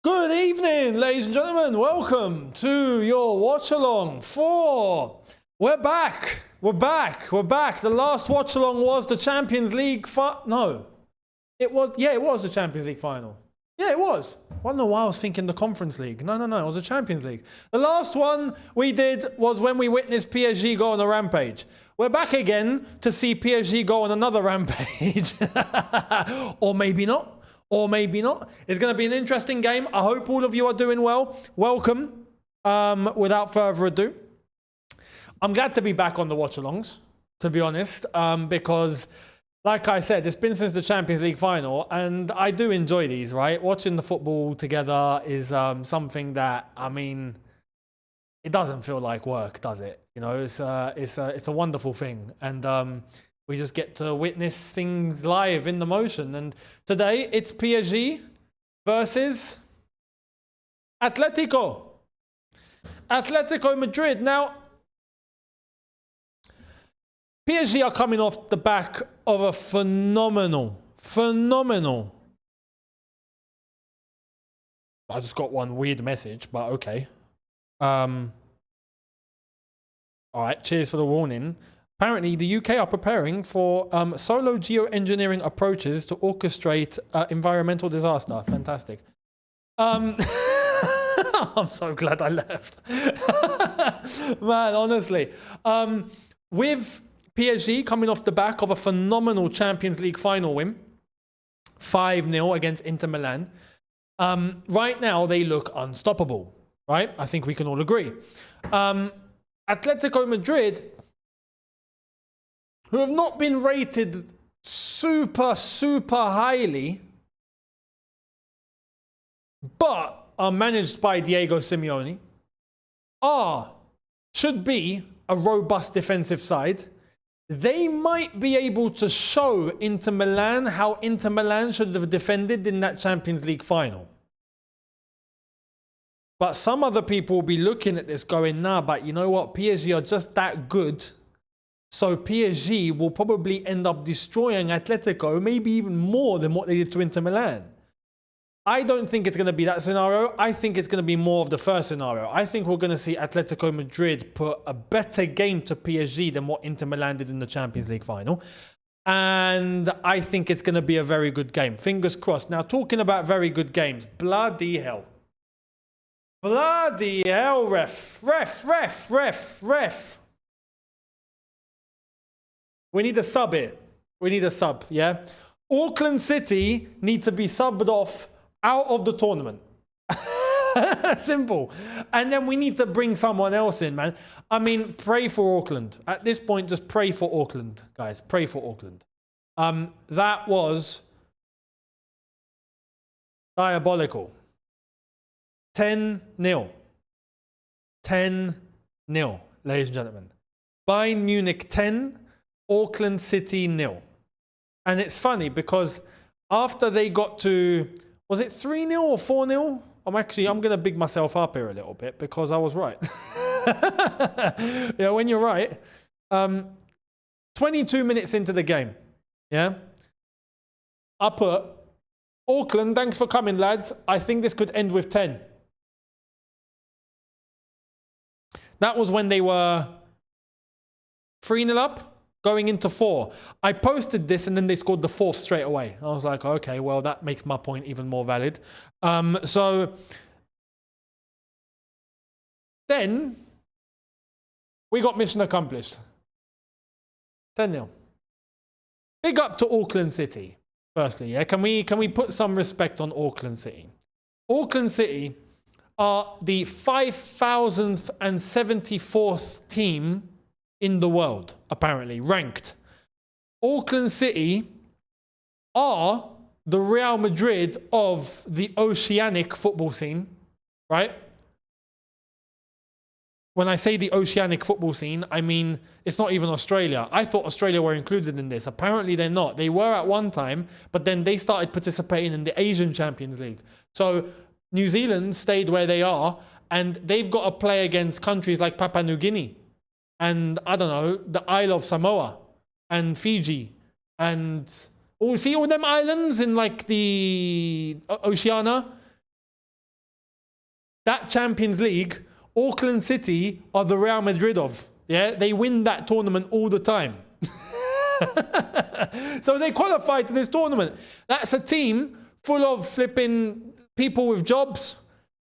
Good evening, ladies and gentlemen. Welcome to your watch along for... We're back. We're back. The last watch along was the Champions League no. It was the Champions League final. Yeah, it was. I don't know why I was thinking the Conference League. No, it was the Champions League. The last one we did was when we witnessed PSG go on a rampage. We're back again to see PSG go on another rampage. Or maybe not. Or maybe not. It's going to be an interesting game. I hope all of you are doing well. Welcome. Without further ado, I'm glad to be back on the watch-alongs, to be honest, because, like I said, it's been since the Champions League final, and I do enjoy these, right? Watching the football together is something that, I mean, it doesn't feel like work, does it? You know, it's a wonderful thing, and we just get to witness things live in the motion. And today it's PSG versus Atletico. Atletico Madrid. Now, PSG are coming off the back of a phenomenal. I just got one weird message, but okay. All right, cheers for the warning. Apparently, the UK are preparing for solo geoengineering approaches to orchestrate environmental disaster. Fantastic. I'm so glad I left. Man, honestly. With PSG coming off the back of a phenomenal Champions League final win, 5-0 against Inter Milan, right now they look unstoppable, right? I think we can all agree. Atletico Madrid, who have not been rated super highly, but are managed by Diego Simeone, should be a robust defensive side. They might be able to show Inter Milan how Inter Milan should have defended in that Champions League final. But some other people will be looking at this going, nah, but you know what? PSG are just that good. So PSG will probably end up destroying Atletico, maybe even more than what they did to Inter Milan. I don't think it's going to be that scenario. I think it's going to be more of the first scenario. I think we're going to see Atletico Madrid put a better game to PSG than what Inter Milan did in the Champions League final. And I think it's going to be a very good game. Fingers crossed. Now, talking about very good games, bloody hell. Bloody hell, ref. We need a sub here. We need a sub, yeah? Auckland City need to be subbed off out of the tournament. Simple. And then we need to bring someone else in, man. I mean, pray for Auckland. At this point, just pray for Auckland, guys. Pray for Auckland. That was diabolical. 10-0. 10-0, ladies and gentlemen. Bayern Munich 10, Auckland City 0. And it's funny because after they got to, was it 3-0 or 4-0? I'm going to big myself up here a little bit because I was right. Yeah, when you're right. 22 minutes into the game. Yeah. I put, Auckland, thanks for coming, lads. I think this could end with 10. That was when they were 3-0 up, going into 4. I posted this and then they scored the 4th straight away. I was like, okay, well, that makes my point even more valid. So then we got mission accomplished. 10-0. Big up to Auckland City, firstly. Yeah? Can we put some respect on Auckland City? Auckland City are the 5,074th team in the world, apparently, ranked. Auckland City are the Real Madrid of the oceanic football scene, right? When I say the oceanic football scene, I mean, it's not even Australia. I thought Australia were included in this. Apparently they're not. They were at one time, but then they started participating in the Asian Champions League. So New Zealand stayed where they are, and they've got to play against countries like Papua New Guinea and, I don't know, the Isle of Samoa and Fiji and see all them islands in like the Oceania? that Champions League, Auckland City are the Real Madrid of. Yeah, they win that tournament all the time. So they qualified to this tournament. That's a team full of flipping people with jobs.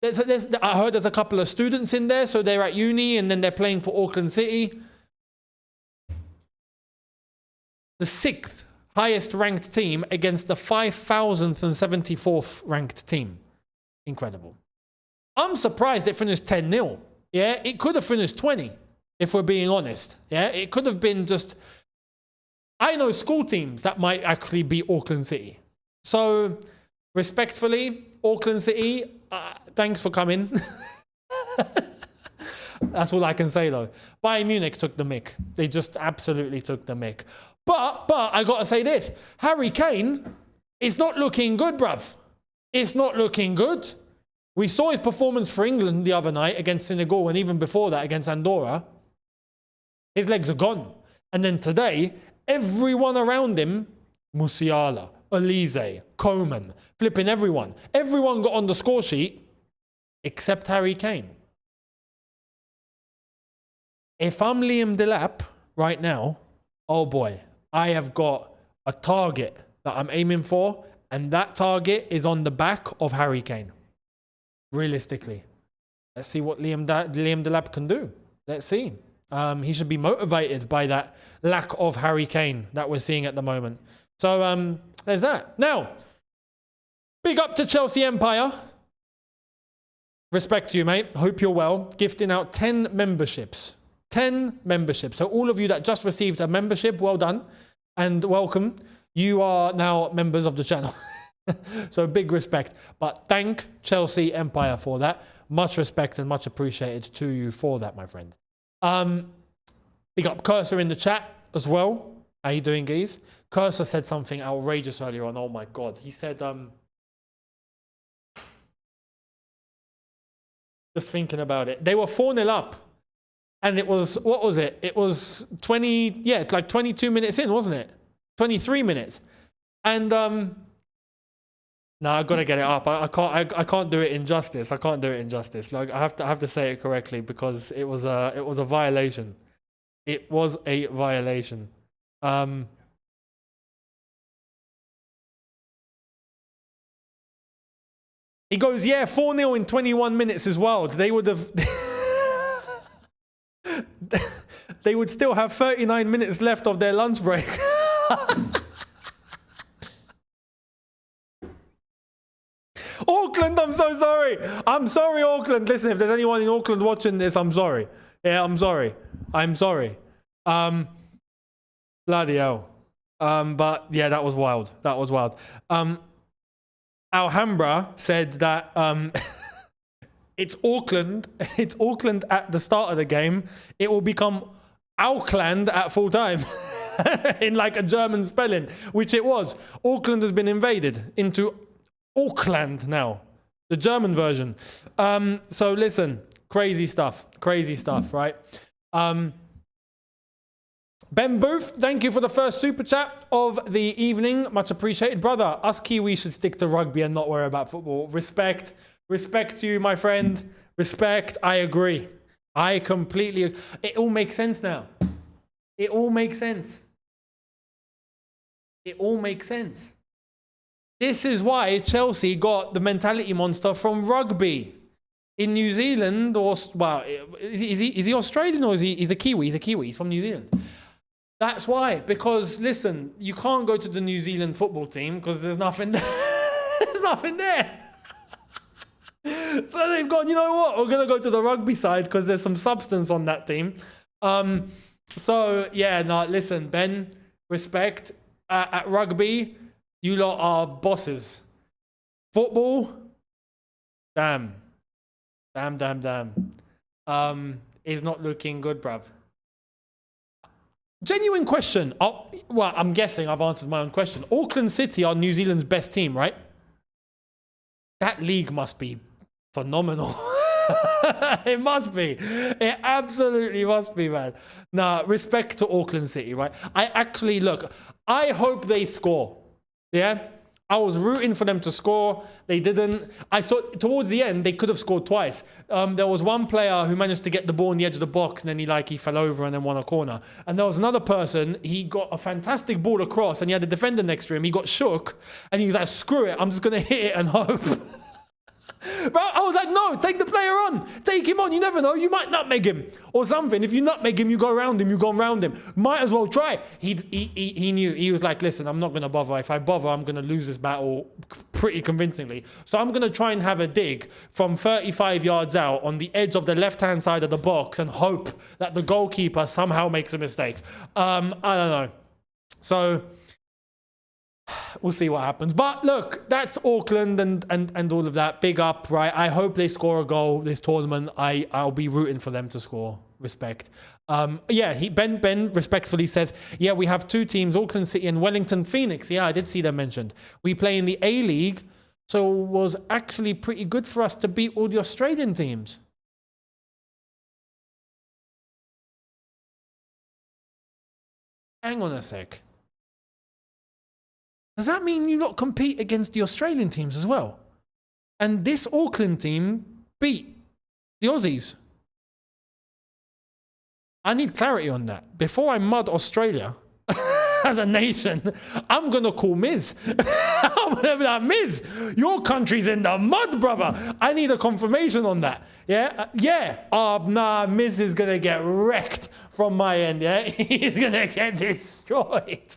I heard there's a couple of students in there, so they're at uni and then they're playing for Auckland City. The 6th highest ranked team against the 5,074th ranked team. Incredible. I'm surprised it finished 10-0. Yeah, it could have finished 20, if we're being honest. Yeah, it could have been just... I know school teams that might actually beat Auckland City. So, respectfully, Auckland City, thanks for coming. That's all I can say, though. Bayern Munich took the mick. They just absolutely took the mick. But I got to say this. Harry Kane is not looking good, bruv. It's not looking good. We saw his performance for England the other night against Senegal, and even before that against Andorra. His legs are gone. And then today, everyone around him, Musiala, Elise, Coman, flipping everyone. Everyone got on the score sheet except Harry Kane. If I'm Liam Delap right now, oh boy, I have got a target that I'm aiming for, and that target is on the back of Harry Kane. Realistically. Let's see what Liam Delap can do. Let's see. He should be motivated by that lack of Harry Kane that we're seeing at the moment. So there's that. Now, big up to Chelsea Empire. Respect to you, mate. Hope you're well. Gifting out 10 memberships. 10 memberships. So all of you that just received a membership, well done and welcome. You are now members of the channel. So big respect. But thank Chelsea Empire for that. Much respect and much appreciated to you for that, my friend. Big up Cursor in the chat as well. How you doing, guys? Cursor said something outrageous earlier on. Oh my God. He said, just thinking about it. They were 4-0 up. And it was, what was it? It was 20, yeah, like 22 minutes in, wasn't it? 23 minutes. And, no, I've got to get it up. I can't do it in justice. I can't do it in justice. Like, I have to say it correctly because it was a violation. It was a violation. He goes, yeah, 4-0 in 21 minutes as well. They would have... they would still have 39 minutes left of their lunch break. Auckland, I'm so sorry. I'm sorry, Auckland. Listen, if there's anyone in Auckland watching this, I'm sorry. Yeah, I'm sorry. I'm sorry. Bloody hell. But yeah, that was wild. That was wild. Alhambra said that it's Auckland at the start of the game. It will become Auckland at full time. In like a German spelling, which it was. Auckland has been invaded into Auckland now. The German version. So listen, crazy stuff, right? Ben Booth, thank you for the first super chat of the evening. Much appreciated. Brother, us Kiwis should stick to rugby and not worry about football. Respect to you, my friend. Respect, I agree. I completely... It all makes sense now. It all makes sense. It all makes sense. This is why Chelsea got the mentality monster from rugby. In New Zealand, or... Well, is he Australian or he's a Kiwi? He's a Kiwi. He's from New Zealand. That's why. Because, listen, you can't go to the New Zealand football team because there's nothing there. There's nothing there. So they've gone, you know what? We're going to go to the rugby side because there's some substance on that team. So, yeah, no, listen, Ben, respect. At rugby, you lot are bosses. Football, damn. Is not looking good, bruv. Genuine question. Oh, well, I'm guessing I've answered my own question. Auckland City are New Zealand's best team, right? That league must be phenomenal. It must be. It absolutely must be, man. Nah, respect to Auckland City, right? I actually, look, I hope they score. Yeah? I was rooting for them to score. They didn't. I saw towards the end, they could have scored twice. There was one player who managed to get the ball on the edge of the box, and then he fell over and then won a corner. And there was another person, he got a fantastic ball across, and he had a defender next to him. He got shook, and he was like, screw it, I'm just going to hit it and hope. But I was like, no, take the player on. Take him on. You never know. You might nutmeg him or something. If you nutmeg him, you go around him. You go around him. Might as well try. He knew. He was like, listen, I'm not going to bother. If I bother, I'm going to lose this battle pretty convincingly. So I'm going to try and have a dig from 35 yards out on the edge of the left-hand side of the box and hope that the goalkeeper somehow makes a mistake. I don't know. So we'll see what happens. But look, that's Auckland and all of that. Big up, right? I hope they score a goal this tournament. I'll be rooting for them to score. Respect. Yeah, Ben respectfully says, yeah, we have two teams, Auckland City and Wellington Phoenix. Yeah, I did see them mentioned. We play in the A-League, so it was actually pretty good for us to beat all the Australian teams. Hang on a sec. Does that mean you not compete against the Australian teams as well? And this Auckland team beat the Aussies. I need clarity on that. Before I mud Australia as a nation, I'm going to call Miz. I'm going to be like, Miz, your country's in the mud, brother. I need a confirmation on that. Yeah? Nah, Miz is going to get wrecked from my end. Yeah? He's going to get destroyed.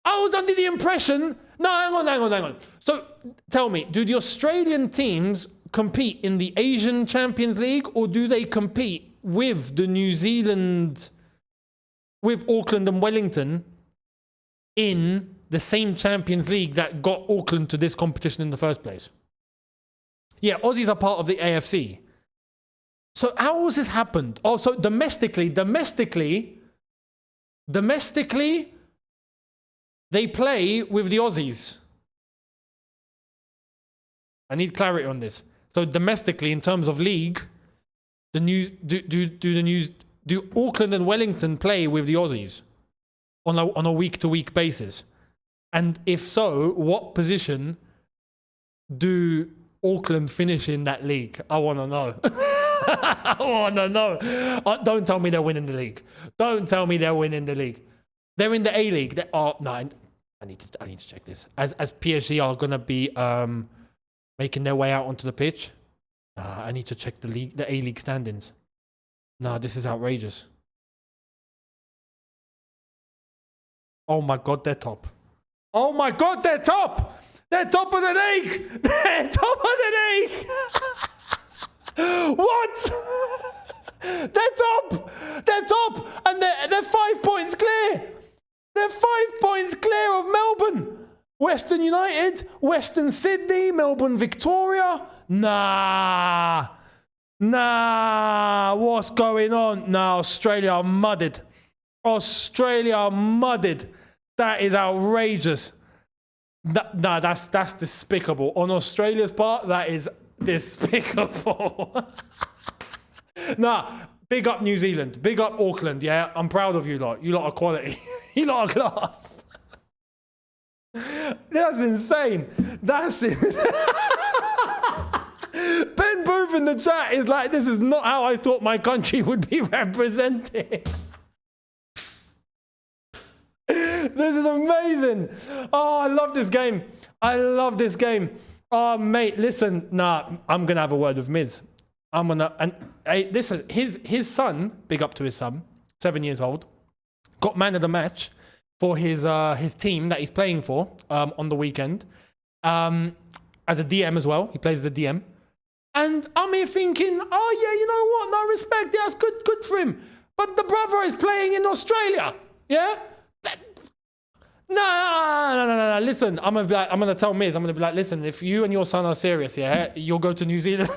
I was under the impression... No, hang on. So, tell me, do the Australian teams compete in the Asian Champions League, or do they compete with the New Zealand... with Auckland and Wellington in the same Champions League that got Auckland to this competition in the first place? Yeah, Aussies are part of the AFC. So, how has this happened? Also, domestically... They play with the Aussies. I need clarity on this. So domestically, in terms of league, do Auckland and Wellington play with the Aussies on a week-to-week basis? And if so, what position do Auckland finish in that league? I want to know. I want to know. Don't tell me they're winning the league. Don't tell me they're winning the league. They're in the A-League. No, I need to check this. As PSG are gonna be making their way out onto the pitch. I need to check the A-League standings. No, this is outrageous. Oh my God, they're top. Oh my God, they're top. They're top of the league. They're top of the league. What? They're top. They're top, and they're 5 points clear. They're 5 points clear of Melbourne. Western United, Western Sydney, Melbourne Victoria. Nah. What's going on? Nah, Australia are mudded. That is outrageous. That's despicable. On Australia's part, that is despicable. Nah. Big up New Zealand. Big up Auckland. Yeah, I'm proud of you lot. You lot are quality. You lot are class. That's insane. That's it. Ben Booth in the chat is like, this is not how I thought my country would be represented. This is amazing. Oh, I love this game. Oh, mate, listen. Nah, I'm going to have a word with Miz. Listen, his son, big up to his son, 7 years old, got man of the match for his team that he's playing for on the weekend, as a DM as well. He plays as a DM, and I'm here thinking, oh yeah, you know what? No, respect, yeah, that's good for him. But the brother is playing in Australia, yeah. No. Listen, I'm gonna tell Miz. I'm gonna be like, listen, if you and your son are serious, yeah, you'll go to New Zealand.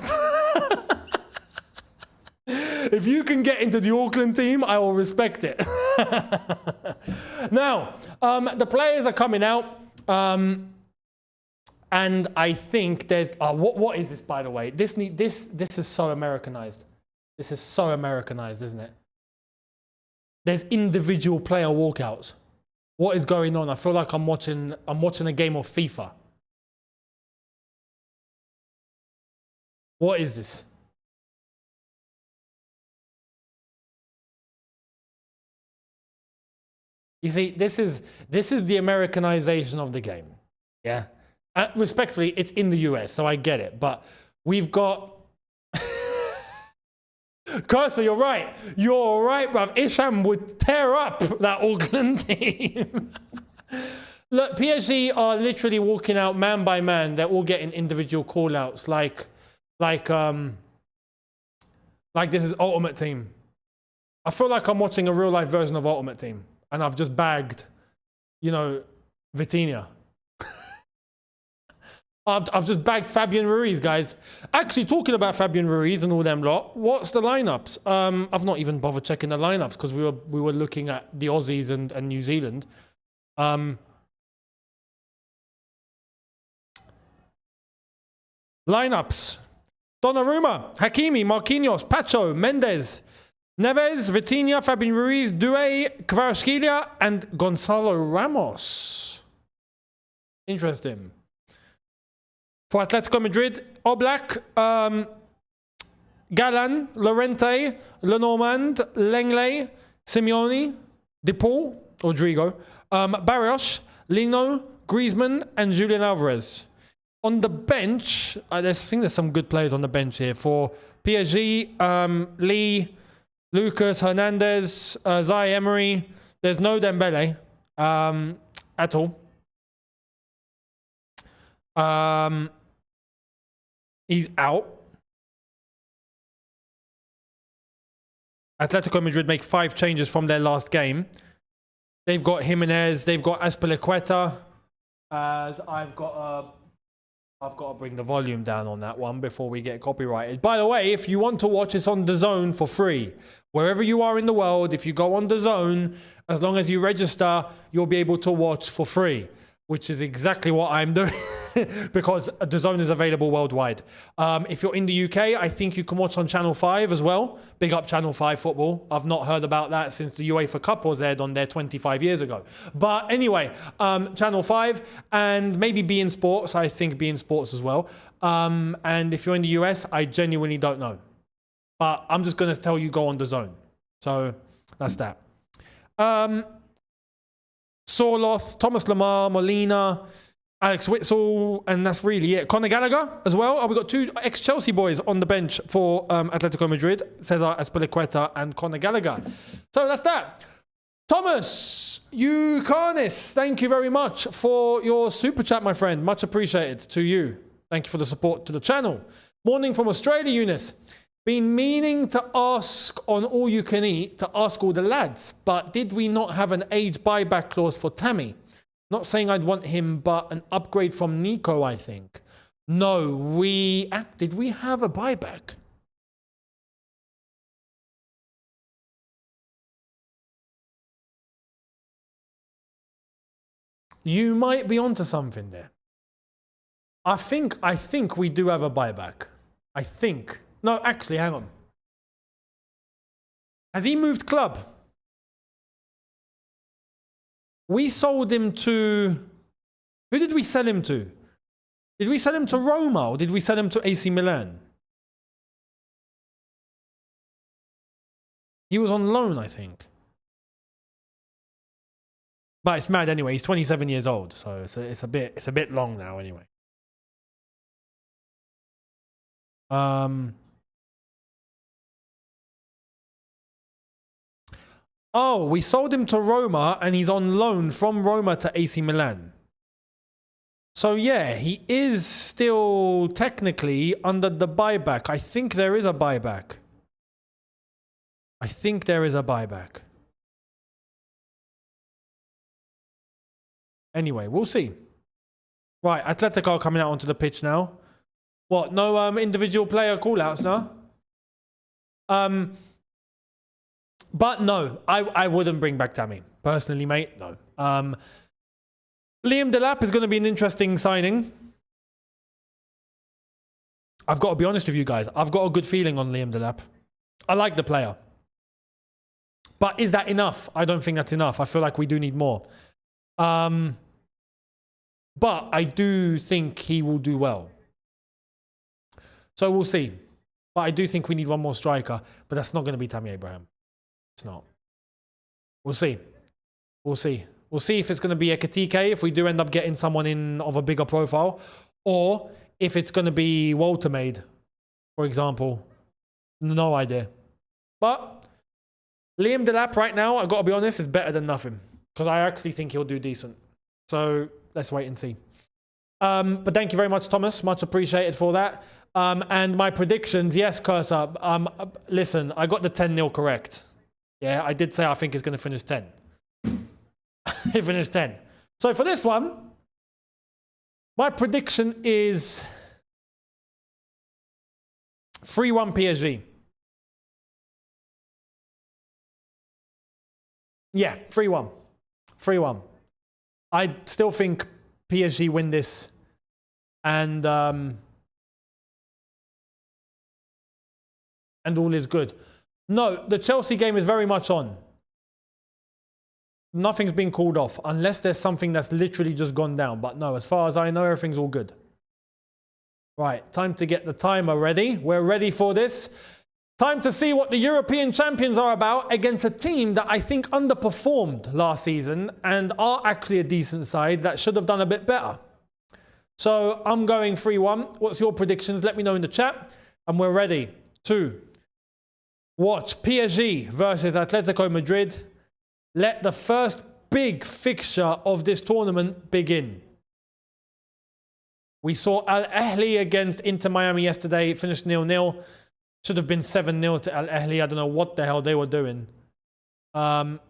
If you can get into the Auckland team, I will respect it. Now, the players are coming out, and I think there's... what is this, by the way? This is so Americanized. This is so Americanized, isn't it? There's individual player walkouts. What is going on? I feel like I'm watching a game of FIFA. What is this? You see, this is the Americanization of the game. Yeah. Respectfully, it's in the US, so I get it. But we've got... Cursor, you're right. You're right, bruv. Isham would tear up that Auckland team. Look, PSG are literally walking out man by man. They're all getting individual call-outs like this is Ultimate Team. I feel like I'm watching a real-life version of Ultimate Team. And I've just bagged, you know, Vitinha. I've just bagged Fabian Ruiz, guys. Actually, talking about Fabian Ruiz and all them lot, what's the lineups? I've not even bothered checking the lineups because we were looking at the Aussies and New Zealand. Lineups: Donnarumma, Hakimi, Marquinhos, Pacho, Mendes, Neves, Vitinha, Fabian Ruiz, Doué, Kvaratskhelia, and Gonzalo Ramos. Interesting. For Atletico Madrid, Oblak, Galan, Llorente, Lenormand, Lenglet, Simeone, DePaul, Rodrigo, Barrios, Lino, Griezmann, and Julian Alvarez. On the bench, I think there's some good players on the bench here. For PSG, Lee, Lucas Hernandez, Zai Emery. There's no Dembele at all. He's out. Atletico Madrid make 5 changes from their last game. They've got Jimenez. They've got Azpilicueta. I've got to bring the volume down on that one before we get copyrighted. By the way, if you want to watch this on DAZN for free, wherever you are in the world, if you go on DAZN, as long as you register, you'll be able to watch for free, which is exactly what I'm doing because DAZN is available worldwide. If you're in the UK, I think you can watch on Channel 5 as well. Big up Channel 5 football. I've not heard about that since the UEFA Cup was aired on there 25 years ago. But anyway, Channel 5 and maybe beIN Sports. I think beIN Sports as well. And if you're in the US, I genuinely don't know. But I'm just going to tell you go on DAZN. So that's that. Sorloth, Thomas Lemar, Molina, Alex Witsel, and that's really it. Conor Gallagher as well. Oh, we've got 2 ex-Chelsea boys on the bench for Atletico Madrid. Cesar Azpilicueta and Conor Gallagher. So that's that. Thomas Younes, thank you very much for your super chat, my friend. Much appreciated to you. Thank you for the support to the channel. Morning from Australia, Younes. Been meaning to ask on All You Can Eat to ask all the lads, but did we not have an age buyback clause for Tammy? Not saying I'd want him, but an upgrade from Nico, I think. No, did we have a buyback? You might be onto something there. I think we do have a buyback. I think. No, actually, hang on. Has he moved club? We sold him to... Who did we sell him to? Did we sell him to Roma or did we sell him to AC Milan? He was on loan, I think. But it's mad anyway. He's 27 years old, so it's a bit long now anyway. Oh, we sold him to Roma and he's on loan from Roma to AC Milan. So yeah, he is still technically under the buyback. I think there is a buyback. Anyway, we'll see. Right, Atletico are coming out onto the pitch now. What, no individual player call-outs now? But no, I wouldn't bring back Tammy. Personally, mate, no. Liam Delap is going to be an interesting signing. I've got to be honest with you guys. I've got a good feeling on Liam Delap. I like the player. But is that enough? I don't think that's enough. I feel like we do need more. But I do think he will do well. So we'll see. But I do think we need one more striker. But that's not going to be Tammy Abraham. It's not. We'll see. We'll see. We'll see if it's going to be Ekitike, if we do end up getting someone in of a bigger profile. Or if it's going to be Walter Maid, for example. No idea. But Liam Delap right now, I've got to be honest, is better than nothing. Because I actually think he'll do decent. So let's wait and see. But thank you very much, Thomas. Much appreciated for that. And my predictions, yes, Cursor. Listen, I got the 10-0 correct. Yeah, I did say I think it's going to finish 10. He finished 10. So for this one, my prediction is 3-1 PSG. Yeah, 3-1. 3-1. I still think PSG win this. And all is good. No, the Chelsea game is very much on. Nothing's been called off unless there's something that's literally just gone down. But no, as far as I know, everything's all good. Right, time to get the timer ready. We're ready for this. Time to see what the European champions are about against a team that I think underperformed last season and are actually a decent side that should have done a bit better. So I'm going 3-1. What's your predictions? Let me know in the chat. And we're ready to watch PSG versus Atletico Madrid. Let the first big fixture of this tournament begin. We saw Al Ahly against Inter Miami yesterday. It finished 0-0. Should have been 7-0 to Al Ahly. I don't know what the hell they were doing. Then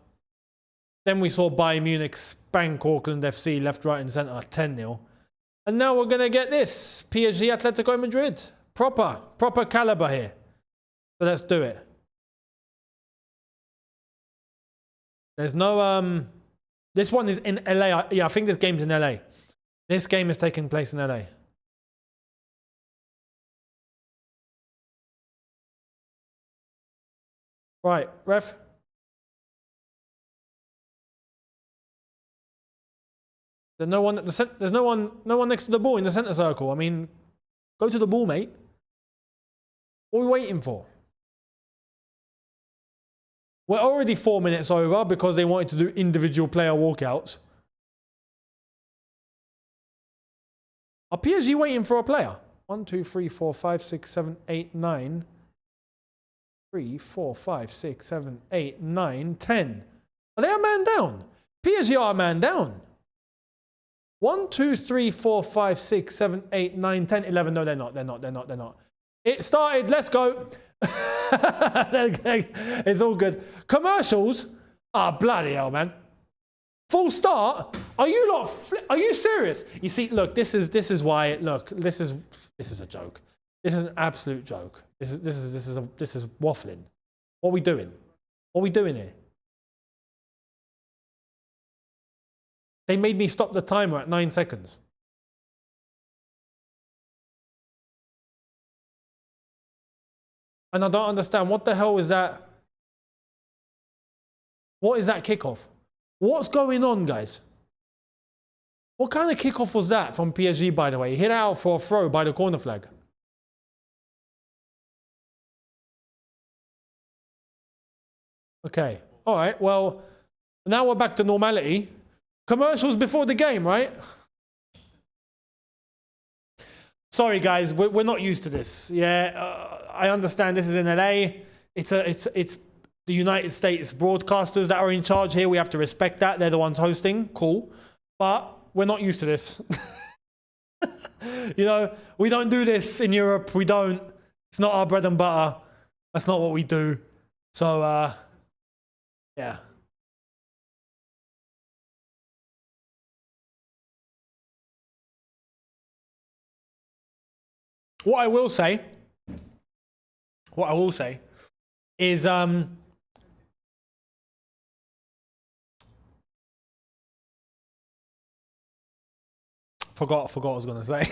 we saw Bayern Munich spank Auckland FC left, right and centre 10-0. And now we're going to get this. PSG Atletico Madrid. Proper caliber here. So let's do it. There's no... This one is in LA. Yeah, I think this game's in LA. This game is taking place in LA. Right, ref. There's no one at the there's no one next to the ball in the center circle. I mean, go to the ball, mate. What are we waiting for? We're already 4 minutes over because they wanted to do individual player walkouts. Are PSG waiting for a player? 1, 2, 3, 4, 5, 6, 7, 8, 9. 3, 4, 5, 6, 7, 8, 9, 10. Are they a man down? PSG are a man down. 1, 2, 3, 4, 5, 6, 7, 8, 9, 10, 11. No, they're not. They're not. It started. Let's go. It's all good. Commercials? Ah, bloody hell, man. Full start? Are you serious? You see, look, this is why. Look, this is a joke. This is an absolute joke. This is waffling. What are we doing? What are we doing here? They made me stop the timer at 9 seconds. And I don't understand. What the hell is that? What is that kickoff? What's going on, guys? What kind of kickoff was that from PSG, by the way? He hit out for a throw by the corner flag. Okay. All right. Well, now we're back to normality. Commercials before the game, right? Sorry, guys. We're not used to this. Yeah, I understand this is in LA. It's the United States broadcasters that are in charge here. We have to respect that. They're the ones hosting. Cool. But we're not used to this. You know, we don't do this in Europe. We don't. It's not our bread and butter. That's not what we do. So, yeah. What I will say is forgot what I was gonna say.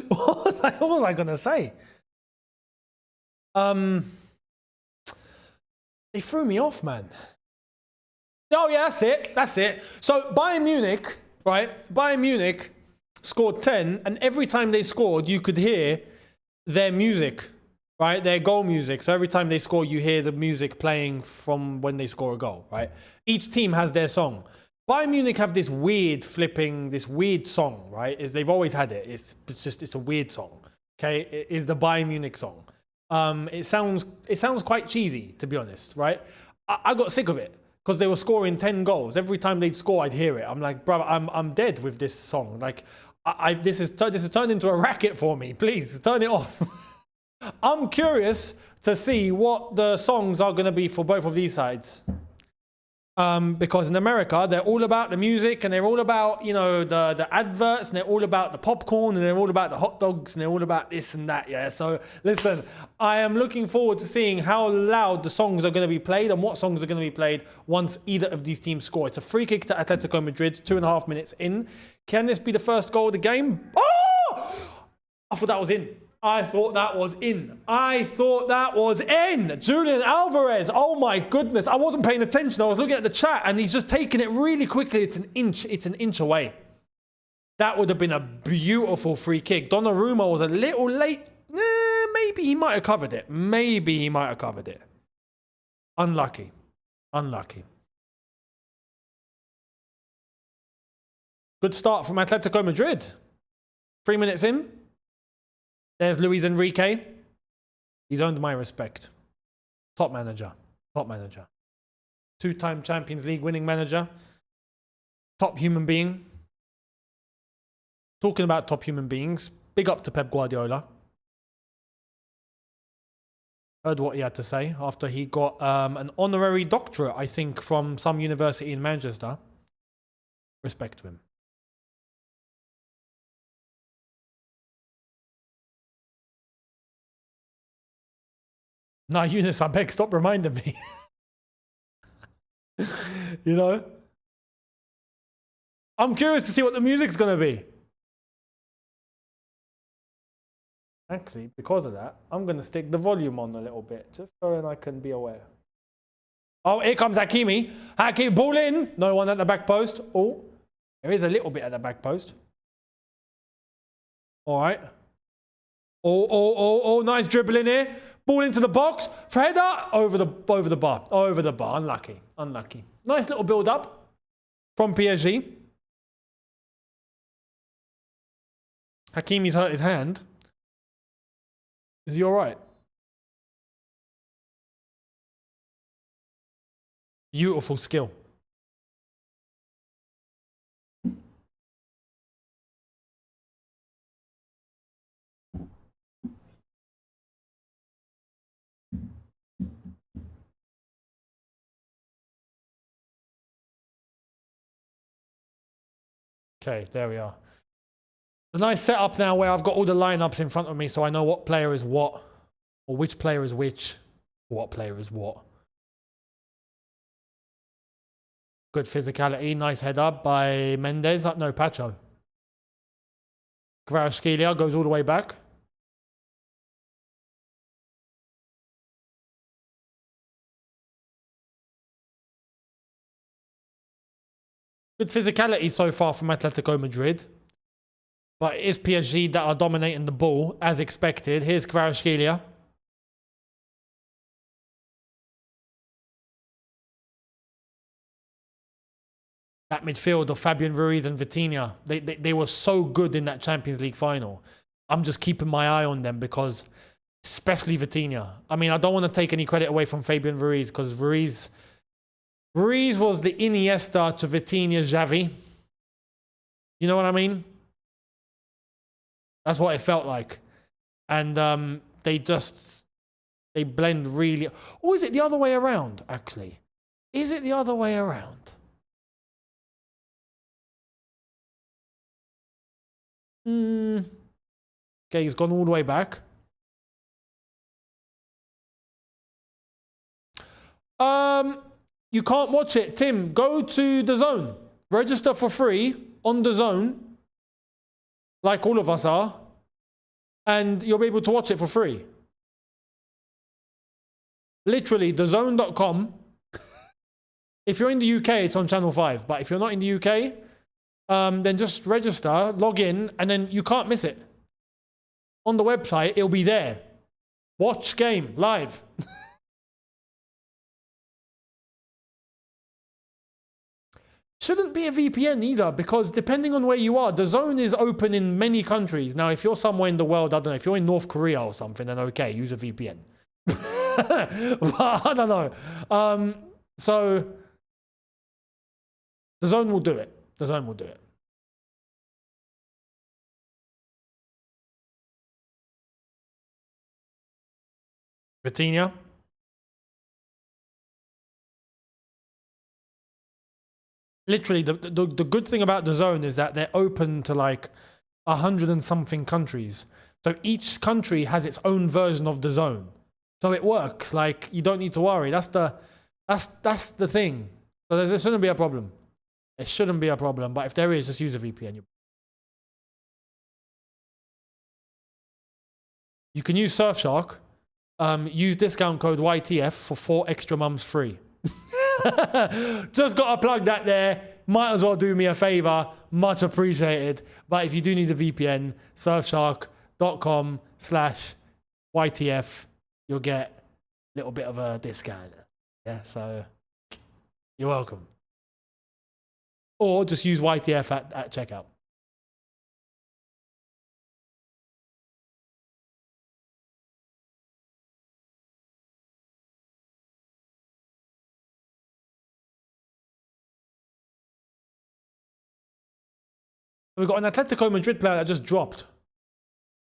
What was I gonna say? They threw me off, man. Oh yeah, that's it. That's it. So Bayern Munich, right? Bayern Munich scored 10, and every time they scored, you could hear their music, right? Their goal music. So every time they score, you hear the music playing from when they score a goal, right? Each team has their song. Bayern Munich have this weird song, right? They've always had it. It's a weird song. Okay, it is the Bayern Munich song. It sounds quite cheesy, to be honest, right? I got sick of it because they were scoring 10 goals. Every time they'd score, I'd hear it. I'm like, bro, I'm dead with this song. Like, this is turned into a racket for me. Please turn it off. I'm curious to see what the songs are going to be for both of these sides. Because in America, they're all about the music and they're all about, you know, the adverts, and they're all about the popcorn and they're all about the hot dogs and they're all about this and that. Yeah. So listen, I am looking forward to seeing how loud the songs are going to be played and what songs are going to be played once either of these teams score. It's a free kick to Atletico Madrid, 2.5 minutes in. Can this be the first goal of the game? Oh! I thought that was in. I thought that was in. Julian Alvarez. Oh my goodness. I wasn't paying attention. I was looking at the chat and he's just taking it really quickly. It's an inch away. That would have been a beautiful free kick. Donnarumma was a little late. Maybe he might have covered it. Unlucky. Good start from Atletico Madrid. 3 minutes in. There's Luis Enrique. He's earned my respect. Top manager. 2-time Champions League winning manager. Top human being. Talking about top human beings, big up to Pep Guardiola. Heard what he had to say after he got an honorary doctorate, I think, from some university in Manchester. Respect to him. Nah, Younes, I beg, stop reminding me. You know? I'm curious to see what the music's going to be. Actually, because of that, I'm going to stick the volume on a little bit, just so that I can be aware. Oh, here comes Hakimi. Hakimi, ball in. No one at the back post. Oh, there is a little bit at the back post. All right. Oh, nice dribbling here. Ball into the box. For header. Over the bar. Unlucky. Nice little build up from PSG. Hakimi's hurt his hand. Is he all right? Beautiful skill. Okay, there we are. A nice setup now where I've got all the lineups in front of me so I know what player is what, or which player is which, what player is what. Good physicality, nice head up by Mendes. No, Pacho. Kvaratskhelia goes all the way back. Good physicality so far from Atletico Madrid. But it is PSG that are dominating the ball, as expected. Here's Kvaratskhelia. That midfield of Fabian Ruiz and Vitinha. They were so good in that Champions League final. I'm just keeping my eye on them because, especially Vitinha. I mean, I don't want to take any credit away from Fabian Ruiz because Ruiz was the Iniesta to Vitinha Xavi. You know what I mean? That's what it felt like. And they blend really... Or is it the other way around, actually? Is it the other way around? Okay, he's gone all the way back. You can't watch it. Tim, go to DAZN. Register for free on DAZN, like all of us are, and you'll be able to watch it for free. Literally, DAZN.com. If you're in the UK, it's on Channel 5. But if you're not in the UK, then just register, log in, and then you can't miss it. On the website, it'll be there. Watch game live. Shouldn't be a VPN either, because depending on where you are, the zone is open in many countries. Now, if you're somewhere in the world, I don't know, if you're in North Korea or something, then okay, use a VPN. But I don't know. So the zone will do it. The zone will do it. Vitinha. Literally, the good thing about the zone is that they're open to like 100 and something countries. So each country has its own version of the zone. So it works. Like, you don't need to worry. That's the thing. So there shouldn't be a problem. There shouldn't be a problem. But if there is, just use a VPN. You can use Surfshark. Use discount code YTF for 4 extra months free. Just got to plug that there. Might as well do me a favor. Much appreciated. But if you do need a VPN, surfshark.com/YTF, you'll get a little bit of a discount. Yeah, so you're welcome. Or just use YTF at checkout. We've got an Atletico Madrid player that just dropped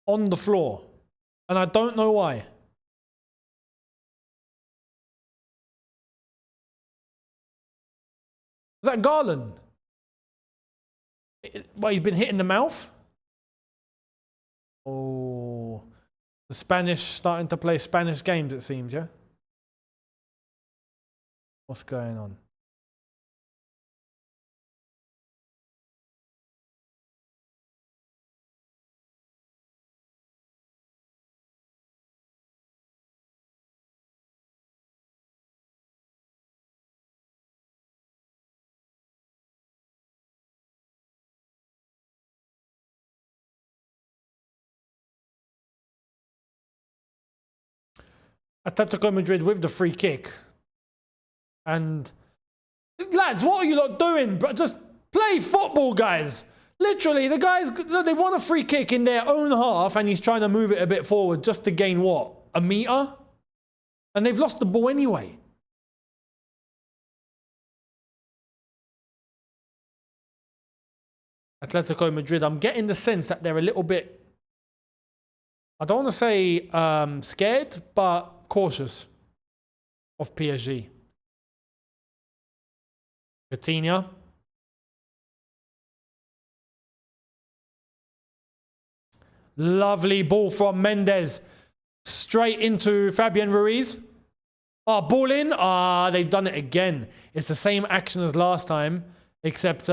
on the floor. And I don't know why. Is that Garland? Well, he's been hit in the mouth. Oh, the Spanish starting to play Spanish games, it seems, yeah? What's going on? Atletico Madrid with the free kick. And lads, what are you lot doing? Just play football, guys. Literally, the guys, they've won a free kick in their own half and he's trying to move it a bit forward just to gain what? A meter? And they've lost the ball anyway. Atletico Madrid, I'm getting the sense that they're a little bit, I don't want to say scared, but cautious of PSG. Vitinha. Lovely ball from Mendes. Straight into Fabian Ruiz. Oh, ball in. Ah, they've done it again. It's the same action as last time, except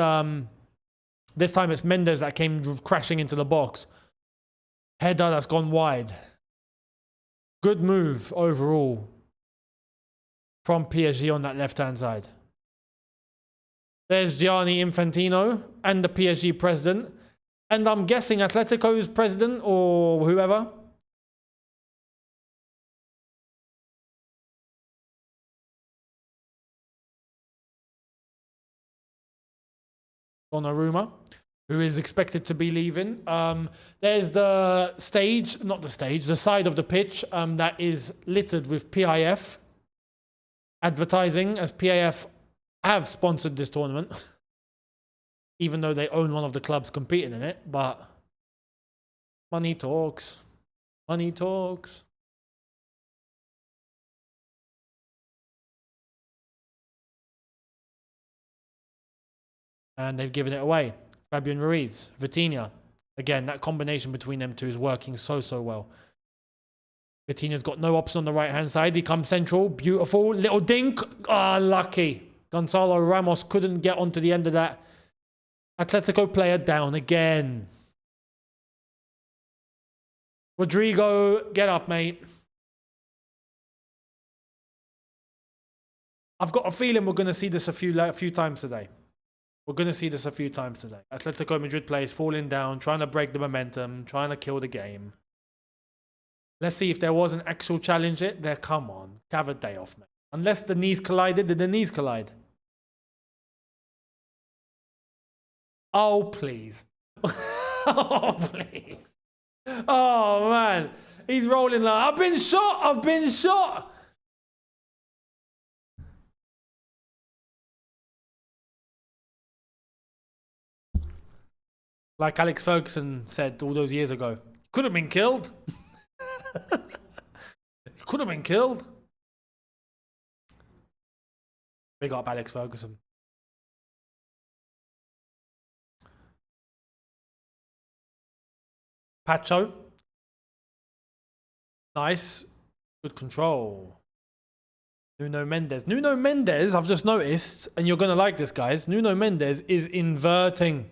this time it's Mendes that came crashing into the box. Header that's gone wide. Good move overall from PSG on that left-hand side. There's Gianni Infantino and the PSG president. And I'm guessing Atletico's president or whoever. Donnarumma, who is expected to be leaving. There's the stage, not the stage, the side of the pitch that is littered with PIF advertising, as PIF have sponsored this tournament, even though they own one of the clubs competing in it. But money talks. Money talks. And they've given it away. Fabian Ruiz, Vitinha. Again, that combination between them two is working so well. Vitinha's got no option on the right-hand side. He comes central. Beautiful. Little dink. Ah, lucky. Gonzalo Ramos couldn't get onto the end of that. Atletico player down again. Rodrigo, get up, mate. I've got a feeling we're going to see this a few times today. We're going to see this a few times today. Atletico Madrid players falling down, trying to break the momentum, trying to kill the game. Let's see if there was an actual challenge there. Come on, have a day off, man. Unless the knees collided, did the knees collide? Oh, please. Oh, please. Oh, man. He's rolling like, I've been shot. I've been shot. Like Alex Ferguson said all those years ago, could have been killed. Could have been killed. Big up Alex Ferguson. Pacho. Nice. Good control. Nuno Mendes. Nuno Mendes, I've just noticed, and you're going to like this, guys. Nuno Mendes is inverting.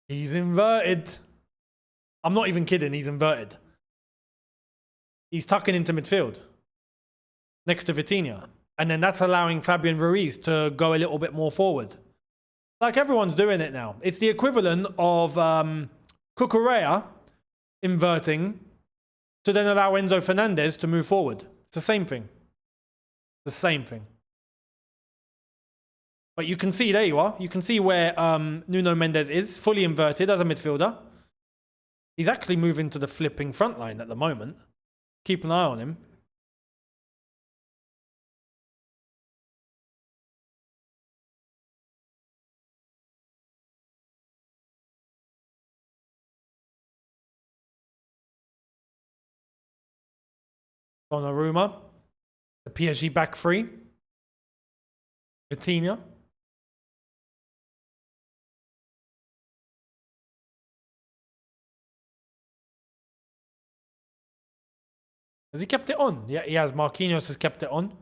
He's inverted. I'm not even kidding. He's inverted. He's tucking into midfield next to Vitinha. And then that's allowing Fabian Ruiz to go a little bit more forward. Like everyone's doing it now. It's the equivalent of Cucurella inverting to then allow Enzo Fernandez to move forward. It's the same thing. The same thing. But you can see, there you are. You can see where Nuno Mendes is, fully inverted as a midfielder. He's actually moving to the flipping front line at the moment. Keep an eye on him. Donnarumma. The PSG back three. Vitinha. Has he kept it on? Yeah, he has. Marquinhos has kept it on.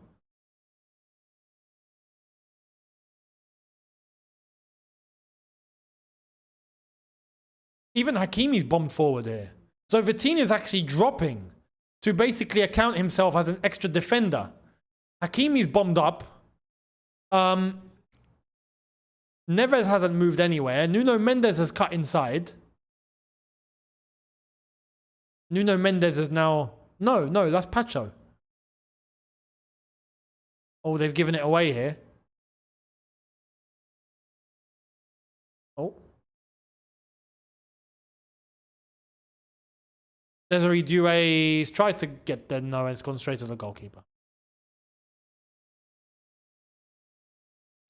Even Hakimi's bombed forward here. So Vitinha is actually dropping to basically account himself as an extra defender. Hakimi's bombed up. Neves hasn't moved anywhere. Nuno Mendes has cut inside. Nuno Mendes is now... No, that's Pacho. Oh, they've given it away here. Oh. Desiree Doué's tried to get there. No, it's gone straight to the goalkeeper.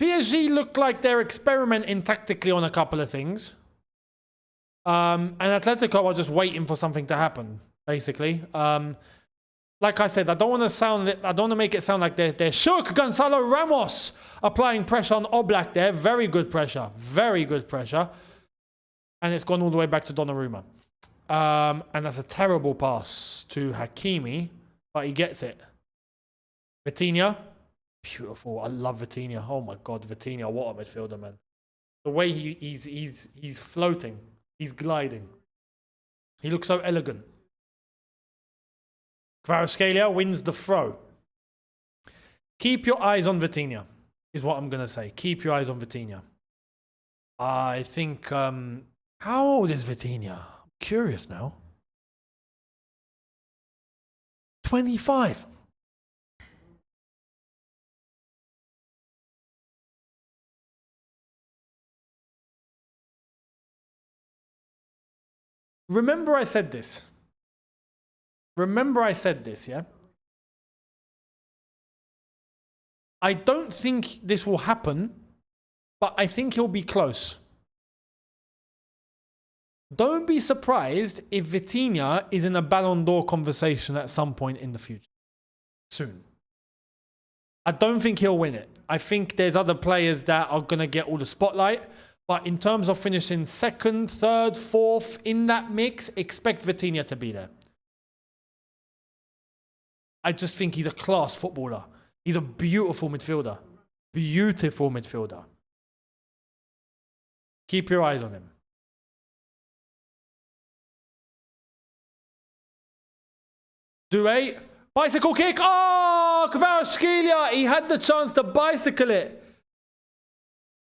PSG look like they're experimenting tactically on a couple of things. And Atletico are just waiting for something to happen, basically. Like I said, I don't want to make it sound like they're shook. Gonzalo Ramos applying pressure on Oblak there. Very good pressure. Very good pressure. And it's gone all the way back to Donnarumma. And that's a terrible pass to Hakimi, but he gets it. Vitinha. Beautiful. I love Vitinha. Oh my God, Vitinha. What a midfielder, man. The way he's floating. He's gliding. He looks so elegant. Kvaratskhelia wins the throw. Keep your eyes on Vitinha, is what I'm going to say. Keep your eyes on Vitinha. I think... how old is Vitinha? I'm curious now. 25. Remember I said this. Remember I said this, yeah? I don't think this will happen, but I think he'll be close. Don't be surprised if Vitinha is in a Ballon d'Or conversation at some point in the future. Soon. I don't think he'll win it. I think there's other players that are going to get all the spotlight. But in terms of finishing second, third, fourth in that mix, expect Vitinha to be there. I just think he's a class footballer. He's a beautiful midfielder. Beautiful midfielder. Keep your eyes on him. Doué, Bicycle kick. Oh, Kvaratskhelia. He had the chance to bicycle it.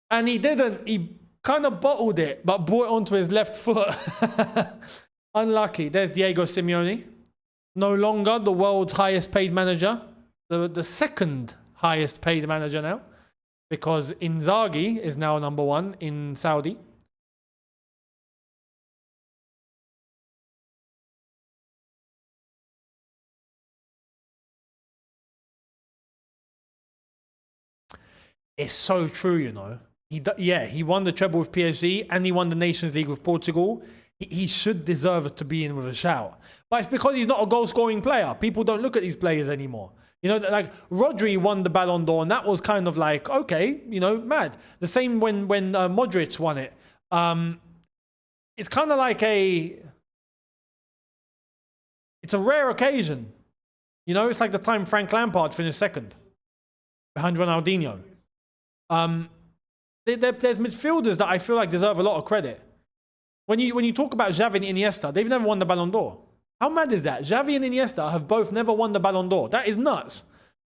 And he didn't. He kind of bottled it, but brought it onto his left foot. Unlucky. There's Diego Simeone. No longer the world's highest paid manager. The second highest paid manager now. Because Inzaghi is now number one in Saudi. It's so true, you know. He won the treble with PSG and he won the Nations League with Portugal. He should deserve to be in with a shout. But it's because he's not a goal-scoring player. People don't look at these players anymore. You know, like Rodri won the Ballon d'Or and that was kind of like, okay, you know, mad. The same when Modric won it. It's kind of like it's a rare occasion. You know, it's like the time Frank Lampard finished second behind Ronaldinho. There's midfielders that I feel like deserve a lot of credit. When you talk about Xavi and Iniesta, they've never won the Ballon d'Or. How mad is that? Xavi and Iniesta have both never won the Ballon d'Or. That is nuts.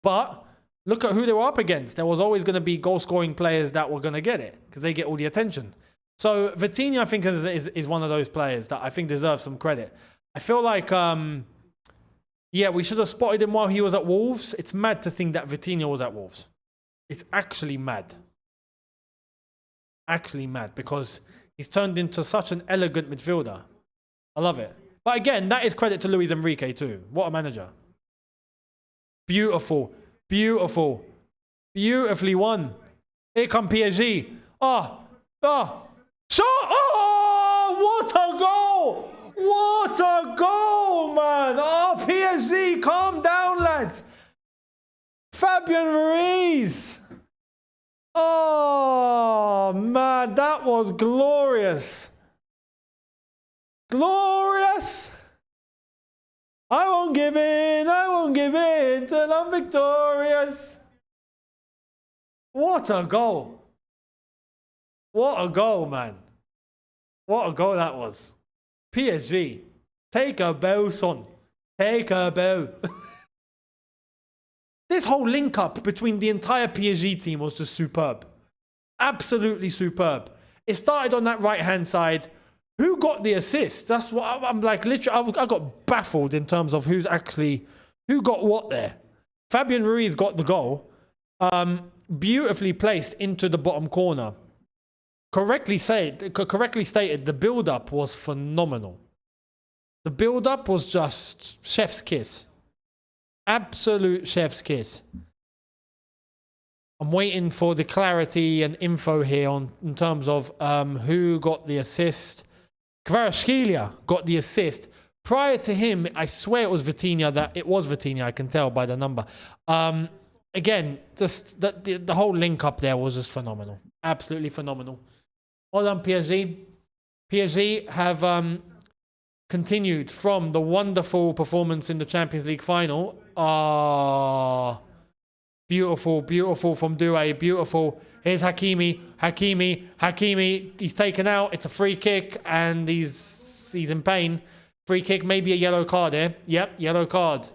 But look at who they were up against. There was always going to be goal-scoring players that were going to get it because they get all the attention. So Vitinha, I think, is one of those players that I think deserves some credit. I feel like, yeah, we should have spotted him while he was at Wolves. It's mad to think that Vitinha was at Wolves. It's actually mad. Actually mad because he's turned into such an elegant midfielder. I love it. But again, that is credit to Luis Enrique too. What a manager. Beautiful. Beautiful. Beautifully won. Here come PSG. Shot! Oh, what a goal! What a goal, man! Oh, PSG, calm down, lads. Fabian Ruiz. Oh, man, that was glorious. Glorious. I won't give in till I'm victorious. What a goal. What a goal, man. What a goal that was. PSG, take a bow, son. Take a bow. This whole link up between the entire PSG team was just superb. Absolutely superb. It started on that right-hand side. Who got the assist? That's what I'm like, literally, I got baffled in terms of who got what there. Fabian Ruiz got the goal. Beautifully placed into the bottom corner. Correctly stated, the build-up was phenomenal. The build-up was just chef's kiss. Absolute chef's kiss. I'm waiting for the clarity and info here in terms of who got the assist. Kvaratskhelia got the assist. Prior to him, I swear it was Vitinha. I can tell by the number. Again, just the whole link up there was just phenomenal. Absolutely phenomenal. Well done, PSG. PSG have continued from the wonderful performance in the Champions League final. Beautiful, beautiful from Doué. Beautiful. Here's Hakimi. He's taken out. It's a free kick and he's in pain. Free kick, maybe a yellow card here. Yep, yellow card.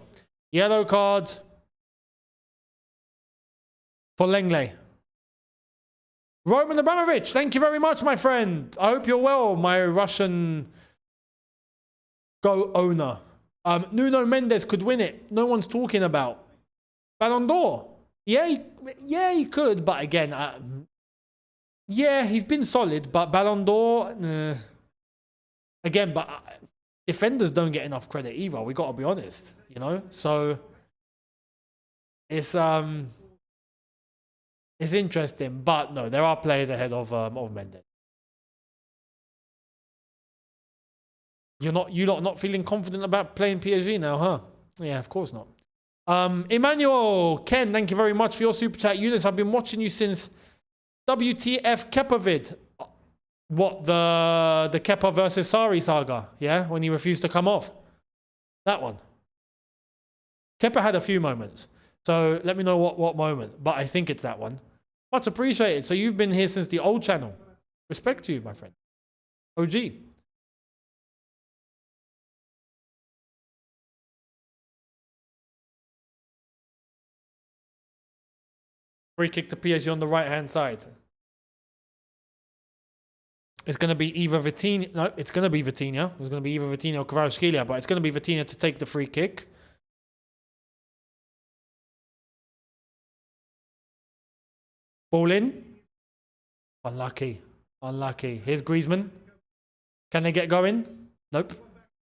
Yellow card for Lenglet. Roman Abramovich, thank you very much, my friend. I hope you're well, my Russian Go owner. Nuno Mendes could win it. No one's talking about. Ballon d'Or. Yeah, he could, but again, yeah, he's been solid, but Ballon d'Or, again, but defenders don't get enough credit either. We got to be honest, you know. So it's interesting, but no, there are players ahead of Mendes. You lot not feeling confident about playing PSG now, huh? Yeah, of course not. Emmanuel, Ken, thank you very much for your super chat. Younes, I've been watching you since WTF Kepovid. What, the Kepa versus Sarri saga? Yeah, when he refused to come off. That one. Kepa had a few moments. So let me know what moment. But I think it's that one. Much appreciated. So you've been here since the old channel. Respect to you, my friend. OG. Free kick to PSG on the right-hand side. It's going to be either Vitinha. No, it's going to be Vitinha. It's going to be either Vitinha or Kvaratskhelia, but it's going to be Vitinha to take the free kick. Ball in. Unlucky. Unlucky. Here's Griezmann. Can they get going? Nope.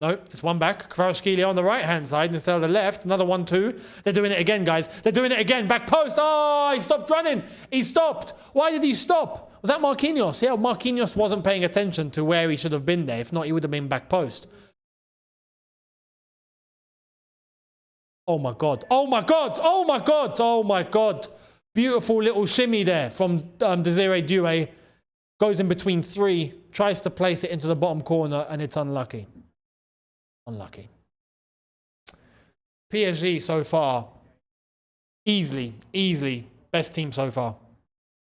Nope. It's one back. Kvaratskhelia on the right-hand side instead of the left. Another 1-2. They're doing it again, guys. They're doing it again. Back post. Oh, he stopped running. He stopped. Why did he stop? Was that Marquinhos? Yeah, Marquinhos wasn't paying attention to where he should have been there. If not, he would have been back post. Oh, my God. Oh, my God. Oh, my God. Oh, my God. Beautiful little shimmy there from Desiree Doué. Goes in between three. Tries to place it into the bottom corner, and it's unlucky. Unlucky. PSG so far, easily best team so far.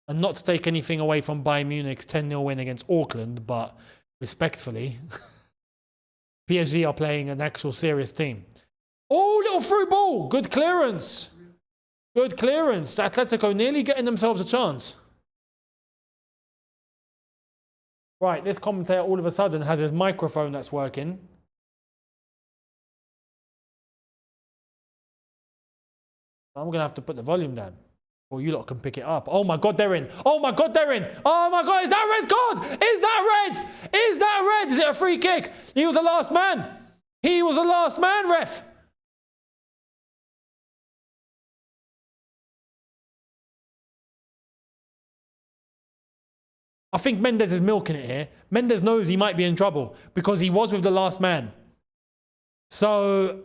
And not to take anything away from Bayern Munich's 10-0 win against Auckland, but respectfully, PSG are playing an actual serious team. Oh, little through ball. Good clearance. Good clearance. Atletico nearly getting themselves a chance. Right, this commentator all of a sudden has his microphone that's working. I'm going to have to put the volume down. Or you lot can pick it up. Oh my God, they're in. Oh my God, they're in. Oh my God, is that a red card? Is that red? Is that red? Is it a free kick? He was the last man. He was the last man, ref. I think Mendes is milking it here. Mendes knows he might be in trouble because he was with the last man. So,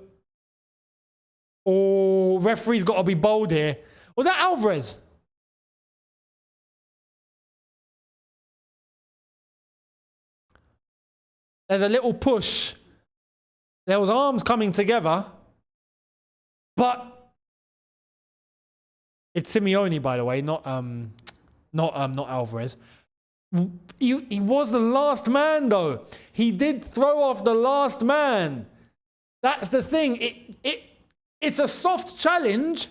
oh, referee's got to be bold here. Was that Alvarez? There's a little push. There was arms coming together. But it's Simeone, by the way, not Alvarez. He was the last man, though. He did throw off the last man. That's the thing. It's a soft challenge,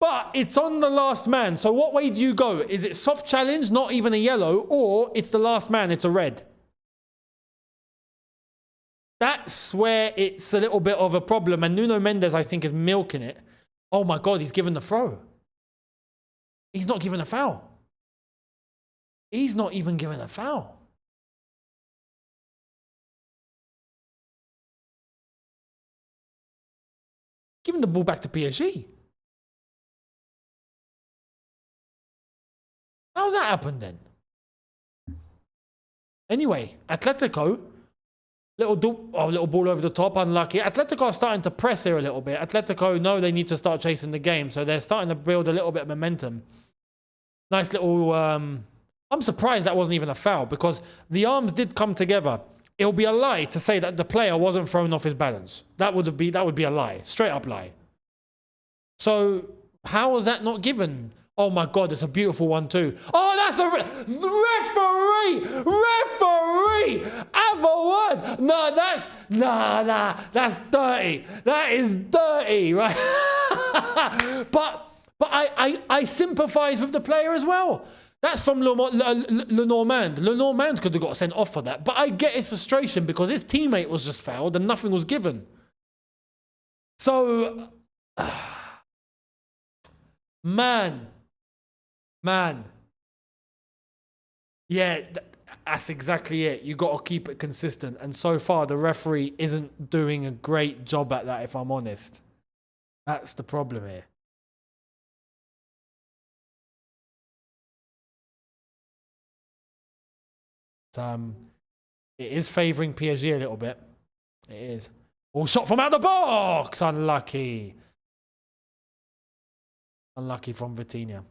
but it's on the last man. So what way do you go? Is it soft challenge, not even a yellow, or it's the last man, it's a red? That's where it's a little bit of a problem. And Nuno Mendes, I think, is milking it. Oh my God, he's given the throw. He's not given a foul. He's not even given a foul. Giving the ball back to PSG. How's that happened then? Anyway, Atletico, little ball over the top, unlucky. Atletico are starting to press here a little bit. Atletico know they need to start chasing the game, so they're starting to build a little bit of momentum. Nice little... I'm surprised that wasn't even a foul because the arms did come together. It would be a lie to say that the player wasn't thrown off his balance. That would be a lie, straight up lie. So how was that not given? Oh my God, it's a beautiful one too. Oh, that's a referee. Have a word. No, that's dirty. That is dirty, right? but I sympathise with the player as well. That's from Lenormand. Lenormand could have got sent off for that. But I get his frustration because his teammate was just fouled and nothing was given. So, man. Yeah, that's exactly it. You got to keep it consistent. And so far, the referee isn't doing a great job at that, if I'm honest. That's the problem here. It is favouring PSG a little bit. It is. Oh, shot from out the box! Unlucky. Unlucky from Vitinha.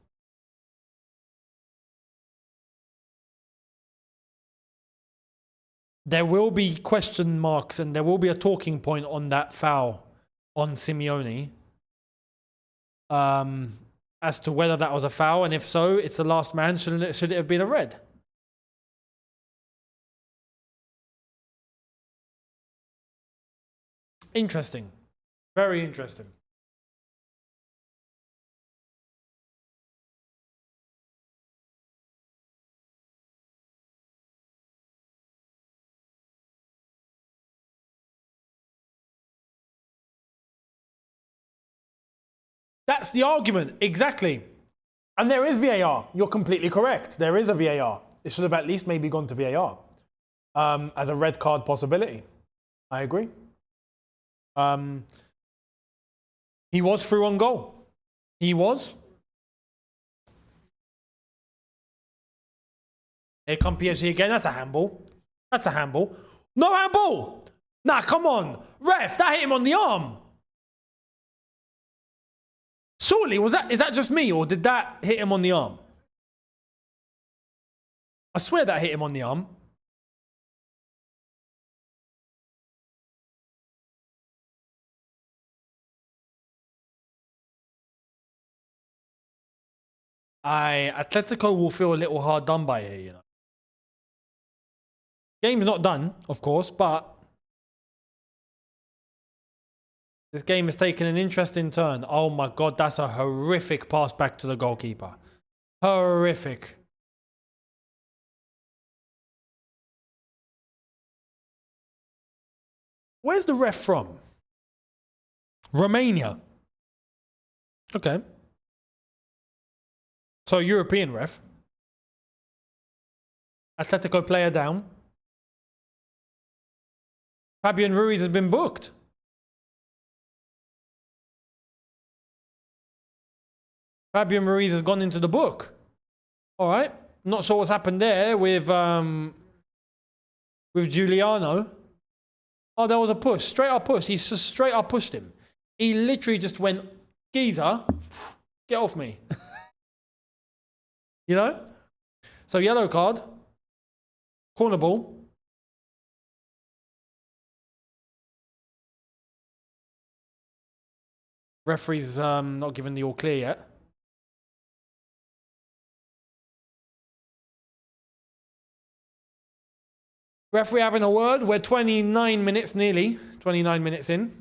There will be question marks and there will be a talking point on that foul on Simeone. As to whether that was a foul, and if so, it's the last man. Should it have been a red? Interesting. Very interesting. That's the argument, exactly. And there is VAR. You're completely correct. There is a VAR. It should have at least maybe gone to VAR as a red card possibility. I agree. He was through on goal. He was. Here come PSG again. That's a handball. That's a handball. No handball! Nah, come on. Ref, that hit him on the arm. Surely, is that just me, or did that hit him on the arm? I swear that hit him on the arm. Atletico will feel a little hard done by here, you know. Game's not done, of course, but this game has taken an interesting turn. Oh my God, that's a horrific pass back to the goalkeeper. Horrific. Where's the ref from? Romania. Okay. So European ref. Atletico player down. Fabian Ruiz has been booked. Fabian Ruiz has gone into the book. All right. Not sure what's happened there with Giuliano. Oh, there was a push. Straight up push. He just straight up pushed him. He literally just went, geezer, get off me. You know? So yellow card. Corner ball. Referee's not given the all clear yet. Referee having a word. We're 29 minutes nearly. 29 minutes in.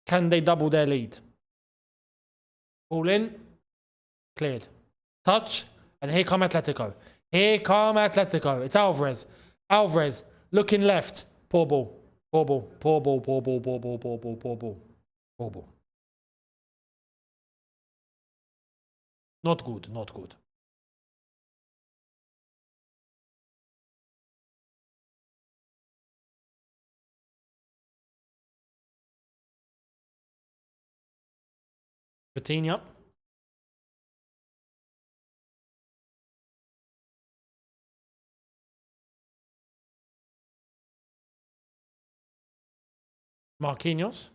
Can they double their lead? Ball in. Cleared. Touch. And here come Atletico. Here come Atletico. It's Alvarez. Alvarez. Looking left. Poor ball. Poor ball. Poor ball. Poor ball. Poor ball. Poor ball. Poor ball. Poor ball. Not good. Not good. Vitinha. Marquinhos.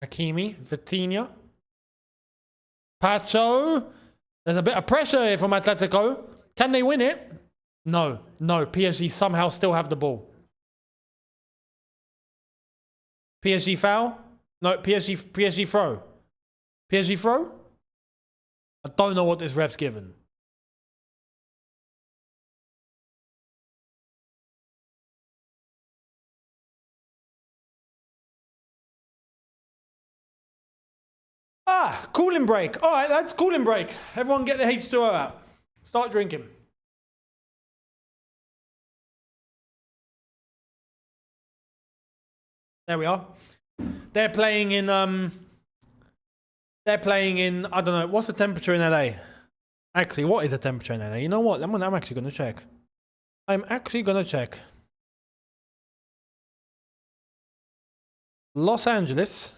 Hakimi. Vitinha. Pacho. There's a bit of pressure here from Atletico. Can they win it? No. No. PSG somehow still have the ball. PSG foul? No, PSG throw. PSG throw? I don't know what this ref's given. Ah, cooling break. All right, lads, cooling break. Everyone get the H2O out. Start drinking. There we are. They're playing in, I don't know, what's the temperature in LA? Actually, what is the temperature in LA? You know what? I'm actually going to check. I'm actually going to check. Los Angeles,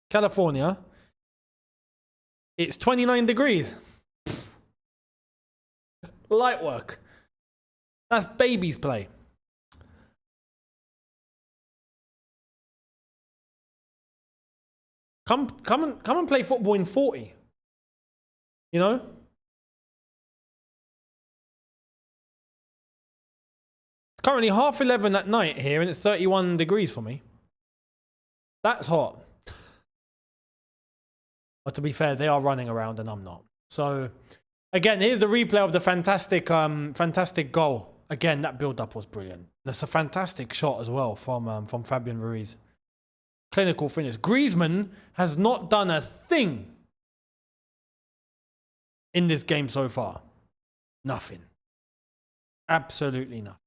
California. It's 29 degrees. Light work. That's baby's play. Come and play football in 40. You know? It's currently 11:30 at night here and it's 31 degrees for me. That's hot. But to be fair, they are running around and I'm not. So, again, here's the replay of the fantastic goal. Again, that build-up was brilliant. That's a fantastic shot as well from Fabian Ruiz. Clinical finish. Griezmann has not done a thing in this game so far. Nothing. Absolutely nothing.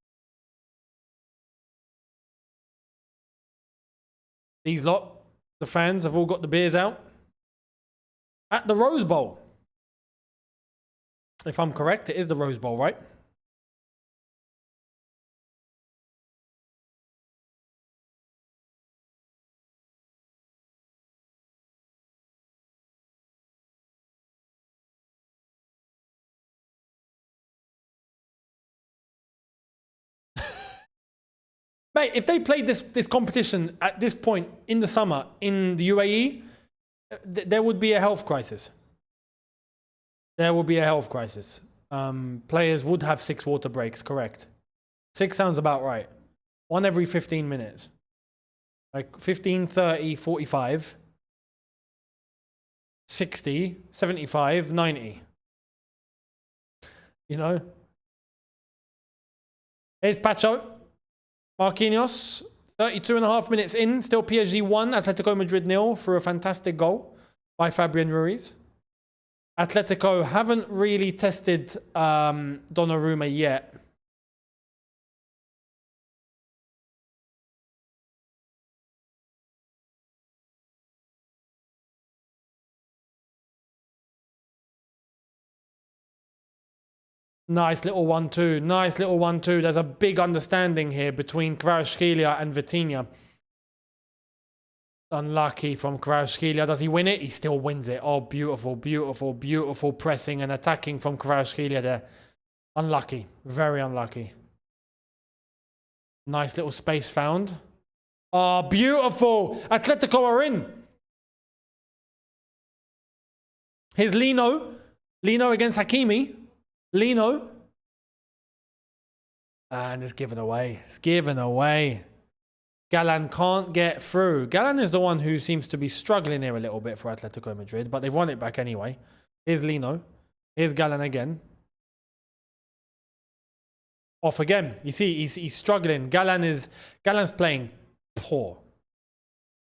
These lot, the fans, have all got the beers out. At the Rose Bowl. If I'm correct, it is the Rose Bowl, right? Mate, if they played this competition at this point in the summer in the UAE, there would be a health crisis. There would be a health crisis. Players would have 6 water breaks, correct? 6 sounds about right. 1 every 15 minutes. Like 15, 30, 45, 60, 75, 90. You know? Here's Pacho. Marquinhos, 32.5 minutes in. Still PSG 1, Atletico Madrid 0 for a fantastic goal by Fabian Ruiz. Atletico haven't really tested Donnarumma yet. Nice little 1-2. Nice little 1-2. There's a big understanding here between Kvaratskhelia and Vitinha. Unlucky from Kvaratskhelia. Does he win it? He still wins it. Oh, beautiful, beautiful, beautiful pressing and attacking from Kvaratskhelia there. Unlucky. Very unlucky. Nice little space found. Oh, beautiful. Atletico are in. Here's Lino. Lino against Hakimi. Lino. And it's given away. It's given away. Galan can't get through. Galan is the one who seems to be struggling here a little bit for Atletico Madrid, but they've won it back anyway. Here's Lino. Here's Galan again. Off again. You see, he's struggling. Galan's playing poor.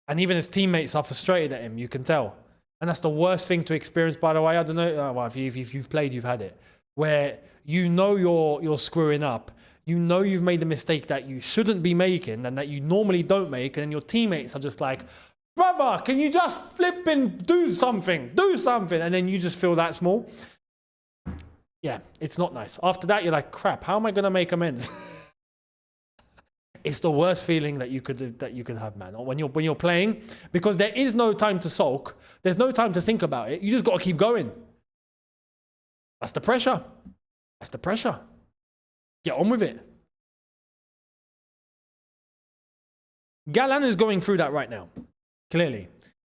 And even his teammates are frustrated at him, you can tell. And that's the worst thing to experience, by the way. I don't know. Well, if you've played, you've had it. Where you know you're screwing up. You know you've made a mistake that you shouldn't be making and that you normally don't make. And then your teammates are just like, brother, can you just flip and do something? Do something. And then you just feel that small. Yeah, it's not nice. After that, you're like, crap, how am I going to make amends? It's the worst feeling that you could have, man. When you're playing, because there is no time to sulk. There's no time to think about it. You just got to keep going. That's the pressure. That's the pressure. Get on with it. Galan is going through that right now, clearly.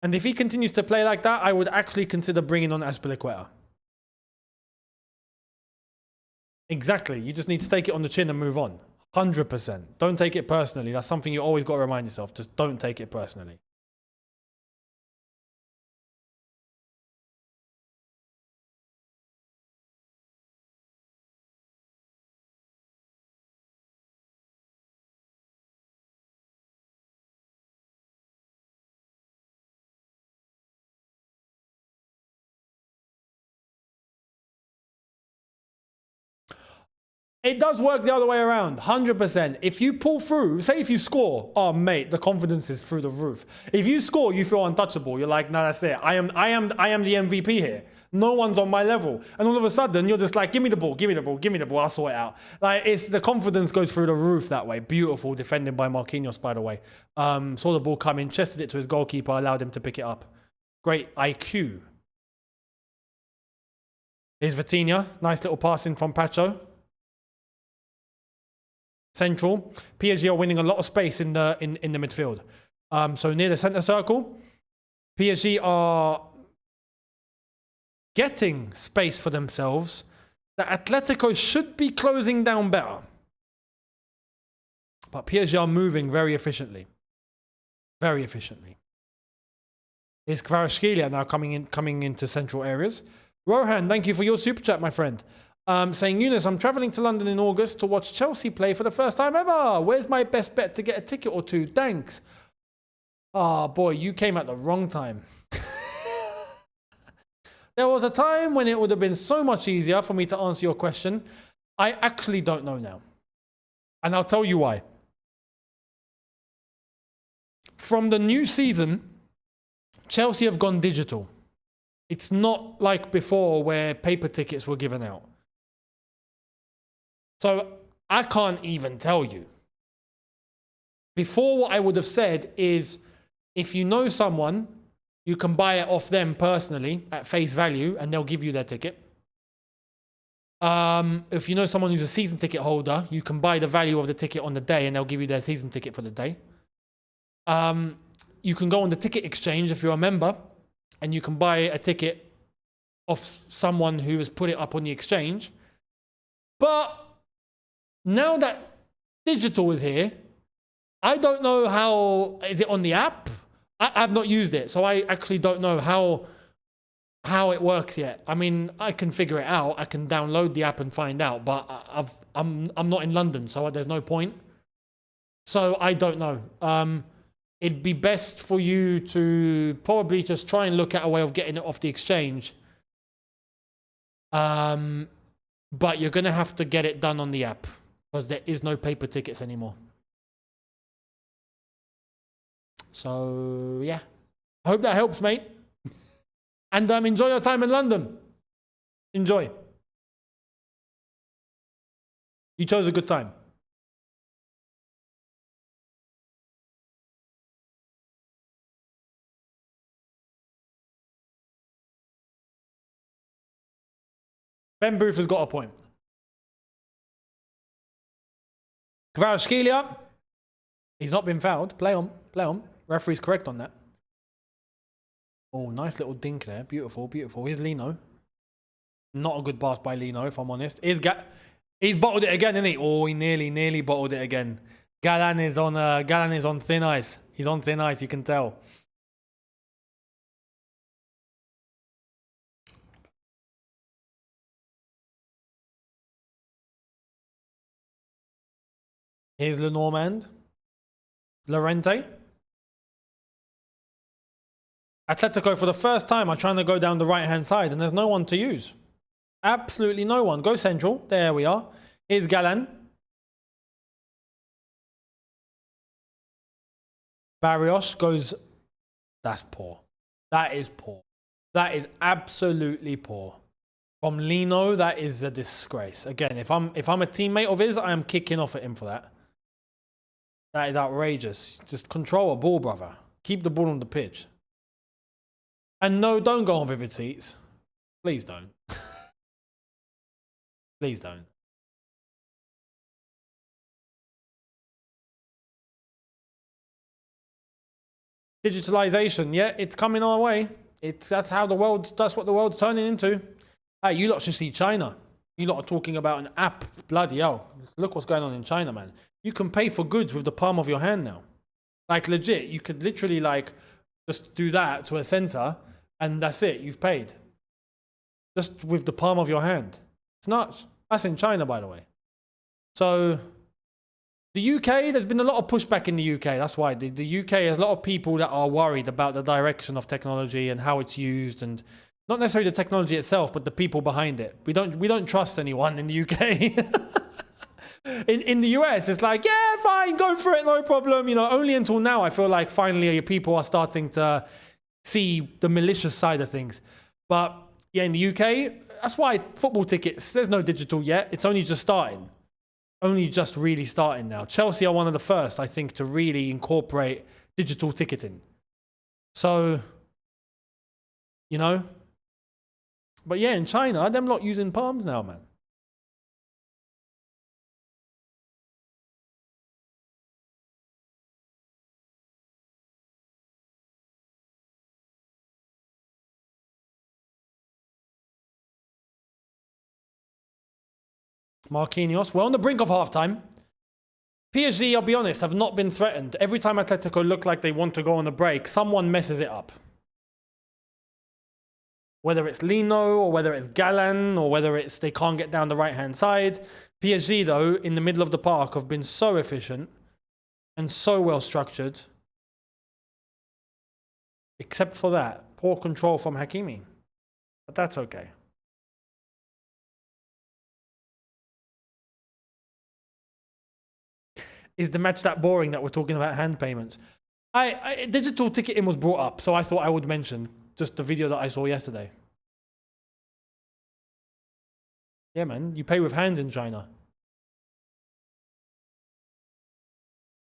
And if he continues to play like that, I would actually consider bringing on Azpilicueta. Exactly. You just need to take it on the chin and move on. 100%. Don't take it personally. That's something you always got to remind yourself. Just don't take it personally. It does work the other way around, 100%. If you pull through, say if you score, oh mate, the confidence is through the roof. If you score, you feel untouchable. You're like, no, that's it. I am the MVP here. No one's on my level. And all of a sudden, you're just like, give me the ball, give me the ball, give me the ball. I'll sort it out. Like the confidence goes through the roof that way. Beautiful defending by Marquinhos, by the way. Saw the ball come in, chested it to his goalkeeper, allowed him to pick it up. Great IQ. Here's Vitinha. Nice little passing from Pacho. Central. PSG are winning a lot of space in the midfield. So near the center circle, PSG are getting space for themselves that Atletico should be closing down better. But PSG are moving very efficiently. Very efficiently. Here's Kvaratskhelia now coming into central areas. Rohan, thank you for your super chat, my friend. Saying, Younes, I'm traveling to London in August to watch Chelsea play for the first time ever. Where's my best bet to get a ticket or two? Thanks. Oh, boy, you came at the wrong time. There was a time when it would have been so much easier for me to answer your question. I actually don't know now. And I'll tell you why. from the new season, Chelsea have gone digital. It's not like before where paper tickets were given out. So I can't even tell you. Before, what I would have said is, if you know someone, you can buy it off them personally at face value and they'll give you their ticket. If you know someone who's a season ticket holder, you can buy the value of the ticket on the day and they'll give you their season ticket for the day. You can go on the ticket exchange if you're a member and you can buy a ticket off someone who has put it up on the exchange. But now that digital is here, I don't know how, is it on the app? I've not used it, so I actually don't know how it works yet. I mean, I can figure it out. I can download the app and find out, but I'm not in London, so there's no point. So I don't know. It'd be best for you to probably just try and look at a way of getting it off the exchange. But you're going to have to get it done on the app because there is no paper tickets anymore. So, yeah. I hope that helps, mate. And enjoy your time in London. Enjoy. You chose a good time. Ben Booth has got a point. Kvaratskhelia, he's not been fouled. Play on, play on. Referee's correct on that. Oh, nice little dink there. Beautiful, beautiful. Here's Lino. Not a good pass by Lino, if I'm honest. He's bottled it again, isn't he? Oh, he nearly bottled it again. Galan is on thin ice. He's on thin ice, you can tell. Here's Lenormand. Llorente. Atletico, for the first time, are trying to go down the right-hand side, and there's no one to use. Absolutely no one. Go central. There we are. Here's Galan. Barrios goes... That's poor. That is poor. That is absolutely poor. From Lino, that is a disgrace. Again, if I'm a teammate of his, I am kicking off at him for that. That is outrageous. Just control a ball, brother. Keep the ball on the pitch. And no, don't go on vivid seats. Please don't. Please don't. Digitalization, yeah, it's coming our way. That's what the world's turning into. Hey, you lot should see China. You lot are talking about an app. Bloody hell. Look what's going on in China, man. You can pay for goods with the palm of your hand now. Like, legit, you could literally, like, just do that to a sensor, and that's it. You've paid. Just with the palm of your hand. It's nuts. That's in China, by the way. So, the UK, there's been a lot of pushback in the UK. That's why. The UK has a lot of people that are worried about the direction of technology and how it's used, and not necessarily the technology itself, but the people behind it. We don't trust anyone in the UK. In the US, it's like, yeah, fine, go for it, no problem. You know, only until now, I feel like finally people are starting to see the malicious side of things. But yeah, in the UK, that's why football tickets, there's no digital yet. It's only just starting. Only just really starting now. Chelsea are one of the first, I think, to really incorporate digital ticketing. So, you know. But yeah, in China, them lot using palms now, man. Marquinhos, we're on the brink of halftime. PSG, I'll be honest, have not been threatened. Every time Atletico look like they want to go on a break, someone messes it up. Whether it's Lino, or whether it's Galan, or whether it's they can't get down the right-hand side. PSG, though, in the middle of the park, have been so efficient and so well-structured. Except for that, poor control from Hakimi. But that's okay. Is the match that boring that we're talking about hand payments? Digital ticketing was brought up, so I thought I would mention just the video that I saw yesterday. Yeah, man, you pay with hands in China.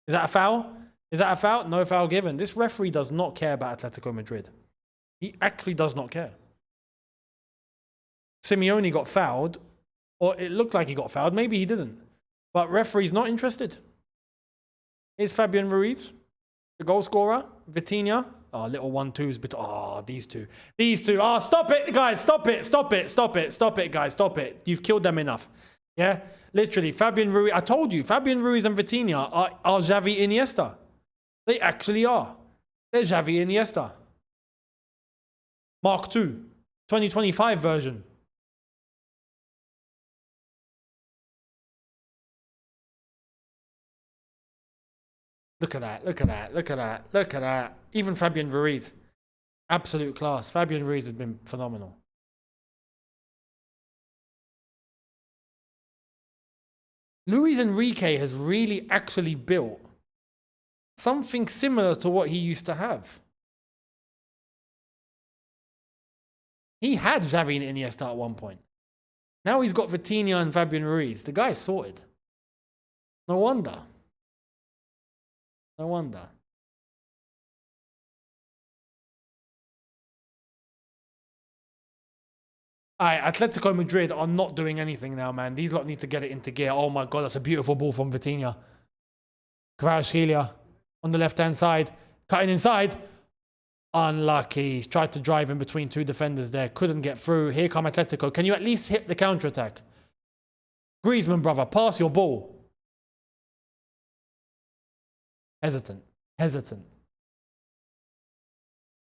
Is that a foul? Is that a foul? No foul given. This referee does not care about Atletico Madrid. He actually does not care. Simeone got fouled, or it looked like he got fouled. Maybe he didn't. But referee's not interested. Here's Fabian Ruiz, the goal scorer. Vitinha. Oh, little 1-2s. But oh, these two. These two. Oh, stop it, guys. Stop it. Stop it. Stop it. Stop it, guys. Stop it. You've killed them enough. Yeah? Literally, Fabian Ruiz. I told you, Fabian Ruiz and Vitinha are Xavi Iniesta. They actually are. They're Xavi Iniesta. Mark II. 2025 version. Look at that, look at that, look at that, look at that. Even Fabian Ruiz. Absolute class. Fabian Ruiz has been phenomenal. Luis Enrique has really actually built something similar to what he used to have. He had Xavi and Iniesta at one point. Now he's got Vitinha and Fabian Ruiz. The guy's sorted. No wonder. No wonder. Atletico Madrid are not doing anything now, man. These lot need to get it into gear. Oh my God, that's a beautiful ball from Vitinha. Kvaratskhelia on the left-hand side. Cutting inside. Unlucky. He's tried to drive in between two defenders there. Couldn't get through. Here come Atletico. Can you at least hit the counter-attack? Griezmann, brother, pass your ball. Hesitant. Hesitant.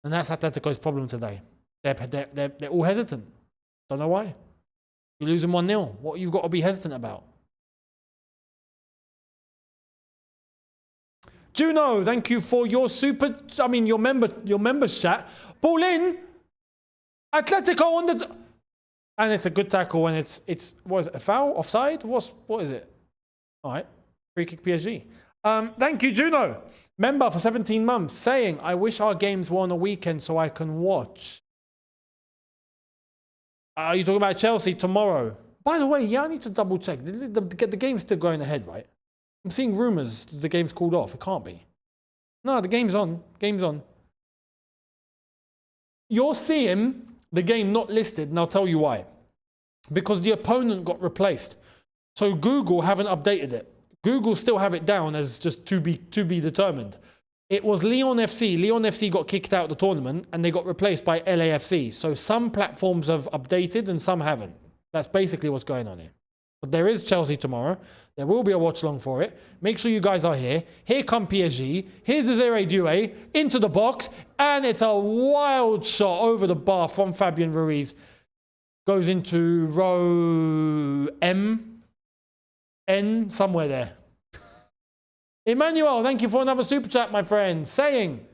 And that's Atletico's problem today. They're all hesitant. Don't know why. You're losing 1-0. What you've got to be hesitant about? Juno, thank you for your your members chat. Ball in. Atletico on the... And it's a good tackle when it's what is it, a foul? Offside? What is it? All right. Free kick PSG. Thank you, Juno. Member for 17 months saying, I wish our games were on a weekend so I can watch. Are you talking about Chelsea tomorrow? By the way, yeah, I need to double check. The game's still going ahead, right? I'm seeing rumours the game's called off. It can't be. No, the game's on. Game's on. You're seeing the game not listed, and I'll tell you why. Because the opponent got replaced. So Google haven't updated it. Google still have it down as just to be determined. It was Lyon FC. Lyon FC got kicked out of the tournament and they got replaced by LAFC. So some platforms have updated and some haven't. That's basically what's going on here. But there is Chelsea tomorrow. There will be a watch along for it. Make sure you guys are here. Here come PSG. Here's Desiree Doué into the box. And it's a wild shot over the bar from Fabian Ruiz. Goes into row M. N, somewhere there. Emmanuel, thank you for another super chat, my friend. Saying,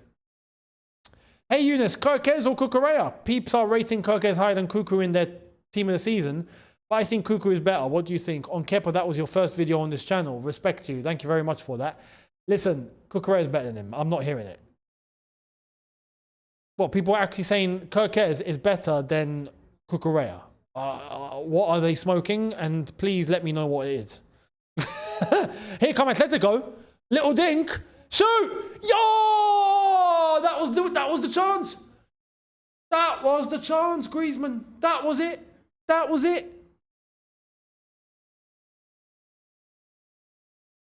hey Younes, Kirkez or Cucurella? Peeps are rating Kirkez higher than Cucu in their team of the season, but I think Cucu is better. What do you think? On Kepa, that was your first video on this channel. Respect to you. Thank you very much for that. Listen, Cucurella is better than him. I'm not hearing it. Well, people are actually saying Kirkez is better than Cucurella. What are they smoking? And please let me know what it is. Here come Atletico. Little dink. Shoot! Yo! That was the chance. That was the chance, Griezmann. That was it. That was it.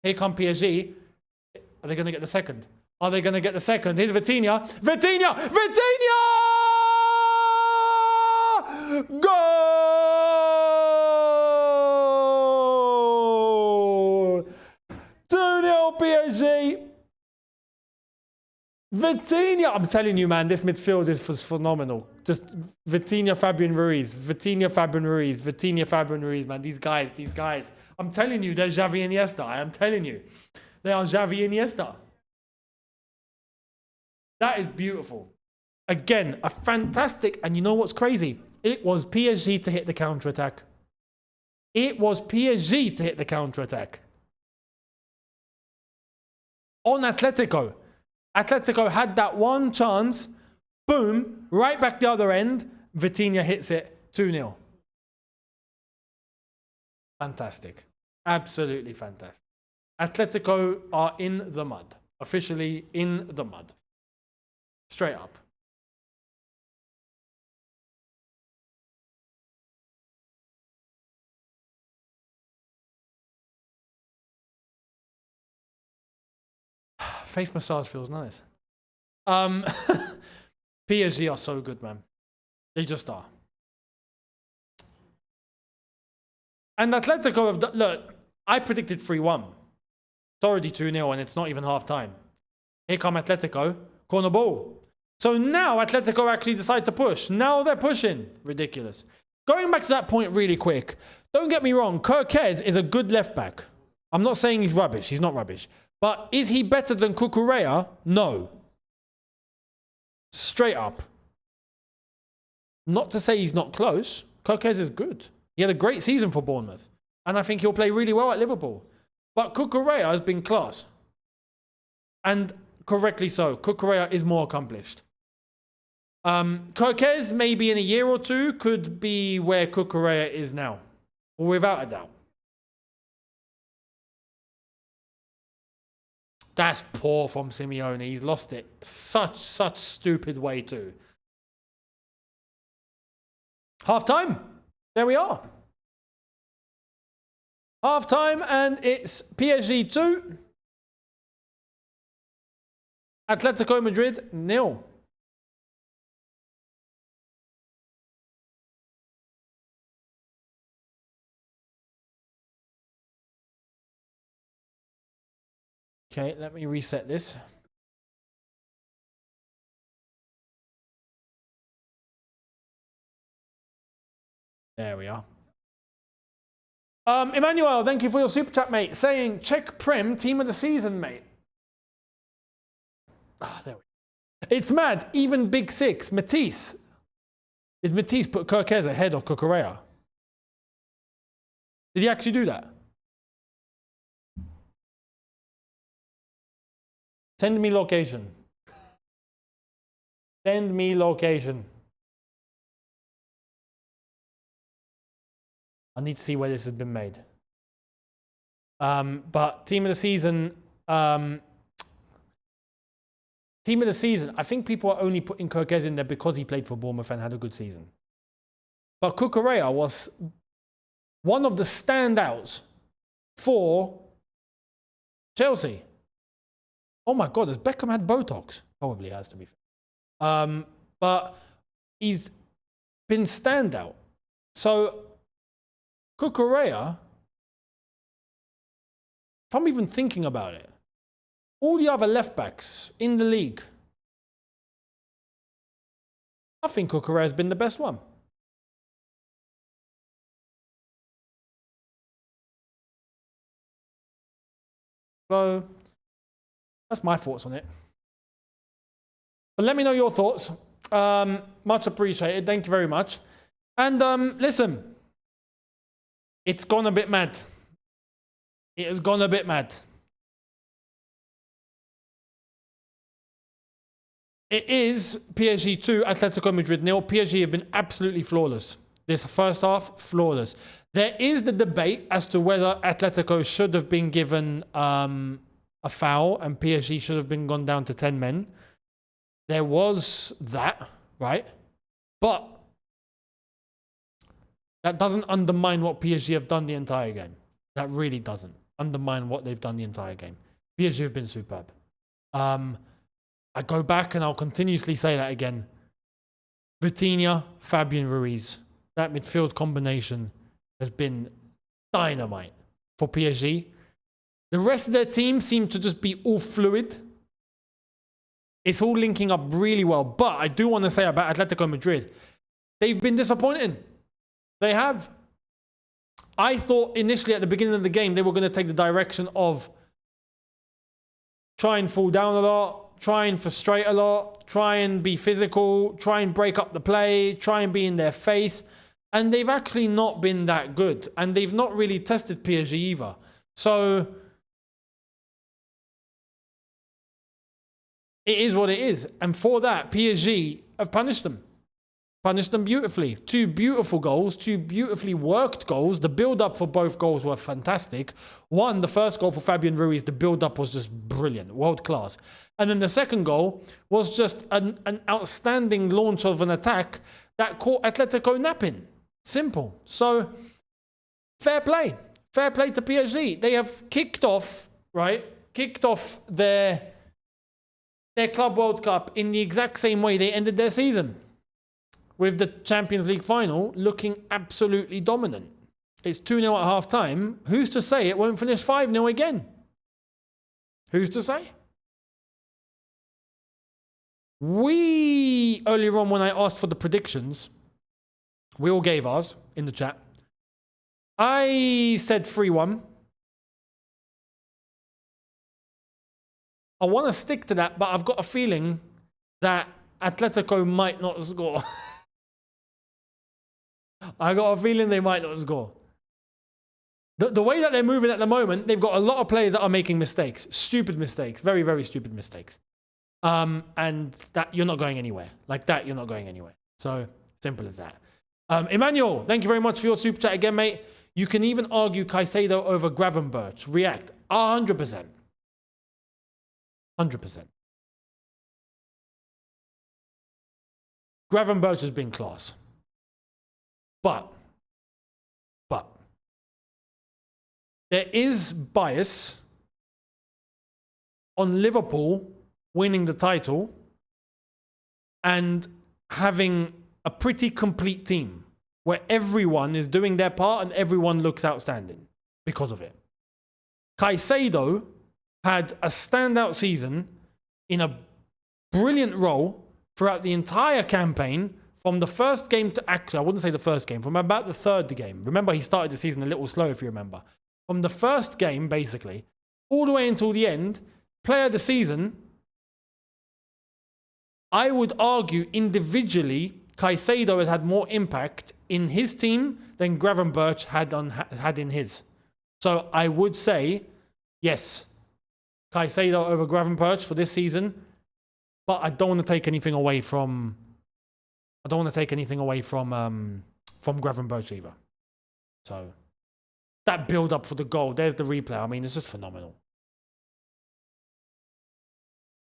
Here come PSG. Are they going to get the second? Are they going to get the second? Here's Vitinha. Vitinha! Vitinha! Goal! 2-0 PSG. Vitinha, I'm telling you, man, this midfield is phenomenal. Just Vitinha, Fabian Ruiz, Vitinha, Fabian Ruiz, Vitinha, Fabian Ruiz, man. These guys. I'm telling you, they're Xavi and Iniesta. I am telling you, they are Xavi and Iniesta. That is beautiful. Again, a fantastic, and you know what's crazy? It was PSG to hit the counter-attack. It was PSG to hit the counter-attack. On Atletico. Atletico had that one chance. Boom. Right back the other end. Vitinha hits it 2-0. Fantastic. Absolutely fantastic. Atletico are in the mud. Officially in the mud. Straight up. Face massage feels nice. PSG are so good, man. They just are. And Atletico have done, look, I predicted 3-1. It's already 2-0 and it's not even half time. Here come Atletico, corner ball. So now Atletico actually decide to push. Now they're pushing. Ridiculous. Going back to that point really quick. Don't get me wrong, Kirkez is a good left back. I'm not saying he's rubbish. He's not rubbish. But is he better than Cucurella? No. Straight up. Not to say he's not close. Kirkez is good. He had a great season for Bournemouth. And I think he'll play really well at Liverpool. But Cucurella has been class. And correctly so. Cucurella is more accomplished. Kirkez, maybe in a year or two, could be where Cucurella is now. Without a doubt. That's poor from Simeone. He's lost it. Such stupid way too. Half time. There we are. Half time and it's PSG 2. Atletico Madrid 0. Okay, let me reset this. There we are. Emmanuel, thank you for your super chat, mate. Saying, check Prem, team of the season, mate. Ah, there we go. It's mad. Even Big Six, Matisse. Did Matisse put Kirkez ahead of Cucurella? Did he actually do that? Send me location. Send me location. I need to see where this has been made. But team of the season, I think people are only putting Kirkez in there because he played for Bournemouth and had a good season. But Cucurella was one of the standouts for Chelsea. Oh my God, has Beckham had Botox? Probably has, to be fair. But he's been standout. So Cucurella, if I'm even thinking about it, all the other left backs in the league, I think Cucurella has been the best one. So that's my thoughts on it. But let me know your thoughts. Much appreciated. Thank you very much. And listen, it's gone a bit mad. It has gone a bit mad. It is PSG 2, Atletico Madrid 0. PSG have been absolutely flawless. This first half, flawless. There is the debate as to whether Atletico should have been given a foul and PSG should have been gone down to 10 men. There was that, right? But that doesn't undermine what PSG have done the entire game. That really doesn't undermine what they've done the entire game. PSG have been superb. I go back and I'll continuously say that again. Vitinha, Fabian Ruiz. That midfield combination has been dynamite for PSG. The rest of their team seem to just be all fluid. It's all linking up really well. But I do want to say about Atletico Madrid, they've been disappointing. They have. I thought initially at the beginning of the game, they were going to take the direction of try and fall down a lot, try and frustrate a lot, try and be physical, try and break up the play, try and be in their face. And they've actually not been that good. And they've not really tested PSG either. So It is what it is. And for that, PSG have punished them. Punished them beautifully. 2 beautiful goals, 2 beautifully worked goals. The build-up for both goals were fantastic. One, the first goal for Fabian Ruiz, the build-up was just brilliant, world-class. And then the second goal was just an outstanding launch of an attack that caught Atletico napping. Simple. So, fair play. Fair play to PSG. They have kicked off, right? Kicked off their Club World Cup in the exact same way they ended their season, with the Champions League final looking absolutely dominant. It's 2-0 at half-time. Who's to say it won't finish 5-0 again? Who's to say? Earlier on when I asked for the predictions, we all gave ours in the chat. I said 3-1. I want to stick to that, but I've got a feeling that Atletico might not score. I got a feeling they might not score. The way that they're moving at the moment, they've got a lot of players that are making mistakes. Stupid mistakes. Very, very stupid mistakes. And that you're not going anywhere. Like that, you're not going anywhere. So, simple as that. Emmanuel, thank you very much for your super chat again, mate. You can even argue Caicedo over Gravenberch. React. 100%. 100%. Gravenberch has been class. But there is bias on Liverpool winning the title and having a pretty complete team where everyone is doing their part and everyone looks outstanding because of it. Caicedo had a standout season in a brilliant role throughout the entire campaign, from the first game to, actually, I wouldn't say the first game, from about the third game. Remember, he started the season a little slow, if you remember. From the first game, basically, all the way until the end, player of the season, I would argue individually, Caicedo has had more impact in his team than Gravenberch had in his. So I would say, yes, Caicedo over Gravenberch for this season, but I don't want to take anything away from Gravenberch either. So that build up for the goal, there's the replay. I mean, this is phenomenal.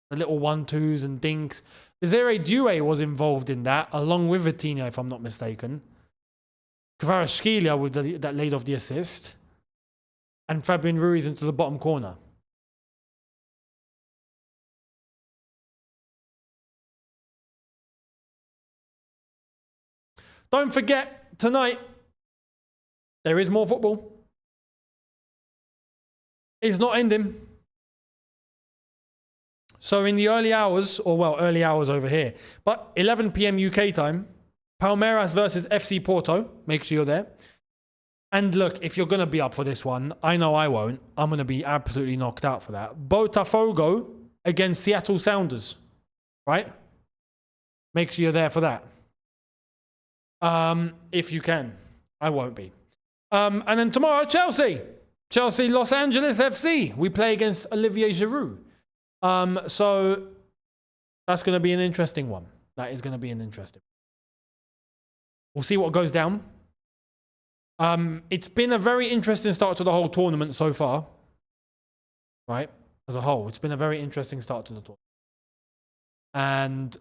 The little 1-2s and dinks. Desiree Doué was involved in that, along with Vitinha, if I'm not mistaken. Kvaratskhelia that laid off the assist. And Fabian Ruiz into the bottom corner. Don't forget, tonight, there is more football. It's not ending. So in the early hours, or well, early hours over here, but 11 p.m. UK time, Palmeiras versus FC Porto. Make sure you're there. And look, if you're going to be up for this one, I know I won't. I'm going to be absolutely knocked out for that. Botafogo against Seattle Sounders. Right? Make sure you're there for that. If you can. I won't be. And then tomorrow, Chelsea, Los Angeles FC. We play against Olivier Giroud. So that's going to be an interesting one. That is going to be an interesting one. We'll see what goes down. It's been a very interesting start to the whole tournament so far. Right? As a whole, it's been a very interesting start to the tournament. And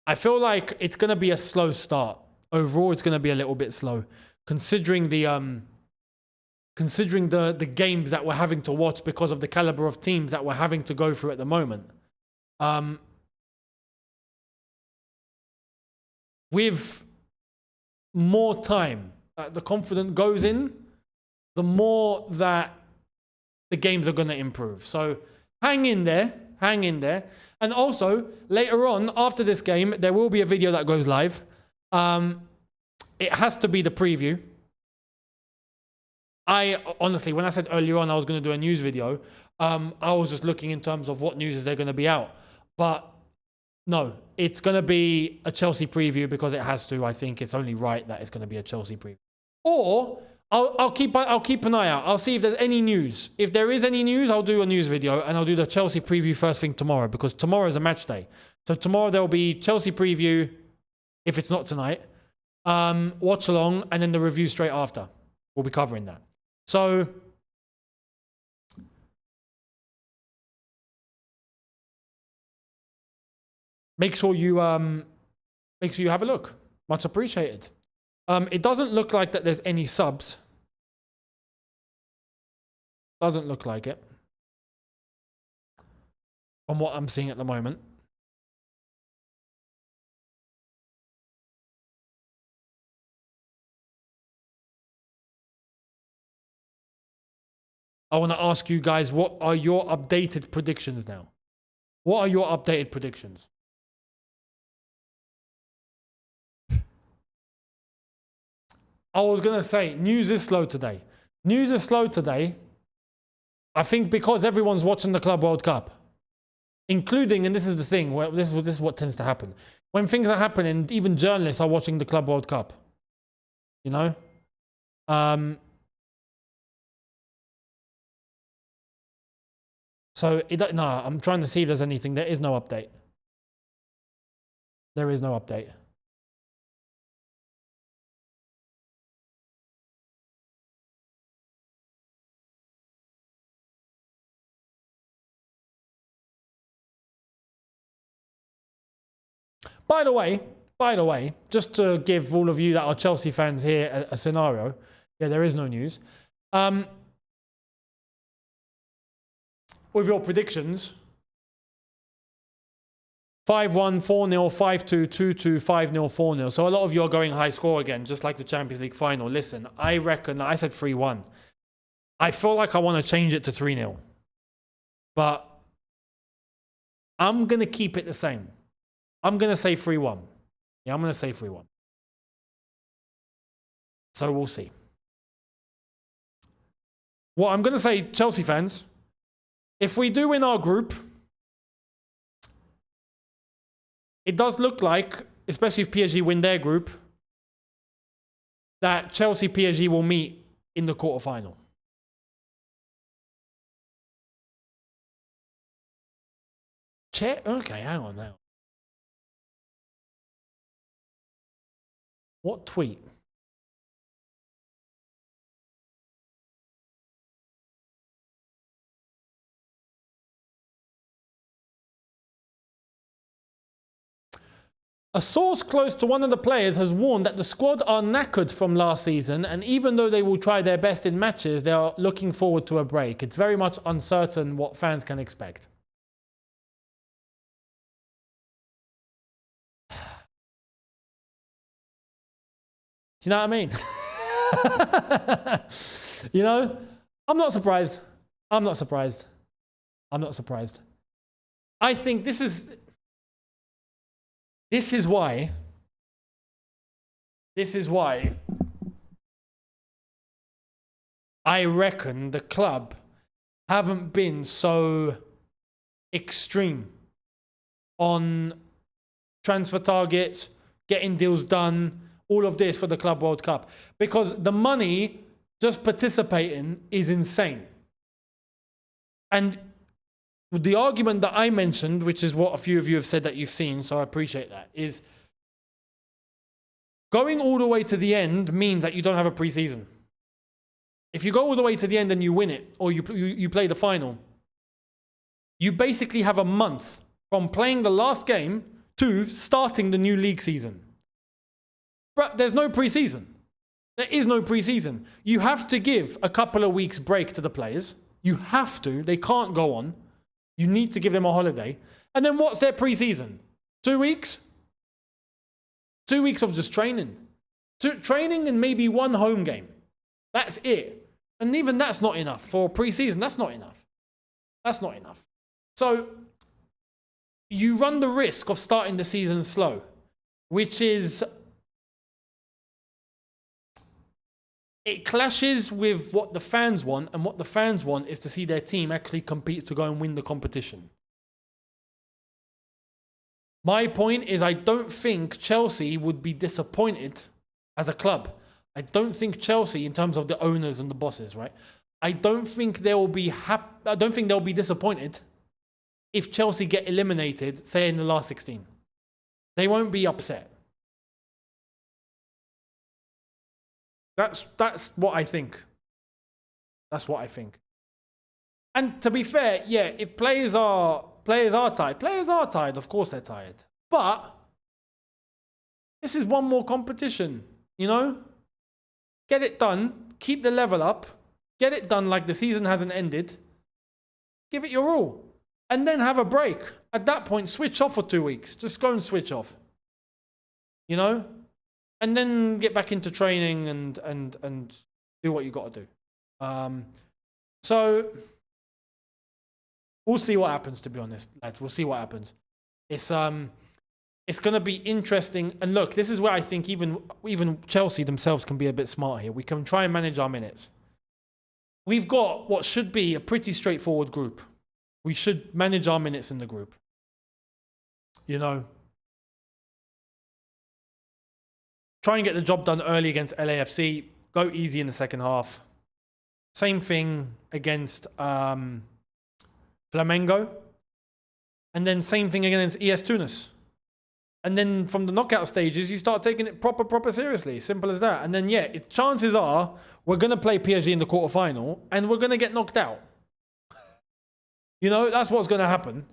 I feel like it's going to be a slow start. Overall, it's going to be a little bit slow, considering the games that we're having to watch because of the caliber of teams that we're having to go through at the moment. With more time, the confidence goes in, the more that the games are going to improve. So hang in there. And also, later on, after this game, there will be a video that goes live. It has to be the preview. I honestly, when I said earlier on I was going to do a news video, I was just looking in terms of what news is there going to be out. But no, it's going to be a Chelsea preview because it has to. I think it's only right that it's going to be a Chelsea preview. Or I'll keep an eye out. I'll see if there's any news. If there is any news, I'll do a news video and I'll do the Chelsea preview first thing tomorrow because tomorrow is a match day. So tomorrow there'll be Chelsea preview, if it's not tonight, watch along, and then the review straight after. We'll be covering that. So make sure you have a look. Much appreciated. It doesn't look like that there's any subs. Doesn't look like it. From what I'm seeing at the moment. I want to ask you guys, what are your updated predictions now? What are your updated predictions? I was going to say, news is slow today. News is slow today, I think because everyone's watching the Club World Cup. Including, and this is the thing, where this is what tends to happen. When things are happening, even journalists are watching the Club World Cup. You know? So, no, I'm trying to see if there's anything. There is no update. There is no update. By the way, just to give all of you that are Chelsea fans here a scenario. Yeah, there is no news. With your predictions, 5-1, 4-0, 5-2, 2-2, 5-0, 4-0. So a lot of you are going high score again, just like the Champions League final. Listen, I reckon, I said 3-1. I feel like I want to change it to 3-0. But I'm going to keep it the same. I'm going to say 3-1. Yeah, I'm going to say 3-1. So we'll see. Well, I'm going to say, Chelsea fans, if we do win our group, it does look like, especially if PSG win their group, that Chelsea PSG will meet in the quarterfinal. Okay, hang on now. What tweet? A source close to one of the players has warned that the squad are knackered from last season, and even though they will try their best in matches, they are looking forward to a break. It's very much uncertain what fans can expect. Do you know what I mean? You know, I'm not surprised. I'm not surprised. I'm not surprised. I think this is why I reckon the club haven't been so extreme on transfer targets, getting deals done, all of this for the Club World Cup. Because the money just participating is insane. And the argument that I mentioned, which is what a few of you have said that you've seen, so I appreciate that, is going all the way to the end means that you don't have a preseason. If you go all the way to the end and you win it, or you play the final, you basically have a month from playing the last game to starting the new league season. But there's no preseason. There is no preseason. You have to give a couple of weeks break to the players. You have to. They can't go on. You need to give them a holiday. And then what's their preseason? 2 weeks? 2 weeks of just training. Training and maybe one home game. That's it. And even that's not enough. For preseason, that's not enough. That's not enough. So you run the risk of starting the season slow, which is... it clashes with what the fans want, and what the fans want is to see their team actually compete to go and win the competition. My point is, I don't think Chelsea would be disappointed as a club. I don't think Chelsea, in terms of the owners and the bosses, right? I don't think they'll be I don't think they'll be disappointed if Chelsea get eliminated, say in the last 16. They won't be upset. That's what I think. That's what I think. And to be fair, yeah, if players are tired. Of course they're tired. But this is one more competition, you know? Get it done. Keep the level up. Get it done like the season hasn't ended. Give it your all. And then have a break. At that point, switch off for 2 weeks. Just go and switch off. You know? And then get back into training and do what you got to do. So we'll see what happens, to be honest, lads. We'll see what happens. It's going to be interesting. And look, this is where I think even Chelsea themselves can be a bit smart here. We can try and manage our minutes. We've got what should be a pretty straightforward group. We should manage our minutes in the group. You know, try and get the job done early against LAFC. Go easy in the second half. Same thing against Flamengo. And then same thing against ES Tunis. And then from the knockout stages, you start taking it proper seriously. Simple as that. And then, yeah, chances are we're going to play PSG in the quarterfinal and we're going to get knocked out. You know, that's what's going to happen.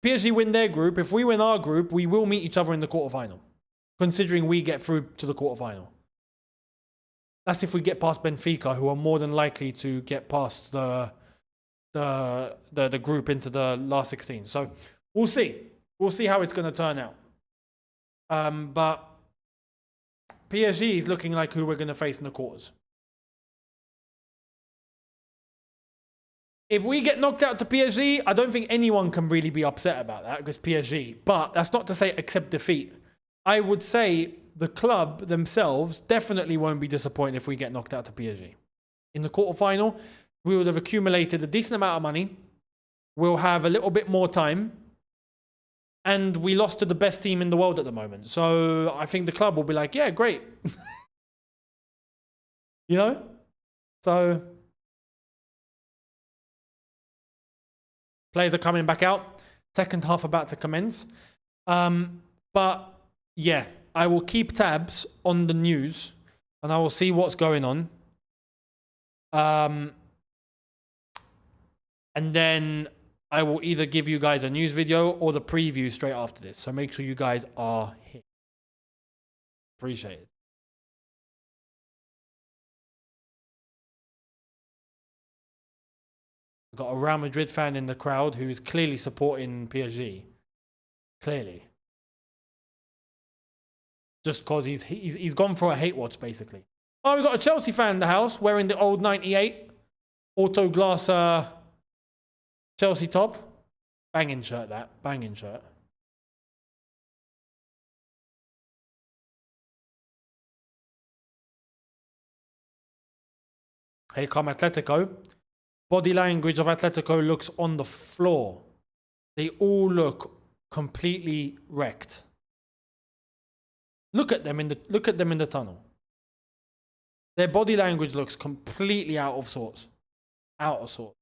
PSG win their group. If we win our group, we will meet each other in the quarterfinal, considering we get through to the quarterfinal. That's if we get past Benfica, who are more than likely to get past the group into the last 16. So we'll see. We'll see how it's going to turn out. But PSG is looking like who we're going to face in the quarters. If we get knocked out to PSG, I don't think anyone can really be upset about that because PSG. But that's not to say accept defeat. I would say the club themselves definitely won't be disappointed if we get knocked out to PSG. In the quarterfinal, we would have accumulated a decent amount of money. We'll have a little bit more time. And we lost to the best team in the world at the moment. So I think the club will be like, yeah, great. You know? So players are coming back out. Second half about to commence. But yeah, I will keep tabs on the news and I will see what's going on. And then I will either give you guys a news video or the preview straight after this. So make sure you guys are here. Appreciate it. We've got a Real Madrid fan in the crowd who is clearly supporting PSG. Clearly. Just because he's gone for a hate watch, basically. Oh, we've got a Chelsea fan in the house wearing the old 98 auto glass Chelsea top. Banging shirt, that. Banging shirt. Here come Atletico. Body language of Atletico looks on the floor. They all look completely wrecked. Look at them in the tunnel. Their body language looks completely out of sorts. Out of sorts.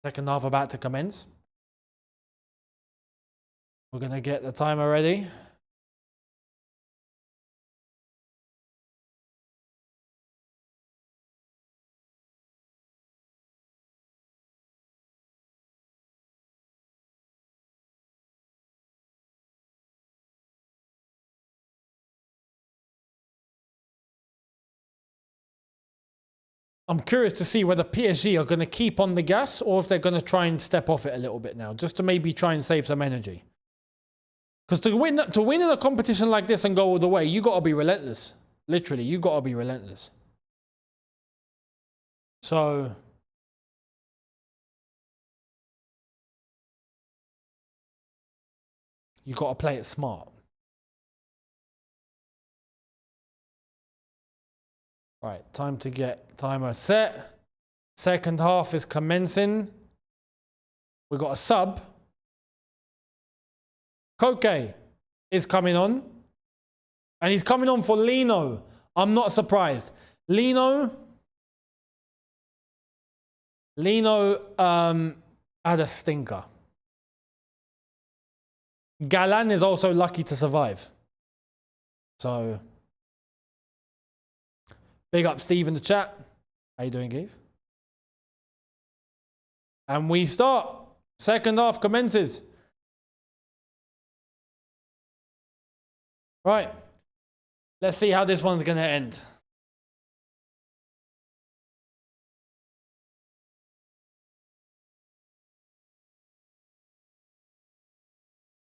Second half about to commence. We're going to get the timer ready. I'm curious to see whether PSG are going to keep on the gas or if they're going to try and step off it a little bit now, just to maybe try and save some energy. Because to win in a competition like this and go all the way, you got to be relentless. Literally, you got to be relentless. So you got to play it smart. Right, time to get timer set. Second half is commencing. We've got a sub. Koke is coming on. And he's coming on for Lino. I'm not surprised. Lino had a stinker. Galan is also lucky to survive. So, big up Steve in the chat. How you doing, guys? And we start. Second half commences. Right. Let's see how this one's going to end.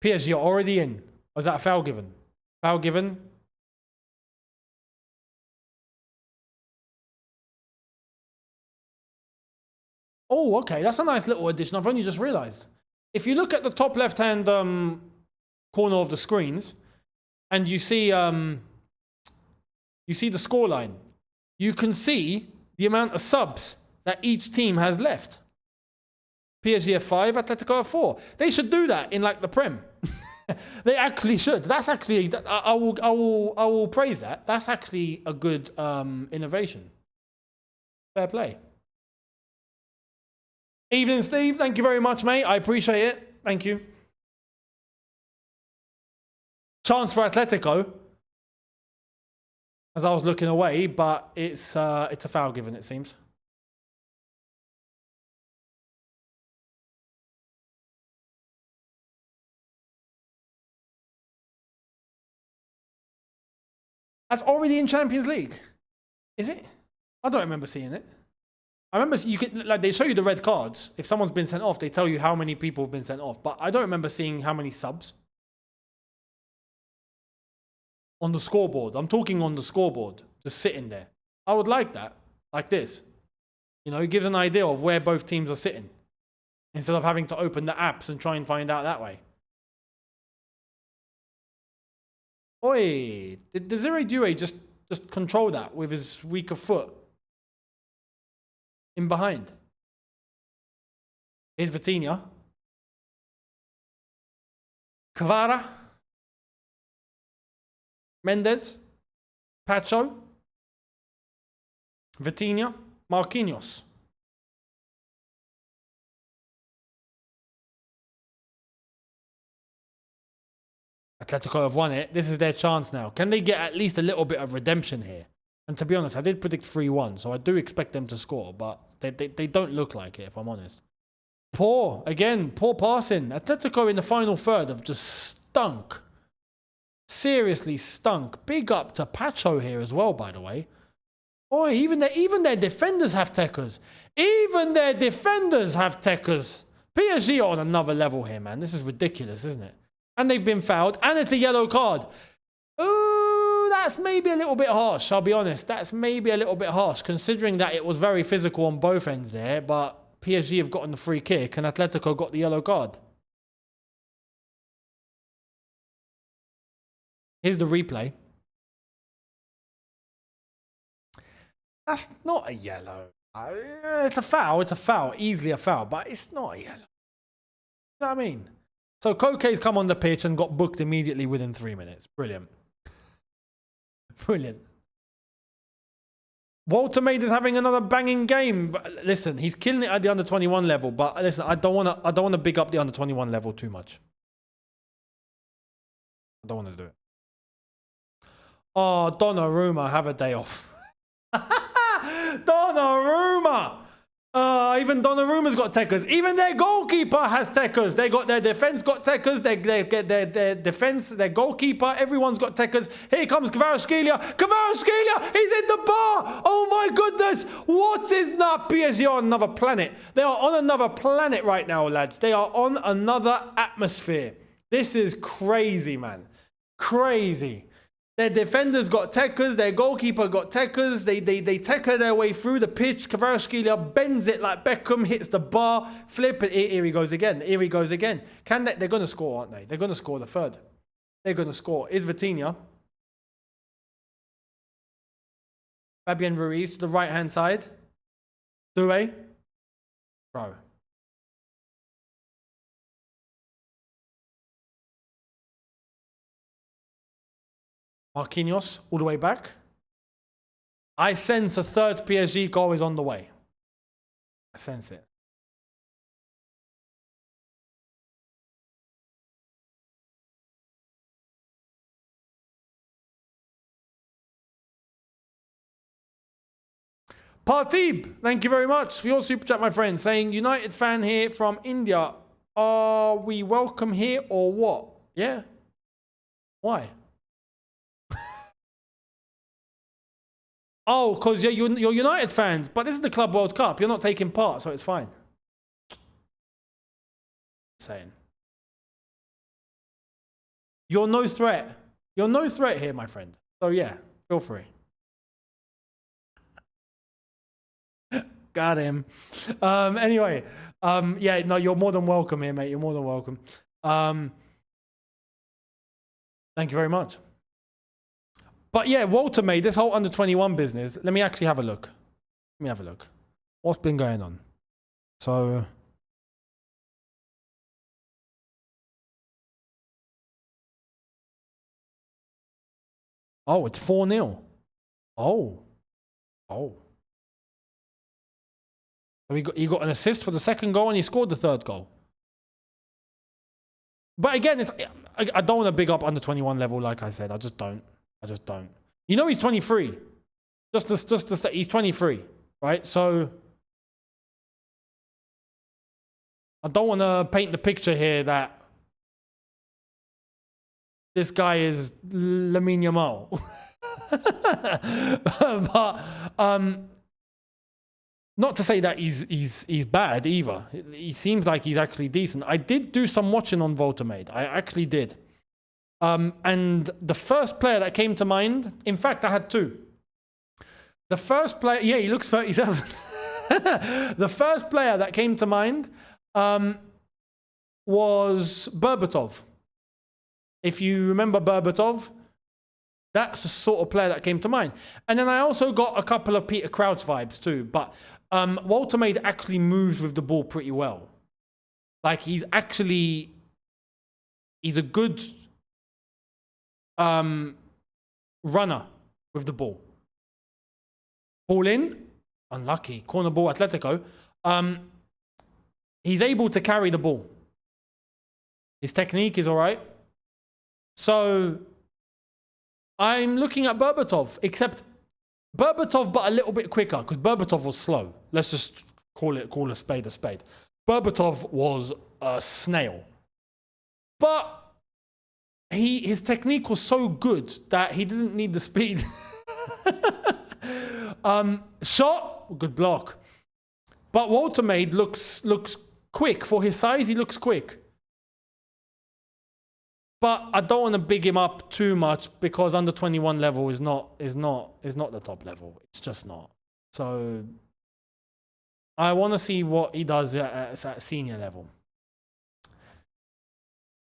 PSG are already in. Was that a foul given? Foul given. Oh, okay. That's a nice little addition. I've only just realized. If you look at the top left-hand corner of the screens, and you see the scoreline, you can see the amount of subs that each team has left. PSG have 5, Atletico have 4. They should do that in like the Prem. They actually should. That's actually, I will praise that. That's actually a good innovation. Fair play. Evening, Steve. Thank you very much, mate. I appreciate it. Thank you. Chance for Atletico. As I was looking away, but it's a foul given, it seems. That's already in Champions League. Is it? I don't remember seeing it. I remember you could, like, they show you the red cards. If someone's been sent off, they tell you how many people have been sent off. But I don't remember seeing how many subs. On the scoreboard. I'm talking on the scoreboard. Just sitting there. I would like that. Like this. You know, it gives an idea of where both teams are sitting. Instead of having to open the apps and try and find out that way. Oi, did Desiree Doué just control that with his weaker foot? In behind. Here's Vitinha. Kvara. Mendes. Pacho. Vitinha. Marquinhos. Atletico have won it. This is their chance now. Can they get at least a little bit of redemption here? And to be honest, I did predict 3-1, so I do expect them to score, but they don't look like it, if I'm honest. Poor passing. Atletico in the final third have just stunk. Seriously stunk. Big up to Pacho here as well, by the way. Boy, even their defenders have techers. Even their defenders have techers. PSG are on another level here, man. This is ridiculous, isn't it? And they've been fouled, and it's a yellow card. Ooh, that's maybe a little bit harsh, I'll be honest. That's maybe a little bit harsh, considering that it was very physical on both ends there, but PSG have gotten the free kick, and Atletico got the yellow card. Here's the replay. That's not a yellow. It's a foul, easily a foul, but it's not a yellow. You know what I mean? So Koke's come on the pitch and got booked immediately within 3 minutes. Brilliant. Brilliant. Walter Maid is having another banging game. But listen, he's killing it at the under-21 level. But listen, I don't want to big up the under-21 level too much. I don't want to do it. Oh, Donnarumma, have a day off. Donnarumma! Even Donnarumma's got techers. Even their goalkeeper has techers. They got their defense got techers. They get their defense, their goalkeeper. Everyone's got techers. Here comes Kvaratskhelia. Kvaratskhelia! He's in the bar! Oh my goodness! What is that? PSG are on another planet. They are on another planet right now, lads. They are on another atmosphere. This is crazy, man. Crazy. Their defenders got techers, their goalkeeper got techers, they techer their way through the pitch. Kvaratskhelia bends it like Beckham, hits the bar, flip it. Here he goes again. Here he goes again. They're going to score, aren't they? They're going to score the third. They're going to score. Is Vitinha. Fabian Ruiz to the right-hand side. Doué. Bro. Marquinhos all the way back. I sense a third PSG goal is on the way. I sense it. Partib, thank you very much for your super chat, my friend. Saying, United fan here from India. Are we welcome here or what? Yeah. Why? Oh, because you're United fans. But this is the Club World Cup. You're not taking part, so it's fine. Saying. You're no threat. You're no threat here, my friend. So yeah, feel free. Got him. Anyway, yeah, no, you're more than welcome here, mate. You're more than welcome. Thank you very much. But yeah, Walter made this whole under 21 business. Let me actually have a look. Let me have a look. What's been going on? So. Oh, it's 4-0. Oh. Oh. So he got an assist for the second goal and he scored the third goal. But again, I don't want to big up under 21 level, like I said. I just don't. I just don't. You know he's 23. Just to say, he's 23, right? So I don't want to paint the picture here that this guy is Lamine Yamal. But not to say that he's bad either. He seems like he's actually decent. I did do some watching on Voltamade. I actually did. And the first player that came to mind, in fact, I had two. The first player, yeah, he looks 37. The first player that came to mind was Berbatov. If you remember Berbatov, that's the sort of player that came to mind. And then I also got a couple of Peter Crouch vibes too. But Walter Maid actually moves with the ball pretty well. Like he's a good runner with the ball. Ball in, unlucky. Corner ball, Atletico. He's able to carry the ball. His technique is all right. So I'm looking at Berbatov, except Berbatov, but a little bit quicker, because Berbatov was slow. Let's just call a spade a spade. Berbatov was a snail. But his technique was so good that he didn't need the speed. Shot, good block. But Walter Maid looks quick. For his size, he looks quick. But I don't want to big him up too much because under 21 level is not the top level. It's just not. So I want to see what he does at senior level.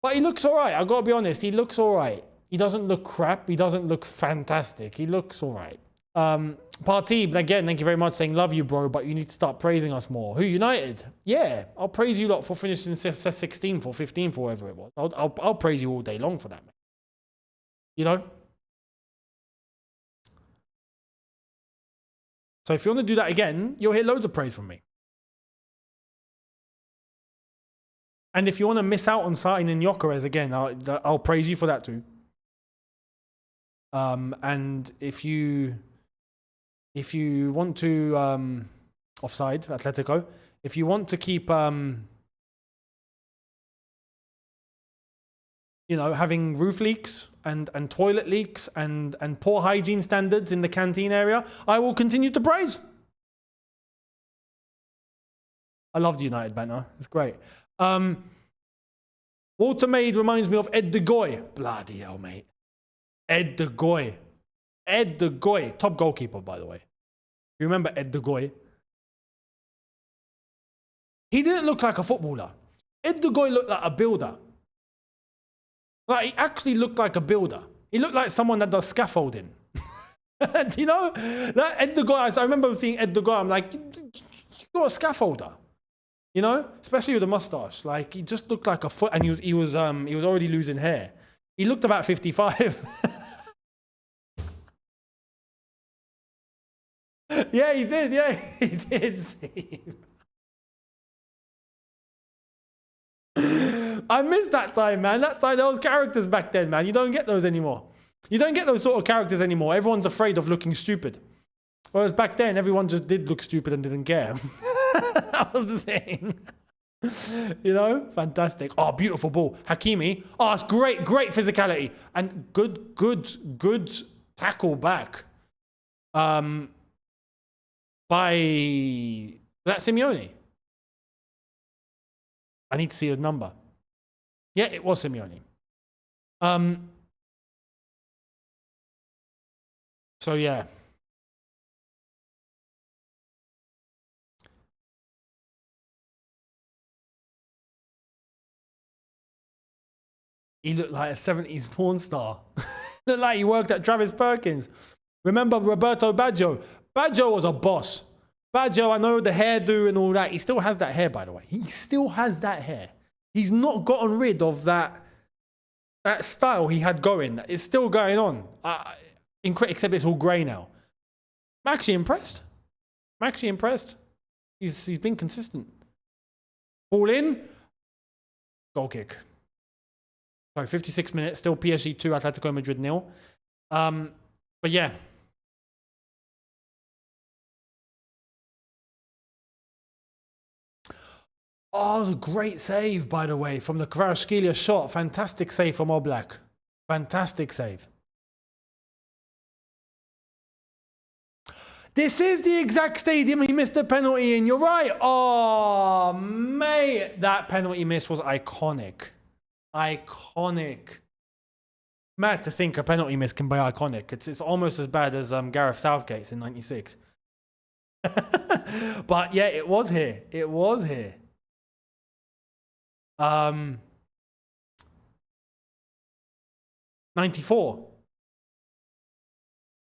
But he looks all right. I've got to be honest. He looks all right. He doesn't look crap. He doesn't look fantastic. He looks all right. Partib, again, thank you very much, saying, love you, bro, but you need to start praising us more. Who, United? Yeah, I'll praise you lot for finishing 16th or 15th or whatever it was. I'll praise you all day long for that, man. You know? So if you want to do that again, you'll hear loads of praise from me. And if you want to miss out on signing Gyökeres again, I'll praise you for that too. And if you want to offside Atletico, if you want to keep you know, having roof leaks and toilet leaks and poor hygiene standards in the canteen area, I will continue to praise. I love the United banner. It's great. Walter Maid reminds me of Ed de Goy. Bloody hell, mate. Ed de Goy. Ed de Goy. Top goalkeeper, by the way. You remember Ed de Goy? He didn't look like a footballer. Ed de Goy looked like a builder. Like, he actually looked like a builder. He looked like someone that does scaffolding. And you know, that Edgar, I remember seeing Edgar, I'm like, you got a scaffolder. You know, especially with a mustache. Like, he just looked like a foot, and he was already losing hair. He looked about 55. Yeah, he did. Yeah, he did. Steve. I miss that time, man. That time, there was characters back then, man. You don't get those anymore. You don't get those sort of characters anymore. Everyone's afraid of looking stupid. Whereas back then, everyone just did look stupid and didn't care. That was the thing. You know, fantastic. Oh, beautiful ball. Hakimi. Oh, it's great, great physicality. And good tackle back. By that Simeone. I need to see his number. Yeah, it was Simeone. So yeah. He looked like a 70s porn star. Looked like he worked at Travis Perkins. Remember Roberto Baggio? Baggio was a boss. Baggio, I know the hairdo and all that. He still has that hair, by the way. He still has that hair. He's not gotten rid of that style he had going. It's still going on. Except it's all grey now. I'm actually impressed. I'm actually impressed. He's been consistent. Ball in. Goal kick. So 56 minutes, still PSG 2, Atletico Madrid 0. But yeah. Oh, it was a great save, by the way, from the Kvaratskhelia shot. Fantastic save from Oblak. Fantastic save. This is the exact stadium he missed the penalty in. You're right. Oh, mate. That penalty miss was iconic. Iconic. Mad to think a penalty miss can be iconic. It's almost as bad as Gareth Southgate's in '96. But yeah, it was here. It was here. 94.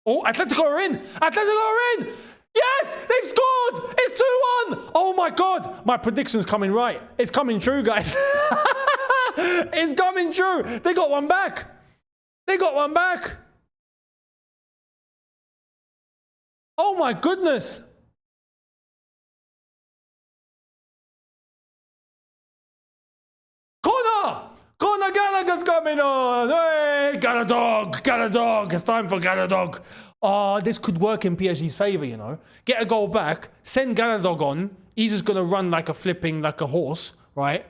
Oh, Atletico are in! Atletico are in! Yes! They've scored! It's 2-1! Oh my God! My prediction's coming right. It's coming true, guys. It's coming true. They got one back. They got one back. Oh my goodness. Corner! Corner Gallagher's coming on. Hey, Galadog, Galadog. It's time for Galadog. Oh, this could work in PSG's favour, you know. Get a goal back, send Galadog on. He's just going to run like a horse, right?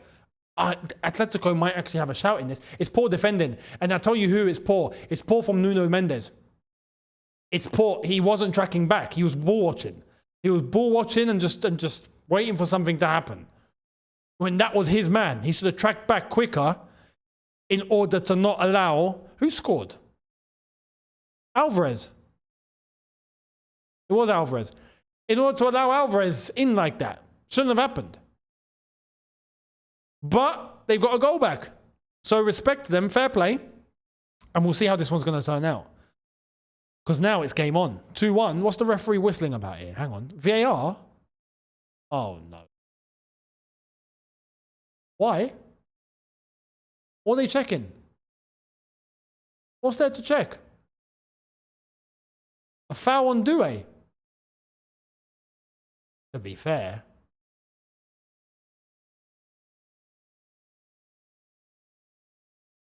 Atletico might actually have a shout in this. It's poor defending. And I'll tell you who it's poor. It's poor from Nuno Mendes. It's poor. He wasn't tracking back. He was ball watching. He was ball watching and just waiting for something to happen. When that was his man, he should have tracked back quicker in order to not allow... Who scored? Alvarez. It was Alvarez. In order to allow Alvarez in like that. Shouldn't have happened. But they've got a goal back. So respect them, fair play. And we'll see how this one's going to turn out. Because now it's game on. 2-1. What's the referee whistling about here? Hang on. VAR? Oh, no. Why? What are they checking? What's there to check? A foul on Doué? To be fair.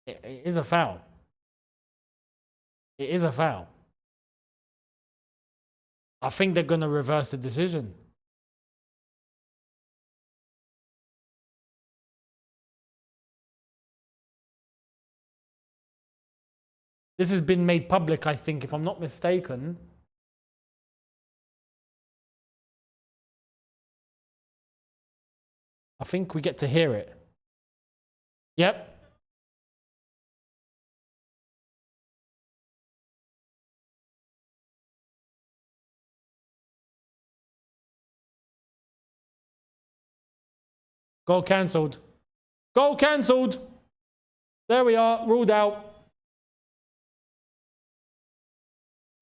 It is a foul. It is a foul. I think they're going to reverse the decision. This has been made public, I think, if I'm not mistaken. I think we get to hear it. Yep. Goal cancelled. Goal cancelled. There we are. Ruled out.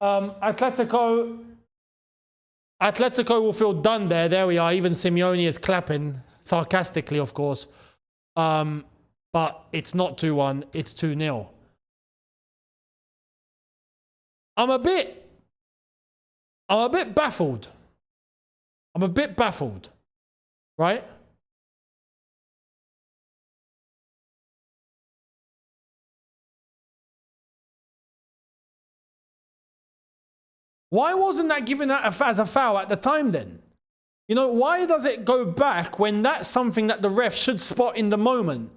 Atletico will feel done there. There we are. Even Simeone is clapping, sarcastically, of course. But it's not 2-1. It's 2-0. I'm a bit baffled. I'm a bit baffled, right? Why wasn't that given as a foul at the time then? You know, why does it go back when that's something that the ref should spot in the moment?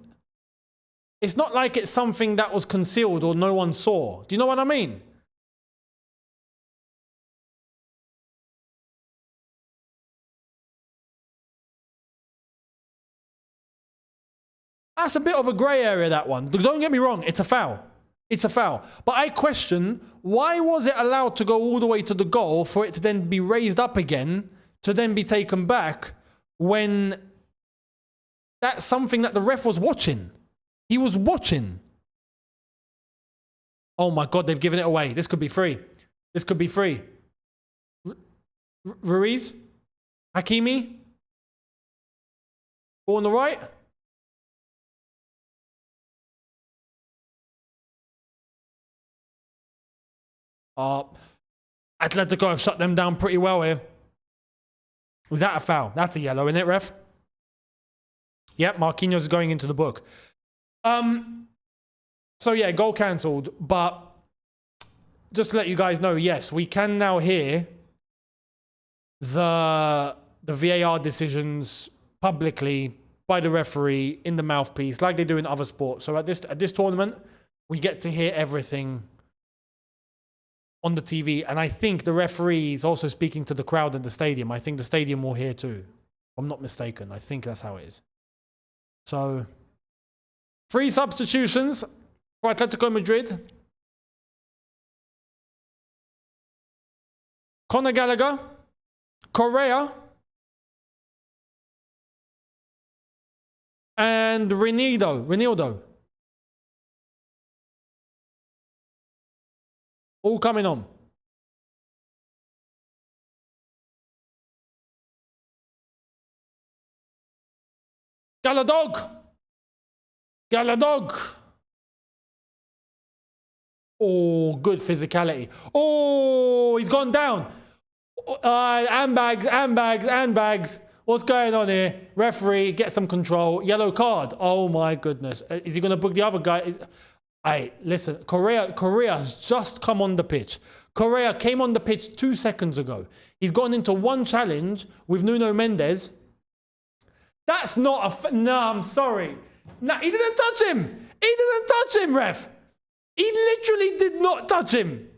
It's not like it's something that was concealed or no one saw. Do you know what I mean? That's a bit of a grey area, that one. Don't get me wrong, it's a foul. It's a foul. But I question, why was it allowed to go all the way to the goal for it to then be raised up again, to then be taken back, when that's something that the ref was watching? He was watching. Oh my God, they've given it away. This could be free. This could be free. Ruiz? Hakimi? Ball on the right? Atletico have shut them down pretty well here. Was that a foul? That's a yellow, isn't it, ref? Yep, Marquinhos is going into the book. So yeah, goal cancelled. But just to let you guys know, yes, we can now hear the VAR decisions publicly by the referee in the mouthpiece, like they do in other sports. So at this tournament, we get to hear everything on the TV, and I think the referee is also speaking to the crowd in the stadium. I think the stadium will hear too. If I'm not mistaken. I think that's how it is. So, 3 substitutions for Atletico Madrid. Conor Gallagher, Correa, and Ronaldo. All coming on. Galadog. Oh, good physicality. Oh, he's gone down. Handbags. What's going on here? Referee, get some control. Yellow card. Oh my goodness. Is he going to book the other guy? Hey, listen, Correa has just come on the pitch. Correa came on the pitch 2 seconds ago. He's gone into one challenge with Nuno Mendes. That's not a... No, I'm sorry. No, he didn't touch him. He didn't touch him, ref. He literally did not touch him.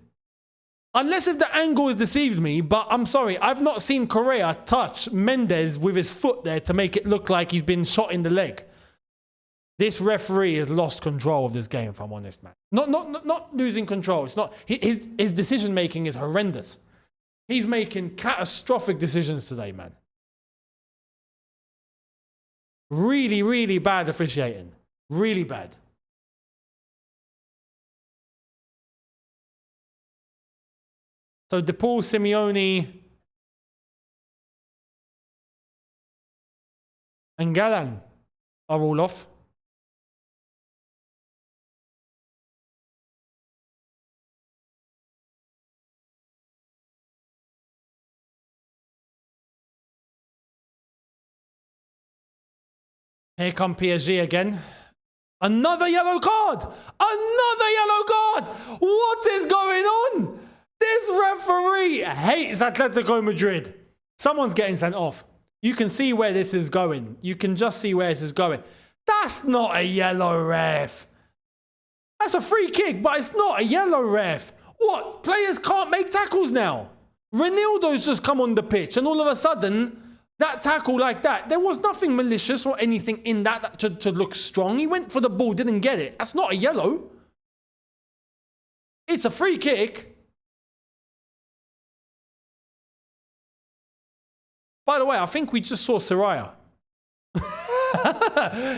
Unless if the angle has deceived me, but I'm sorry. I've not seen Correa touch Mendes with his foot there to make it look like he's been shot in the leg. This referee has lost control of this game, if I'm honest, man. Not losing control. It's not... His decision-making is horrendous. He's making catastrophic decisions today, man. Really, really bad officiating. Really bad. So DePaul, Simeone, and Galán are all off. Here come PSG again. Another yellow card! Another yellow card! What is going on? This referee hates Atletico Madrid. Someone's getting sent off. You can see where this is going. You can just see where this is going. That's not a yellow, ref. That's a free kick, but it's not a yellow, ref. What? Players can't make tackles now. Ronaldo's just come on the pitch and all of a sudden... That tackle like that, there was nothing malicious or anything in that to look strong. He went for the ball, didn't get it. That's not a yellow. It's a free kick. By the way, I think we just saw Soraya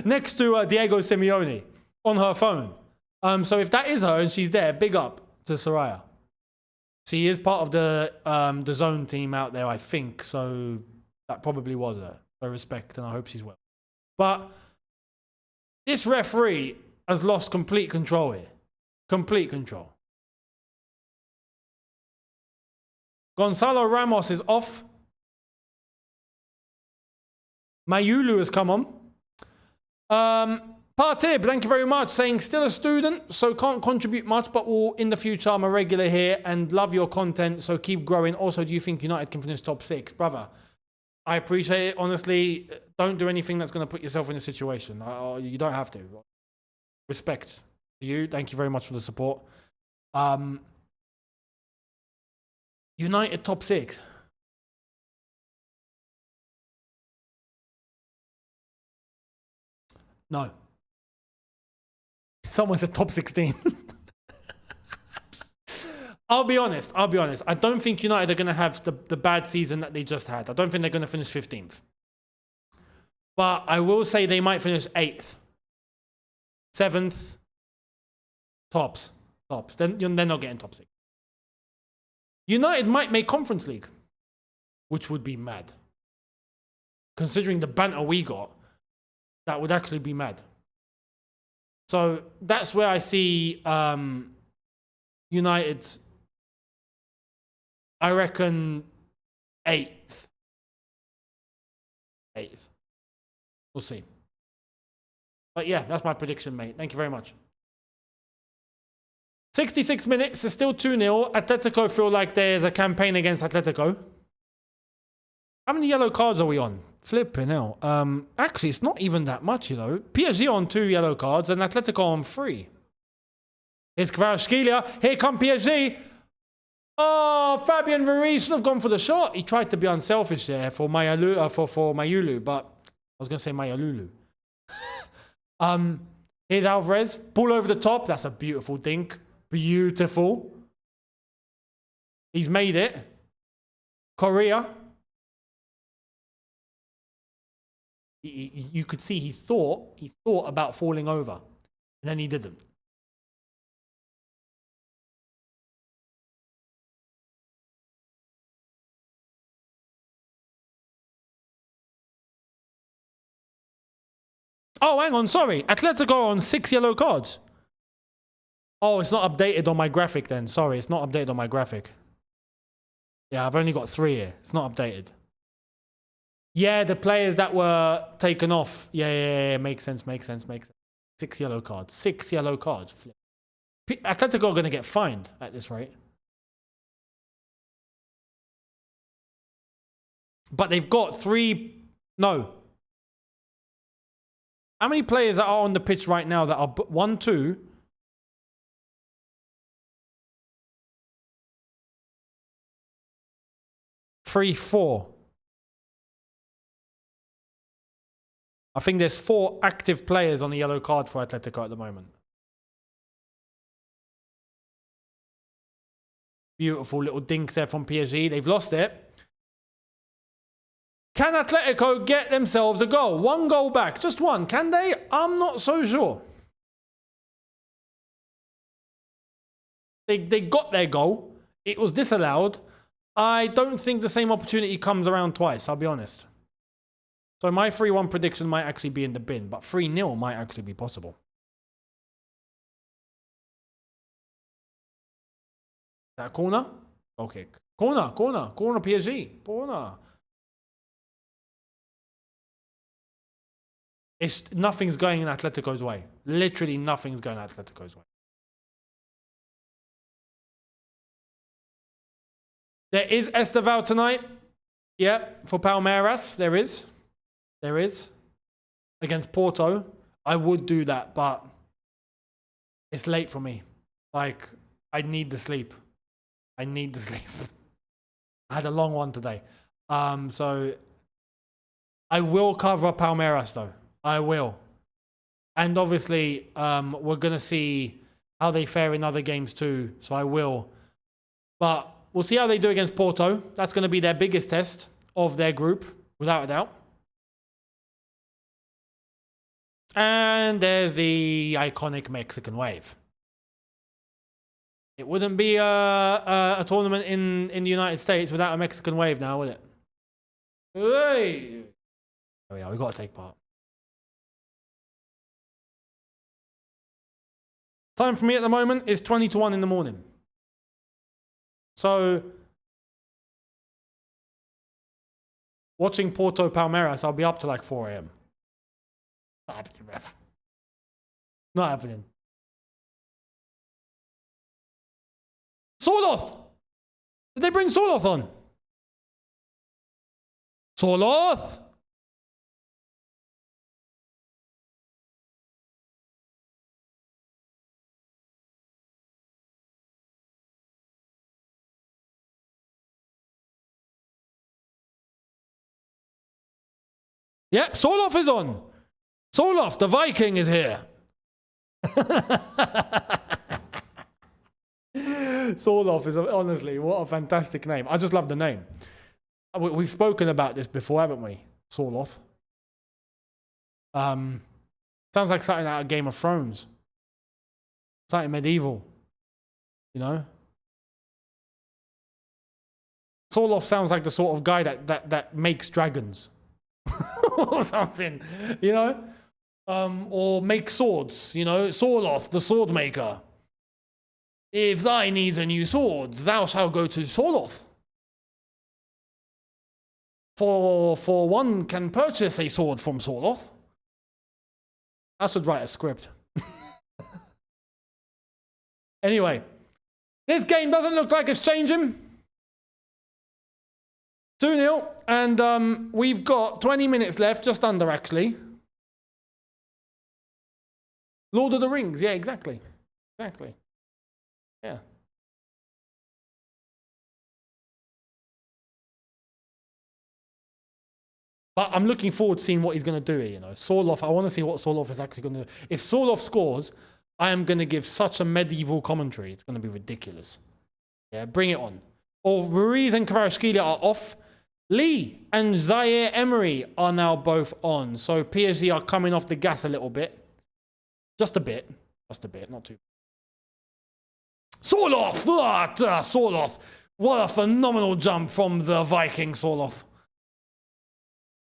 next to Diego Simeone on her phone. So if that is her and she's there, big up to Soraya. So he is part of the zone team out there, I think. So that probably was it. So respect, and I hope she's well. But this referee has lost complete control here. Complete control. Gonzalo Ramos is off. Mayulu has come on. Partib, thank you very much. Saying still a student, so can't contribute much, but will in the future. I'm a regular here and love your content, so keep growing. Also, do you think United can finish top 6? Brother, I appreciate it. Honestly, don't do anything that's going to put yourself in a situation. You don't have to. Respect to you. Thank you very much for the support. United top 6. No. Someone said top 16. I'll be honest. I don't think United are going to have the bad season that they just had. I don't think they're going to finish 15th. But I will say they might finish 8th. 7th. Tops. Then they're not getting top 6. United might make Conference League, which would be mad. Considering the banter we got, that would actually be mad. So that's where I see United, I reckon 8th. We'll see. But yeah, that's my prediction, mate. Thank you very much. 66 minutes, it's still 2-0. Atletico feel like there's a campaign against Atletico. How many yellow cards are we on? Flipping hell. Actually, it's not even that much, you know. PSG on 2 yellow cards and Atletico on 3. Here's Kvaratskhelia. Here come PSG. Oh, Fabian Ruiz should have gone for the shot. He tried to be unselfish there for Mayulu, but I was going to say Mayalulu. Here's Alvarez. Ball over the top. That's a beautiful dink. Beautiful. He's made it. Correa. You could see he thought about falling over. And then he didn't. Oh, hang on, sorry. Atletico on 6 yellow cards. Oh, it's not updated on my graphic then. Sorry, it's not updated on my graphic. Yeah, I've only got 3 here. It's not updated. Yeah, the players that were taken off. Yeah. Makes sense. 6 yellow cards. 6 yellow cards. Atletico are going to get fined at this rate. But they've got 3... No. How many players are on the pitch right now that are 1, 2... 3, 4. I think there's 4 active players on the yellow card for Atletico at the moment. Beautiful little dinks there from PSG. They've lost it. Can Atletico get themselves a goal? 1 goal back. Just 1. Can they? I'm not so sure. They got their goal. It was disallowed. I don't think the same opportunity comes around twice, I'll be honest. So my 3-1 prediction might actually be in the bin, but 3-0 might actually be possible. That corner? Goal kick. Corner PSG. Corner. Nothing's going in Atletico's way. Literally nothing's going in Atletico's way. There is Esteval tonight. Yeah, for Palmeiras, there is. There is. Against Porto. I would do that, but it's late for me. Like, I need the sleep. I had a long one today. So I will cover Palmeiras though. I will. And obviously, we're going to see how they fare in other games too. So I will. But we'll see how they do against Porto. That's going to be their biggest test of their group, without a doubt. And there's the iconic Mexican wave. It wouldn't be a tournament in the United States without a Mexican wave now, would it? Hey! There we are, we've got to take part. Time for me at the moment is 20 to 1 in the morning. So, watching Porto Palmeiras, I'll be up to like 4 a.m. Not happening, ref. Not happening. Soloth! Did they bring Soloth on? Soloth! Yep, Soloth is on. Soloth, the Viking, is here. Soloth is honestly, what a fantastic name. I just love the name. We've spoken about this before, haven't we? Soloth. Sounds like something out of Game of Thrones. Something medieval. You know? Soloth sounds like the sort of guy that makes dragons. Or something, you know? Or make swords, you know? Soloth, the sword maker. If thy needs a new sword, thou shalt go to Soloth. For one can purchase a sword from Soloth. I should write a script. Anyway, this game doesn't look like it's changing. 2-0, and we've got 20 minutes left, just under actually. Lord of the Rings, yeah, exactly. Exactly. Yeah. But I'm looking forward to seeing what he's going to do here, you know. Soloth, I want to see what Soloth is actually going to do. If Soloth scores, I am going to give such a medieval commentary. It's going to be ridiculous. Yeah, bring it on. Or Ruiz and Kvaratskhelia are off. Lee and Zaire Emery are now both on. So PSG are coming off the gas a little bit. Just a bit. Just a bit, not too. Soloth! Soloth! What a phenomenal jump from the Viking Soloth.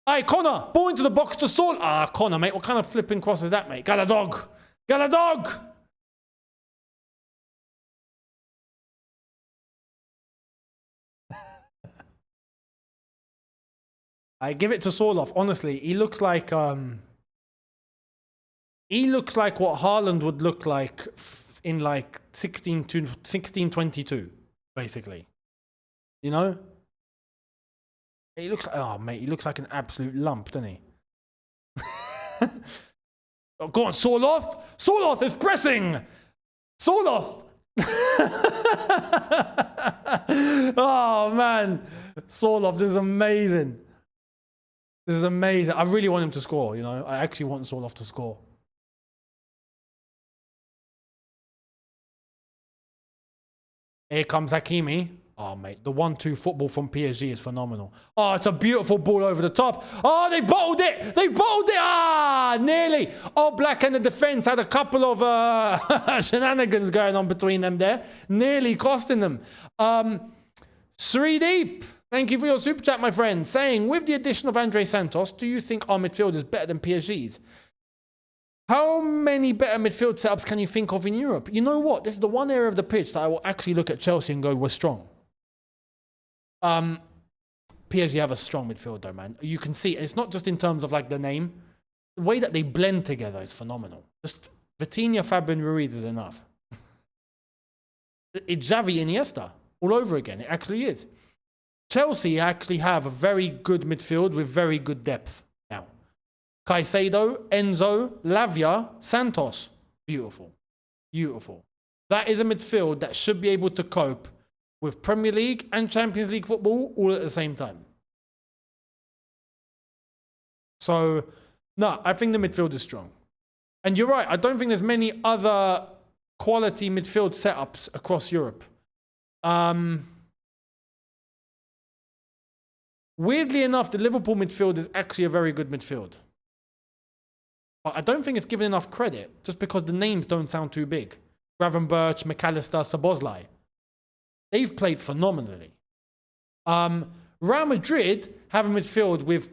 Hey, Connor! Ball into the box to Sol. Ah, Connor, mate. What kind of flipping cross is that, mate? Got a dog! Got a dog! I give it to Soloth. Honestly, he looks like what Haaland would look like in like 1622, basically. You know? He looks like, oh mate, he looks like an absolute lump, doesn't he? Oh, go on, Soloth! Soloth is pressing! Soloth! Oh man, Soloth, this is amazing. This is amazing. I really want him to score, you know. I actually want Soloth to score. Here comes Hakimi. Oh, mate, the 1-2 football from PSG is phenomenal. Oh, it's a beautiful ball over the top. Oh, they bottled it. They bottled it. Ah, nearly. Oh, Black and the defense had a couple of shenanigans going on between them there. Nearly costing them. Srideep, thank you for your super chat, my friend. Saying, with the addition of Andre Santos, do you think our midfield is better than PSG's? How many better midfield setups can you think of in Europe? You know what? This is the one area of the pitch that I will actually look at Chelsea and go, we're strong. PSG have a strong midfield though, man. You can see, it's not just in terms of like the name. The way that they blend together is phenomenal. Just Vitinha, Fabian, Ruiz is enough. It's Xavi, Iniesta all over again. It actually is. Chelsea actually have a very good midfield with very good depth now. Caicedo, Enzo, Lavia, Santos. Beautiful. Beautiful. That is a midfield that should be able to cope with Premier League and Champions League football all at the same time. So, no, I think the midfield is strong. And you're right, I don't think there's many other quality midfield setups across Europe. Weirdly enough, the Liverpool midfield is actually a very good midfield. But I don't think it's given enough credit just because the names don't sound too big. Gravenberch, McAllister, Szoboszlai. They've played phenomenally. Real Madrid have a midfield with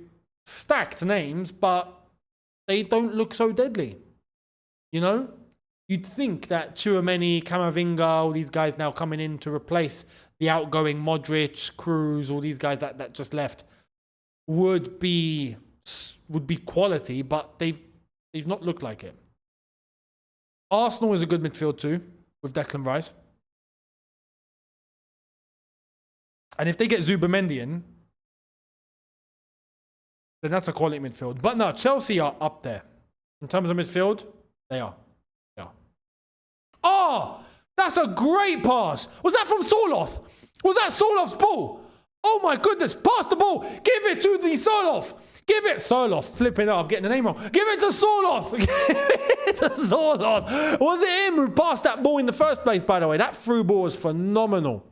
stacked names, but they don't look so deadly. You know? You'd think that Tchouaméni, Camavinga, all these guys now coming in to replace the outgoing Modric, Cruz, all these guys that just left would be quality, but they've not looked like it. Arsenal is a good midfield too, with Declan Rice. And if they get Zubamendi in, then that's a quality midfield. But no, Chelsea are up there. In terms of midfield, they are. Yeah. Oh, that's a great pass. Was that from Soloth? Was that Soloth's ball? Oh my goodness, pass the ball. Give it to the Soloth. Give it. Soloth, flipping up, getting the name wrong. Give it to Soloth. Give it to Soloth. Was it him who passed that ball in the first place, by the way? That through ball was phenomenal.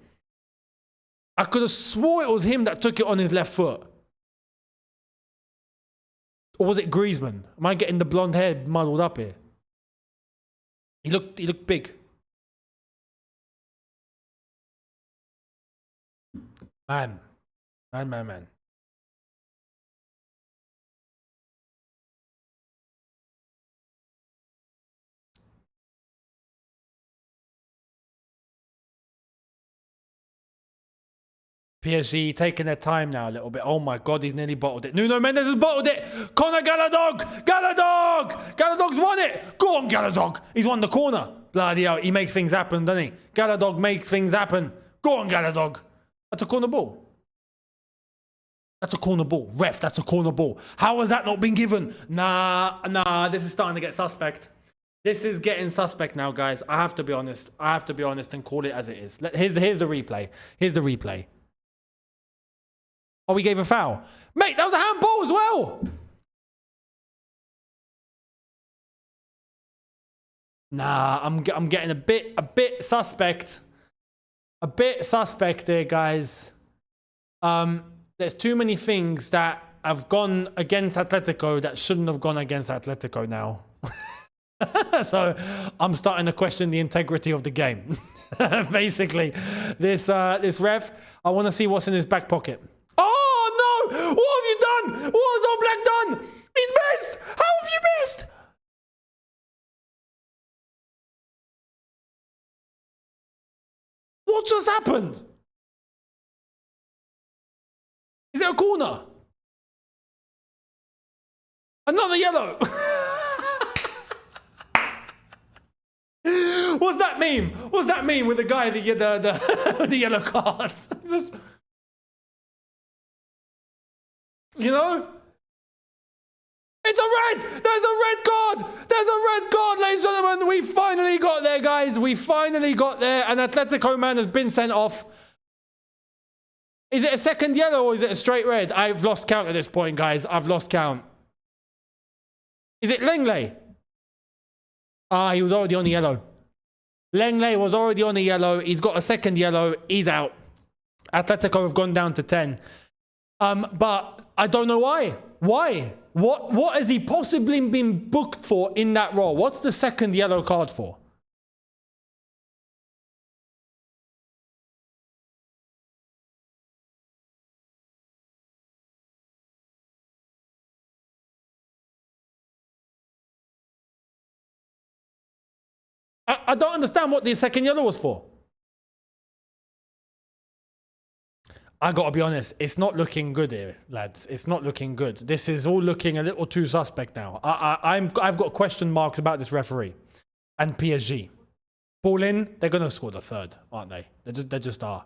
I could have swore it was him that took it on his left foot. Or was it Griezmann? Am I getting the blonde hair muddled up here? He looked big. Man. PSG taking their time now a little bit. Oh my God, he's nearly bottled it. Nuno Mendes has bottled it. Conor Galadog. Galadog's won it. Go on, Galadog. He's won the corner. Bloody hell, he makes things happen, doesn't he? Galadog makes things happen. Go on, Galadog. That's a corner ball. That's a corner ball. Ref, that's a corner ball. How has that not been given? Nah, this is starting to get suspect. This is getting suspect now, guys. I have to be honest. I have to be honest and call it as it is. Here's the replay. Here's the replay. Oh, we gave a foul. Mate, that was a handball as well. Nah, I'm getting a bit suspect. A bit suspect here, guys. There's too many things that have gone against Atletico that shouldn't have gone against Atletico now. So I'm starting to question the integrity of the game. Basically, this ref, I want to see what's in his back pocket. Oh no! What have you done? What has Oblak done? He's missed! How have you missed? What just happened? Is it a corner? Another yellow. What's that meme? What's that meme with the guy the yellow cards? Just, you know? It's a red! There's a red card! There's a red card, ladies and gentlemen! We finally got there, guys. We finally got there. An Atletico man has been sent off. Is it a second yellow or is it a straight red? I've lost count at this point, guys. I've lost count. Is it Lenglet? Ah, he was already on the yellow. Lenglet was already on the yellow. He's got a second yellow. He's out. Atletico have gone down to 10. But I don't know why. Why? What has he possibly been booked for in that role? What's the second yellow card for? I don't understand what the second yellow was for. I gotta be honest, it's not looking good here, lads. It's not looking good. This is all looking a little too suspect now. I've got question marks about this referee and PSG. Ball in, they're gonna score the third, aren't they? They just are.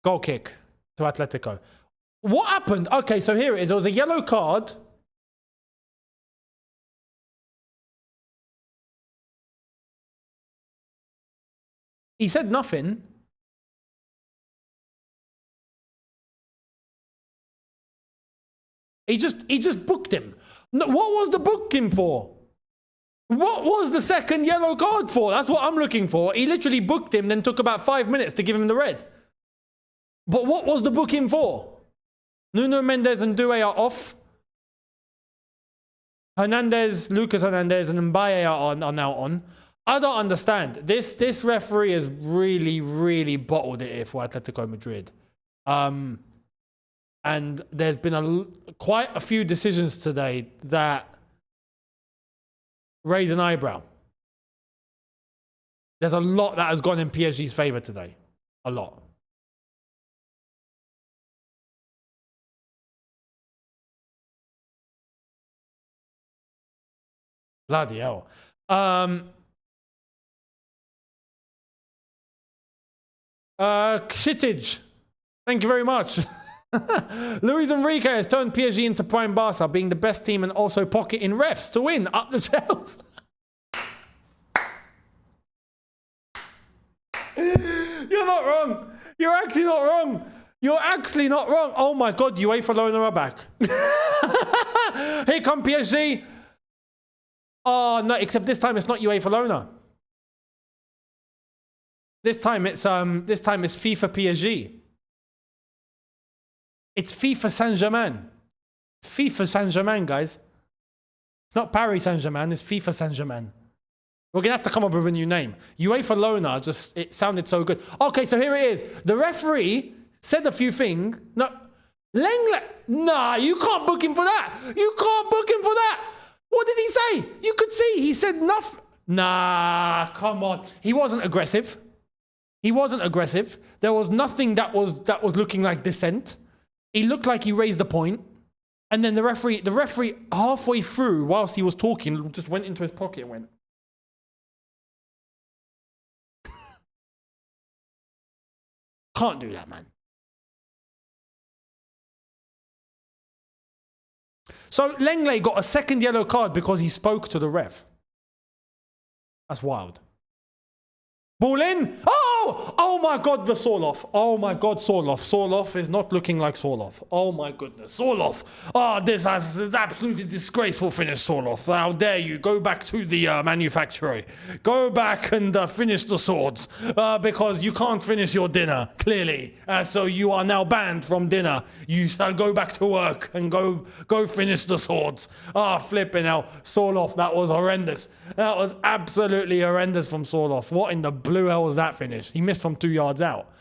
Goal kick to Atletico. What happened? Okay, so here it is. There was a yellow card. He said nothing. He just booked him. No, what was the booking for? What was the second yellow card for? That's what I'm looking for. He literally booked him, then took about 5 minutes to give him the red. But what was the booking for? Nuno Mendes and Doué are off. Hernandez, Lucas Hernandez, and Mbaye are now on. I don't understand. This referee has really bottled it here for Atletico Madrid. And there's been quite a few decisions today that raise an eyebrow. There's a lot that has gone in PSG's favour today. A lot. Bloody hell. Shitage. Thank you very much. Luis Enrique has turned PSG into prime Barca, being the best team and also pocketing refs to win up the Chelsea. You're not wrong. You're actually not wrong. You're actually not wrong. Oh my God, UEFA Lona are back. Here come PSG. Oh no, except this time it's not UEFA Lona. This time it's FIFA PSG. It's FIFA Saint-Germain. It's FIFA Saint-Germain, guys. It's not Paris Saint-Germain, it's FIFA Saint-Germain. We're going to have to come up with a new name. UEFA Lona, it sounded so good. Okay, so here it is. The referee said a few things. No, Lenglet. Nah, you can't book him for that. You can't book him for that. What did he say? You could see. He said nothing. Nah, come on. He wasn't aggressive. He wasn't aggressive. There was nothing that was looking like dissent. He looked like he raised the point. And then the referee halfway through, whilst he was talking, just went into his pocket and went. Can't do that, man. So Lenglet got a second yellow card because he spoke to the ref. That's wild. Ball in. Oh! Oh my God, the Sorloth. Oh my God, Sorloth. Sorloth is not looking like Sorloth. Oh my goodness. Sorloth. Oh, this is an absolutely disgraceful finish, Sorloth. How dare you. Go back to the manufacturer. Go back and finish the swords. Because you can't finish your dinner, clearly. So you are now banned from dinner. You shall go back to work and go finish the swords. Ah, flipping hell. Sorloth, that was horrendous. That was absolutely horrendous from Sorloth. What in the blue hell was that finish? He missed from 2 yards out.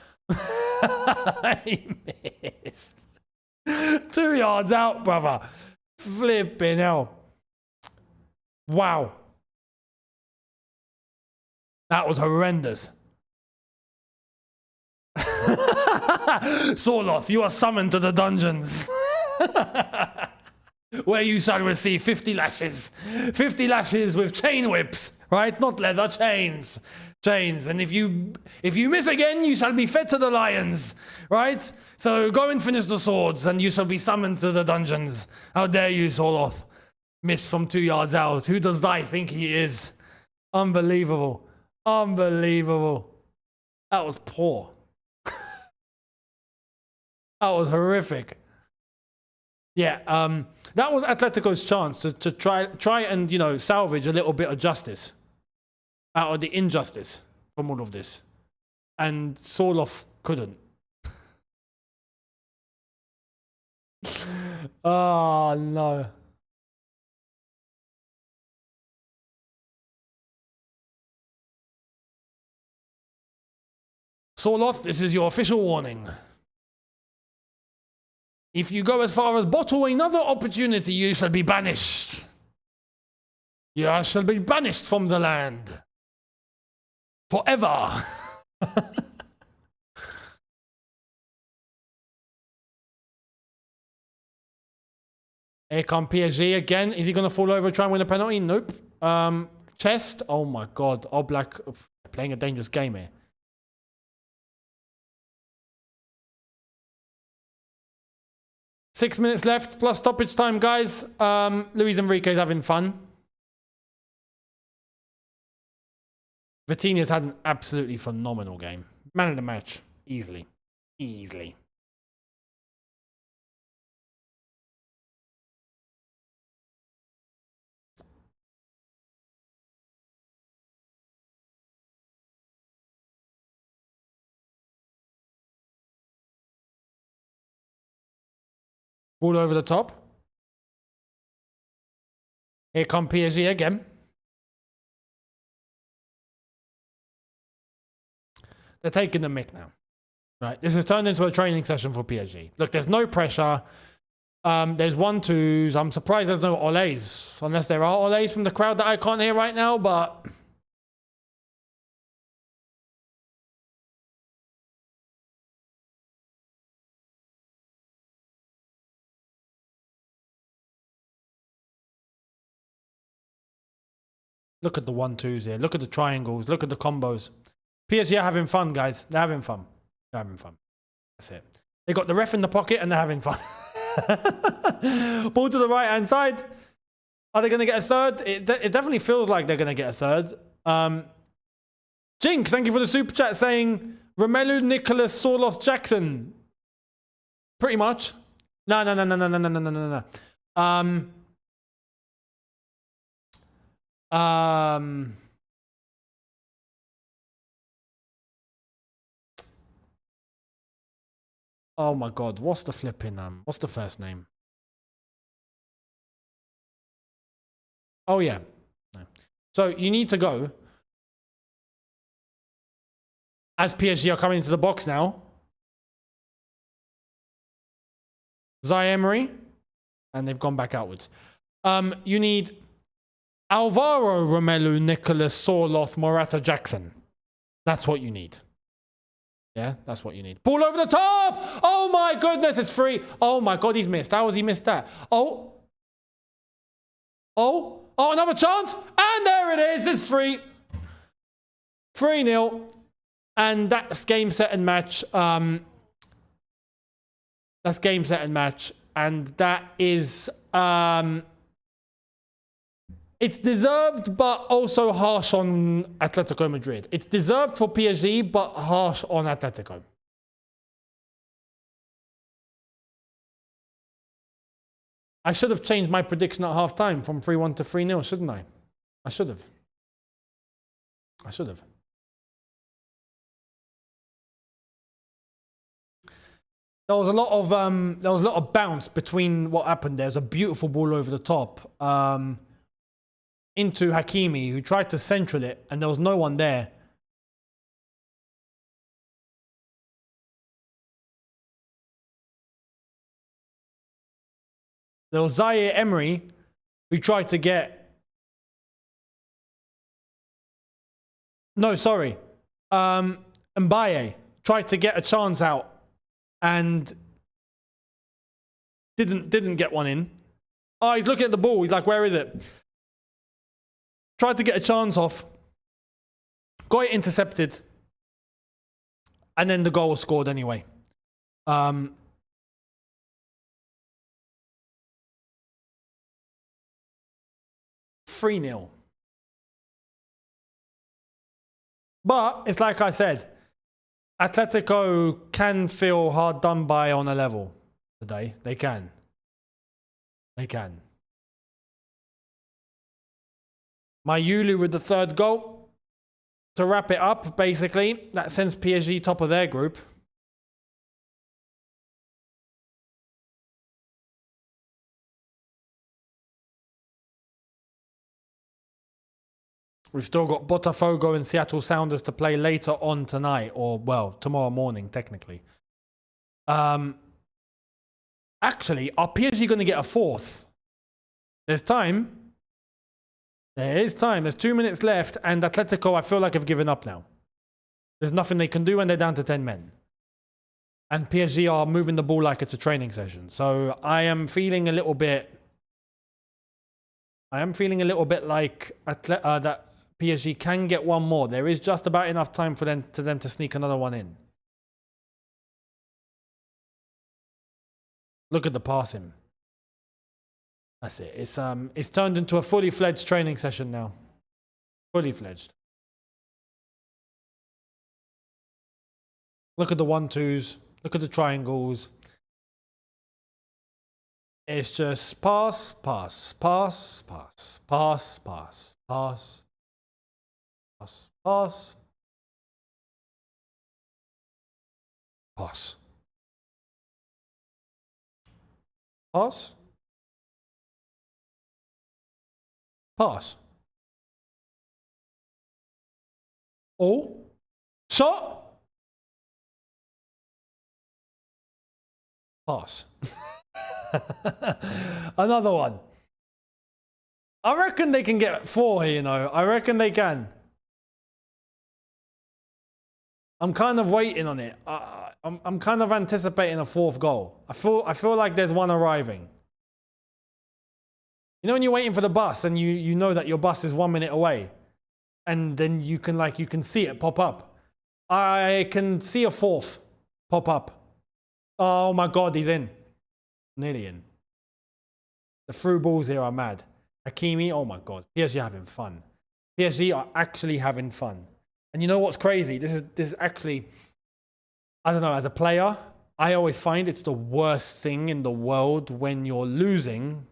He missed. 2 yards out, brother. Flipping hell. Wow. That was horrendous. Sorloth, you are summoned to the dungeons. Where you shall receive 50 lashes. 50 lashes with chain whips, right? Not leather, chains. Chains. And if you miss again, you shall be fed to the lions, right? So go and finish the swords, and you shall be summoned to the dungeons. How dare you, Sorloth? Miss from 2 yards out. Who does thy think he is? Unbelievable. Unbelievable. That was poor. That was horrific. Yeah, that was Atletico's chance to try and, you know, salvage a little bit of justice out of the injustice from all of this. And Sorloth couldn't. Oh, no. Sorloth, this is your official warning. If you go as far as bottle another opportunity, you shall be banished. You shall be banished from the land. Forever. Here come PSG again. Is he going to fall over and try and win a penalty? Nope. Chest. Oh my God. Oblak playing a dangerous game here. Six minutes left plus stoppage time, guys. Luis Enrique's having fun. Vitinha's had an absolutely phenomenal game. Man of the match. Easily. Easily. Ball over the top. Here come PSG again. They're taking the mick now. Right, this has turned into a training session for PSG. Look, there's no pressure. There's 1-2s. I'm surprised there's no olays. Unless there are olays from the crowd that I can't hear right now, but... Look at the 1-2s here. Look at the triangles. Look at the combos. PSG are having fun, guys. They're having fun. They're having fun. That's it. They got the ref in the pocket and they're having fun. Ball to the right-hand side. Are they going to get a third? It definitely feels like they're going to get a third. Jinx, thank you for the super chat saying Romelu Nicholas Solos Jackson. Pretty much. No. Oh my God, what's the flipping what's the first name? Oh yeah. No. So you need to go as PSG are coming into the box now. Zai Emery, and they've gone back outwards. You need Alvaro Romelu Nicholas Sorloth Morata Jackson. That's what you need. Yeah, that's what you need. Ball over the top! Oh my goodness, it's free. Oh my God, he's missed. How has he missed that? Oh, another chance. And there it is. It's free. 3-0. And that's game, set, and match. That's game, set, and match. And that is... it's deserved, but also harsh on Atletico Madrid. It's deserved for PSG, but harsh on Atletico. I should have changed my prediction at half-time from 3-1 to 3-0, shouldn't I? I should have. There was a lot of bounce between what happened. There's a beautiful ball over the top. Into Hakimi, who tried to central it, and there was no one there. There was Zaire Emery, who tried to get... No, sorry. Mbaye tried to get a chance out and didn't get one in. Oh, he's looking at the ball. He's like, where is it? Tried to get a chance off. Got it intercepted. And then the goal was scored anyway. 3-0. But it's like I said, Atletico can feel hard done by on a level today. They can. They can. Mayulu with the third goal. To wrap it up, basically, that sends PSG top of their group. We've still got Botafogo and Seattle Sounders to play later on tonight, or, well, tomorrow morning, technically. Actually, are PSG going to get a fourth? There's time. There is time. There's 2 minutes left, and Atletico, I feel like, have given up now. There's nothing they can do, and they're down to 10 men. And PSG are moving the ball like it's a training session. So I am feeling a little bit... like that PSG can get one more. There is just about enough time for them to sneak another one in. Look at the passing. That's it. It's turned into a fully fledged training session now. Fully fledged. Look at the 1-2s. Look at the triangles. It's just pass, pass, pass, pass, pass, pass, pass, pass, pass, pass, pass, Pass. Oh. Shot. Pass. Another one. I reckon they can get 4 here, you know. I reckon they can. I'm kind of waiting on it. I'm kind of anticipating a 4th goal. I feel like there's one arriving. You know when you're waiting for the bus and you know that your bus is 1 minute away, and then you can see it pop up. I can see a 4th pop up. Oh my God, he's in. Nearly in. The through balls here are mad. Hakimi, oh my God. PSG are having fun. PSG are actually having fun. And you know what's crazy? This is actually, I don't know, as a player, I always find it's the worst thing in the world when you're losing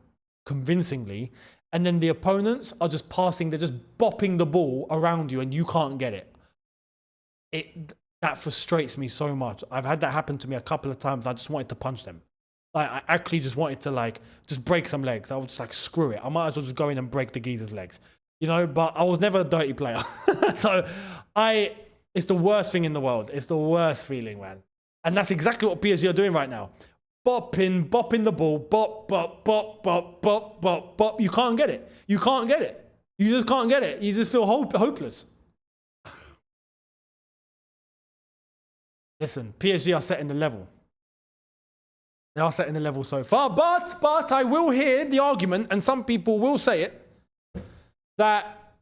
convincingly, and then the opponents are just passing, they're just bopping the ball around you and you can't get it. That frustrates me so much. I've had that happen to me a couple of times. I just wanted to punch them. Like, I actually just wanted to just break some legs. I was just like, screw it. I might as well just go in and break the geezer's legs. You know, but I was never a dirty player. So it's the worst thing in the world. It's the worst feeling, man. And that's exactly what PSG are doing right now. Bopping the ball, bop, bop, bop, bop, bop, bop, bop. You can't get it. You can't get it. You just can't get it. You just feel hopeless. Listen, PSG are setting the level. They are setting the level so far, but I will hear the argument, and some people will say it, that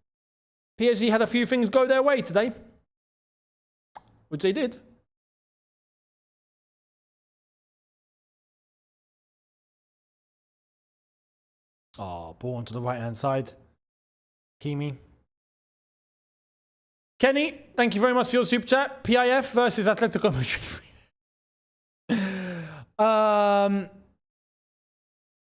PSG had a few things go their way today, which they did. Oh, ball onto the right-hand side. Kimi. Kenny, thank you very much for your super chat. PIF versus Atletico Madrid.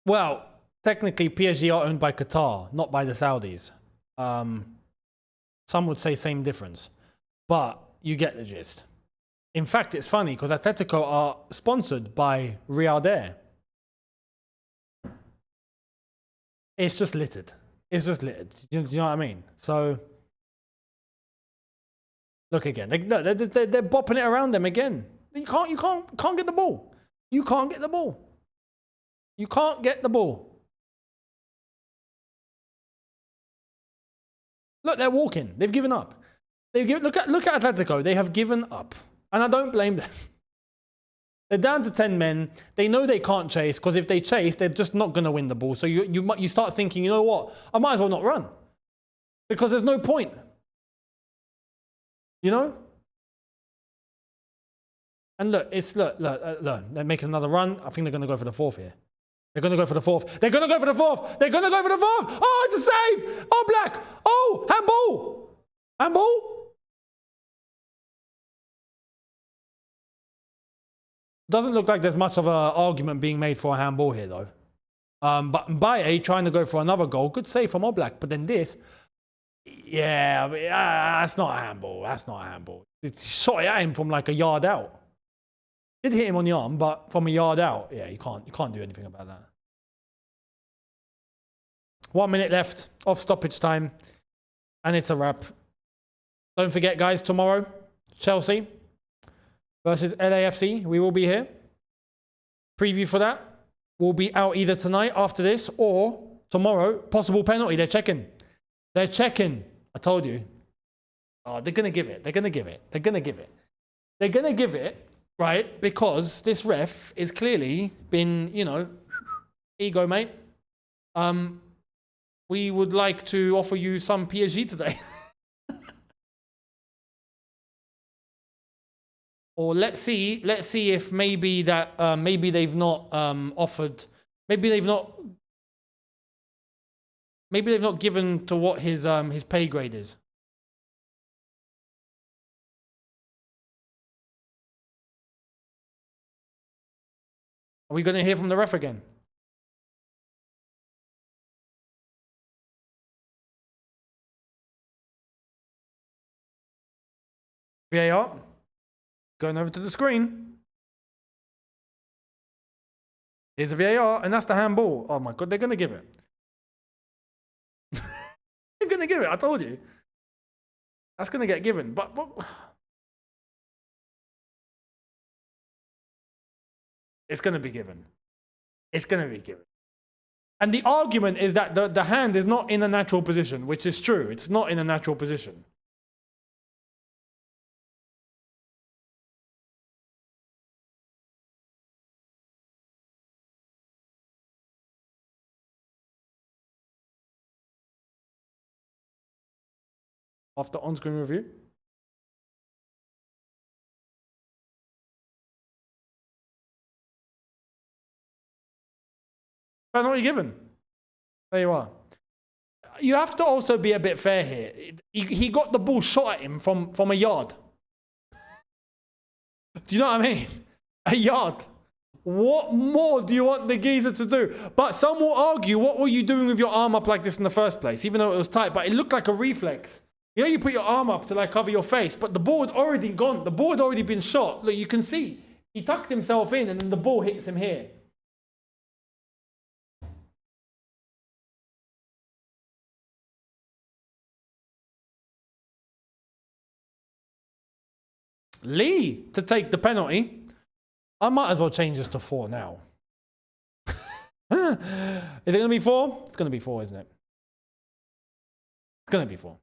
Well, technically PSG are owned by Qatar, not by the Saudis. Some would say same difference, but you get the gist. In fact, it's funny because Atletico are sponsored by Riyadh Air. It's just littered. It's just littered. Do you know what I mean? So, look again. They're bopping it around them again. You can't get the ball. You can't get the ball. You can't get the ball. Look, they're walking. They've given up. Look at Atletico. They have given up, and I don't blame them. They're down to 10 men. They know they can't chase because if they chase, they're just not going to win the ball. So you start thinking, you know what? I might as well not run because there's no point. You know? And look, look. They're making another run. I think they're going to go for the 4th here. They're going to go for the 4th. They're going to go for the 4th. They're going to go for the 4th. Oh, it's a save. Oh, Black. Oh, handball. Handball. Doesn't look like there's much of an argument being made for a handball here, though. But Mbaye trying to go for another goal. Good save from Oblak. But then this, yeah, that's not a handball. That's not a handball. It shot it at him from like a yard out. Did hit him on the arm, but from a yard out, yeah, you can't do anything about that. 1 minute left off stoppage time, and it's a wrap. Don't forget, guys, tomorrow, Chelsea versus LAFC. We will be here. Preview for that will be out either tonight after this or tomorrow. Possible penalty. They're checking. They're checking. I told you. Oh, they're going to give it. They're going to give it. They're going to give it. They're going to give it, right? Because this ref is clearly been, you know, ego, mate. We would like to offer you some PSG today. Or let's see if maybe that maybe they've not offered, maybe they've not given to what his pay grade is. Are we going to hear from the ref again? VAR. Going over to the screen. Here's a VAR, and that's the handball. Oh my God, they're going to give it. give it. I told you. That's going to get given. But it's going to be given. It's going to be given. And the argument is that the hand is not in a natural position, which is true. It's not in a natural position. After on-screen review. Penalty given. There you are. You have to also be a bit fair here. He got the ball shot at him from a yard. Do you know what I mean? A yard. What more do you want the geezer to do? But some will argue, what were you doing with your arm up like this in the first place? Even though it was tight, but it looked like a reflex. You know, you put your arm up to like cover your face, but the ball had already gone. The ball had already been shot. Look, you can see. He tucked himself in and then the ball hits him here. Lee to take the penalty. I might as well change this to 4 now. Is it going to be 4? It's going to be 4, isn't it? It's going to be 4.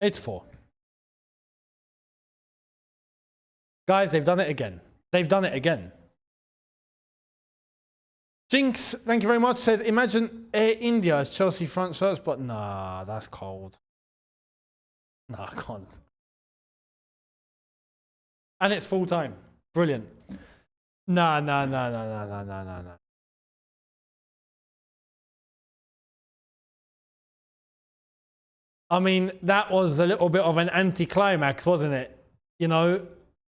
It's 4. Guys, they've done it again. They've done it again. Jinx, thank you very much, says, imagine Air India as Chelsea front shirts, but nah, that's cold. Nah, I can't. And it's full time. Brilliant. Nah. I mean, that was a little bit of an anticlimax, wasn't it? You know,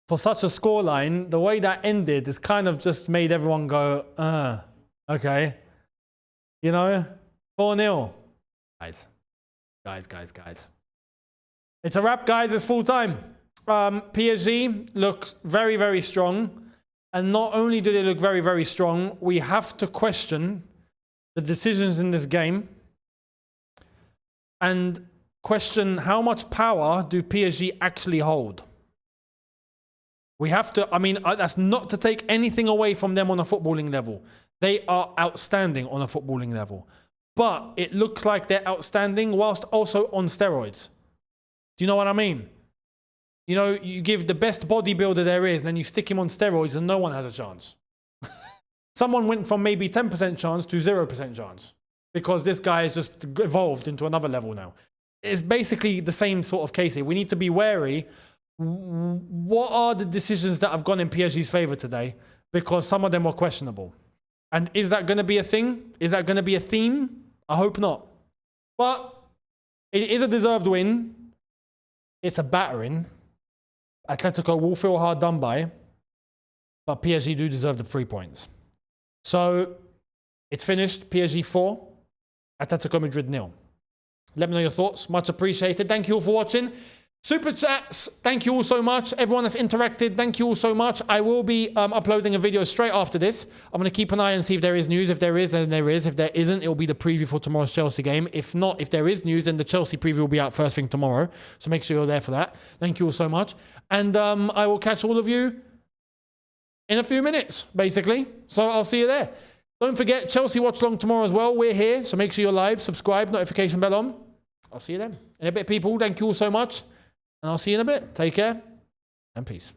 for such a scoreline, the way that ended has kind of just made everyone go, okay. You know, 4-0. Guys. It's a wrap, guys. It's full time. PSG look very, very strong. And not only do they look very, very strong, we have to question the decisions in this game. And question how much power do PSG actually hold? We have to, I mean, that's not to take anything away from them on a footballing level. They are outstanding on a footballing level. But it looks like they're outstanding whilst also on steroids. Do you know what I mean? You know, you give the best bodybuilder there is, and then you stick him on steroids and no one has a chance. Someone went from maybe 10% chance to 0% chance. Because this guy has just evolved into another level now. It's basically the same sort of case here. We need to be wary. What are the decisions that have gone in PSG's favour today? Because some of them were questionable. And is that going to be a thing? Is that going to be a theme? I hope not. But it is a deserved win. It's a battering. Atletico will feel hard done by. But PSG do deserve the 3 points. So it's finished. PSG 4. Atletico Madrid 0. Let me know your thoughts. Much appreciated. Thank you all for watching. Super chats, thank you all so much. Everyone that's interacted, thank you all so much. I will be uploading a video straight after this. I'm going to keep an eye and see if there is news. If there is, then there is. If there isn't, it will be the preview for tomorrow's Chelsea game. If not, if there is news, then the Chelsea preview will be out first thing tomorrow. So make sure you're there for that. Thank you all so much. And I will catch all of you in a few minutes, basically. So I'll see you there. Don't forget, Chelsea watch along tomorrow as well. We're here, so make sure you're live, subscribe, notification bell on. I'll see you then. In a bit, people. Thank you all so much. And I'll see you in a bit. Take care and peace.